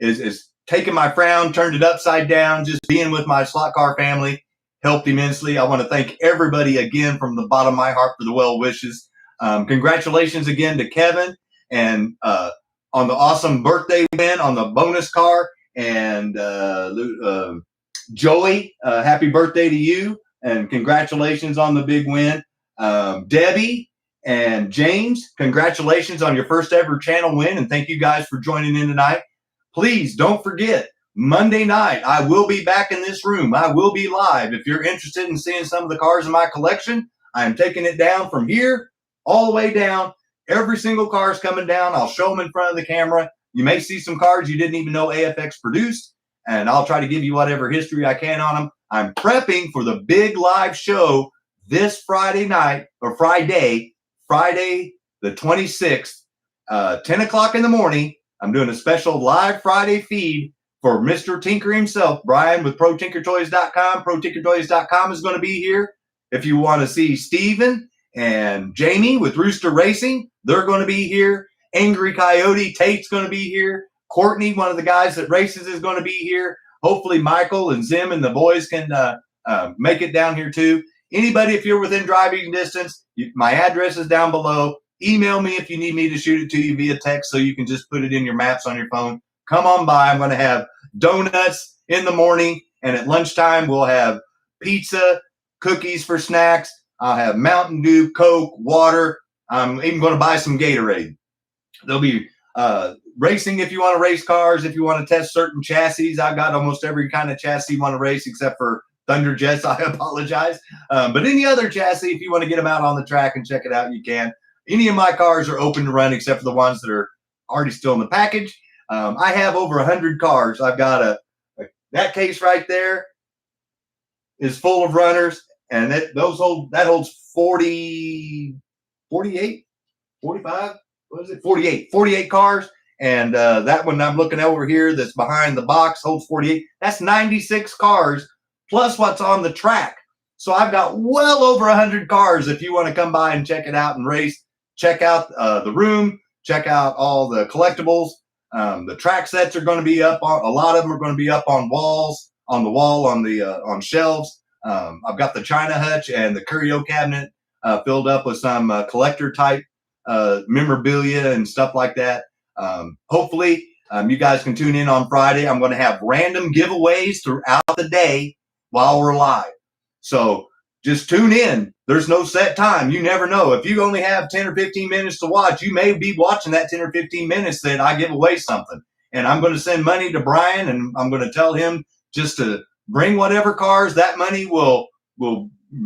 Is taking my frown, turned it upside down, just being with my slot car family helped immensely. I want to thank everybody again from the bottom of my heart for the well wishes. Congratulations again to Kevin and on the awesome birthday win on the bonus car. And Joey, happy birthday to you. And congratulations on the big win. Debbie and James, congratulations on your first ever channel win. And thank you guys for joining in tonight. Please don't forget, Monday night, I will be back in this room. I will be live. If you're interested in seeing some of the cars in my collection, I am taking it down from here all the way down. Every single car is coming down. I'll show them in front of the camera. You may see some cars you didn't even know AFX produced, and I'll try to give you whatever history I can on them. I'm prepping for the big live show this Friday night, or Friday the 26th, 10 o'clock in the morning. I'm doing a special live Friday feed for Mr. Tinker himself, Brian with ProTinkerToys.com. ProTinkerToys.com is going to be here. If you want to see Steven and Jamie with Rooster Racing, they're going to be here. Angry Coyote, Tate's going to be here. Courtney, one of the guys that races, is going to be here. Hopefully Michael and Zim and the boys can make it down here too. Anybody, if you're within driving distance, my address is down below. Email me if you need me to shoot it to you via text so you can just put it in your maps on your phone. Come on by. I'm going to have donuts in the morning, and at lunchtime we'll have pizza, cookies for snacks. I'll have Mountain Dew, Coke, water. I'm even going to buy some Gatorade. There'll be racing if you want to race cars, if you want to test certain chassis. I've got almost every kind of chassis you want to race except for Thunderjets. I apologize. But any other chassis, if you want to get them out on the track and check it out, you can. Any of my cars are open to run except for the ones that are already still in the package. I have over 100 cars. I've got that case right there is full of runners, and that holds 48, 45, what is it? 48 cars. And that one I'm looking over here that's behind the box holds 48. That's 96 cars plus what's on the track. So I've got well over 100 cars if you want to come by and check it out and race. Check out the room. Check out all the collectibles. The track sets are going to be up on, a lot of them are going to be up on walls, on shelves. I've got the China hutch and the curio cabinet filled up with some collector type memorabilia and stuff like that. Hopefully you guys can tune in on Friday. I'm going to have random giveaways throughout the day while we're live. So just tune in. There's no set time. You never know. If you only have 10 or 15 minutes to watch, you may be watching that 10 or 15 minutes that I give away something. And I'm going to send money to Brian, and I'm going to tell him just to bring whatever cars that money will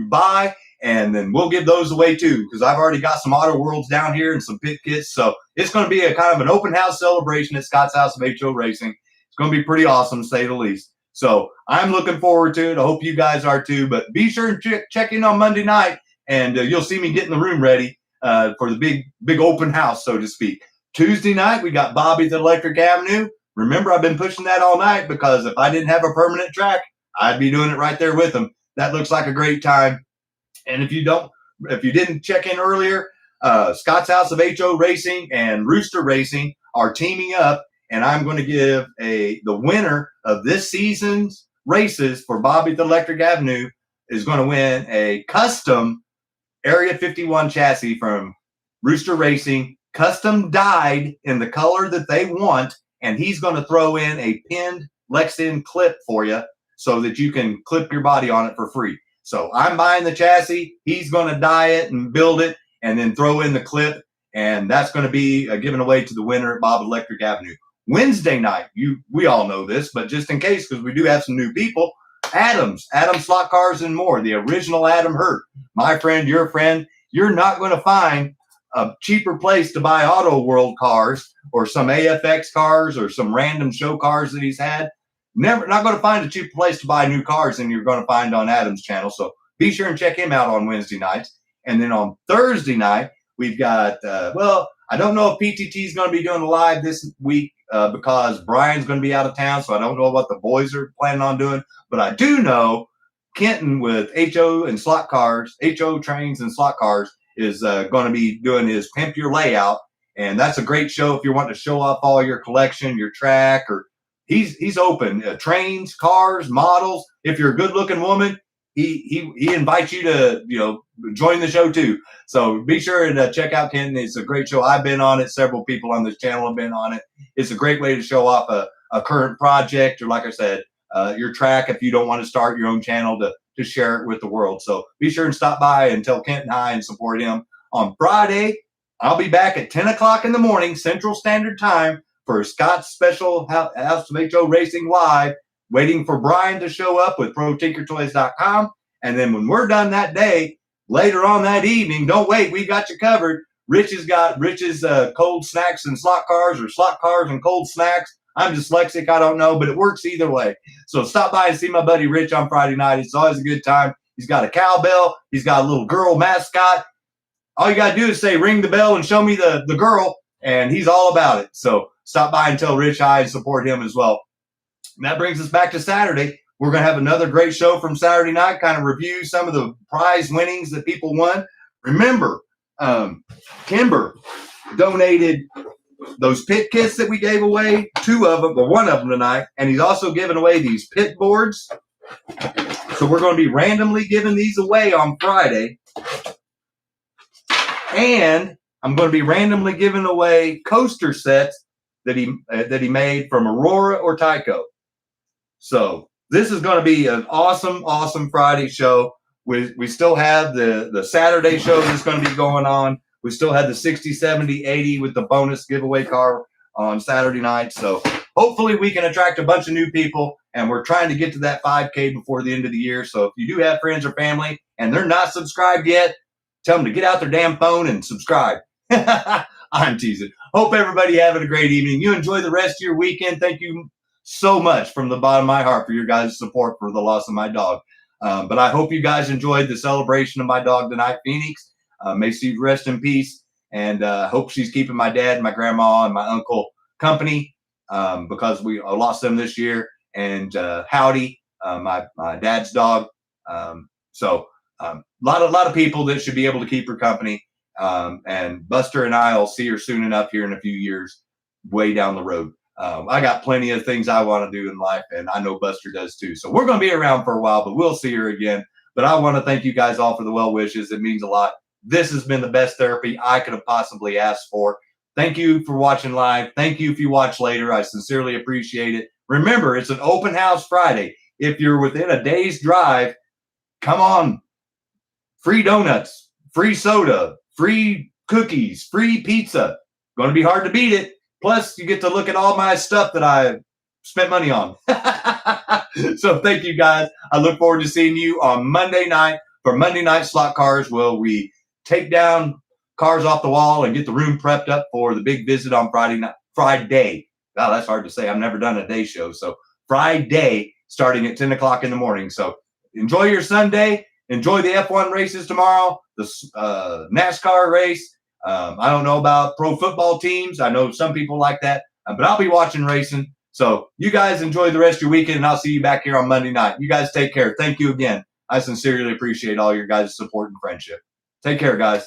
buy, and then we'll give those away too, because I've already got some Auto Worlds down here and some pit kits. So it's going to be a kind of an open house celebration at Scott's House of HO Racing. It's going to be pretty awesome, to say the least. So I'm looking forward to it. I hope you guys are too. But be sure and check in on Monday night, and you'll see me getting the room ready for the big open house, so to speak. Tuesday night, we got Bobby's at Electric Avenue. Remember, I've been pushing that all night because if I didn't have a permanent track, I'd be doing it right there with them. That looks like a great time. And if you didn't check in earlier, Scott's House of HO Racing and Rooster Racing are teaming up, and I'm going to give the winner of this season's races for Bobby's Electric Avenue is going to win a custom Area 51 chassis from Rooster Racing, custom dyed in the color that they want, and he's going to throw in a pinned Lexin clip for you so that you can clip your body on it for free. So I'm buying the chassis, he's going to dye it and build it, and then throw in the clip, and that's going to be given away to the winner at Bob Electric Avenue. Wednesday night, we all know this, but just in case, because we do have some new people, Adam Slot Cars and More, the original Adam Hurt, my friend, your friend. You're not going to find a cheaper place to buy Auto World cars or some AFX cars or some random show cars that he's had. Not going to find a cheaper place to buy new cars than you're going to find on Adam's channel. So be sure and check him out on Wednesday nights. And then on Thursday night, we've got, I don't know if PTT is going to be doing a live this week because Brian's going to be out of town, so I don't know what the boys are planning on doing. But I do know Kenton with HO and slot cars, HO trains and slot cars is going to be doing his Pimp Your Layout. And that's a great show if you want to show off all your collection, your track, or he's open. Trains, cars, models. If you're a good looking woman, he invites you to, join the show too. So be sure to check out Kenton. It's a great show. I've been on it. Several people on this channel have been on it. It's a great way to show off a current project, or like I said, your track if you don't want to start your own channel to share it with the world. So be sure and stop by and tell Kenton hi and support him. On Friday, I'll be back at 10 o'clock in the morning, Central Standard Time, for Scott's special House of HO Racing Live, waiting for Brian to show up with ProTinkerToys.com. And then when we're done that day, later on that evening, don't wait, we got you covered. Rich's cold snacks and slot cars, or slot cars and cold snacks. I'm dyslexic, I don't know, but it works either way. So stop by and see my buddy Rich on Friday night. It's always a good time. He's got a cowbell. He's got a little girl mascot. All you got to do is say, ring the bell and show me the girl, and he's all about it. So stop by and tell Rich hi and support him as well. And that brings us back to Saturday. We're going to have another great show from Saturday night, kind of review some of the prize winnings that people won. Remember, Kimber donated those pit kits that we gave away, 2 of them, or 1 of them tonight, and he's also giving away these pit boards. So we're going to be randomly giving these away on Friday. And I'm going to be randomly giving away coaster sets that he made from Aurora or TYCO. So this is going to be an awesome, awesome Friday show. We still have the Saturday show that's going to be going on. We still have the 60, 70, 80 with the bonus giveaway car on Saturday night. So hopefully we can attract a bunch of new people, and we're trying to get to that 5K before the end of the year. So if you do have friends or family and they're not subscribed yet, tell them to get out their damn phone and subscribe. I'm teasing. Hope everybody having a great evening. You enjoy the rest of your weekend. Thank you so much from the bottom of my heart for your guys' support for the loss of my dog. But I hope you guys enjoyed the celebration of my dog tonight, Phoenix. May she rest in peace, and hope she's keeping my dad, my grandma, and my uncle company because we lost them this year. And Howdy, my dad's dog. So a lot of people that should be able to keep her company. And Buster and I will see her soon enough here in a few years, way down the road. I got plenty of things I want to do in life, and I know Buster does too. So we're going to be around for a while, but we'll see her again. But I want to thank you guys all for the well wishes. It means a lot. This has been the best therapy I could have possibly asked for. Thank you for watching live. Thank you if you watch later. I sincerely appreciate it. Remember, it's an open house Friday. If you're within a day's drive, come on. Free donuts, free soda, free cookies, free pizza. Going to be hard to beat it. Plus, you get to look at all my stuff that I spent money on. So thank you, guys. I look forward to seeing you on Monday night for Monday Night Slot Cars, where we take down cars off the wall and get the room prepped up for the big visit on Friday. Wow, that's hard to say. I've never done a day show. So Friday, starting at 10 o'clock in the morning. So enjoy your Sunday. Enjoy the F1 races tomorrow, the NASCAR race. I don't know about pro football teams. I know some people like that, but I'll be watching racing. So you guys enjoy the rest of your weekend, and I'll see you back here on Monday night. You guys take care. Thank you again. I sincerely appreciate all your guys' support and friendship. Take care, guys.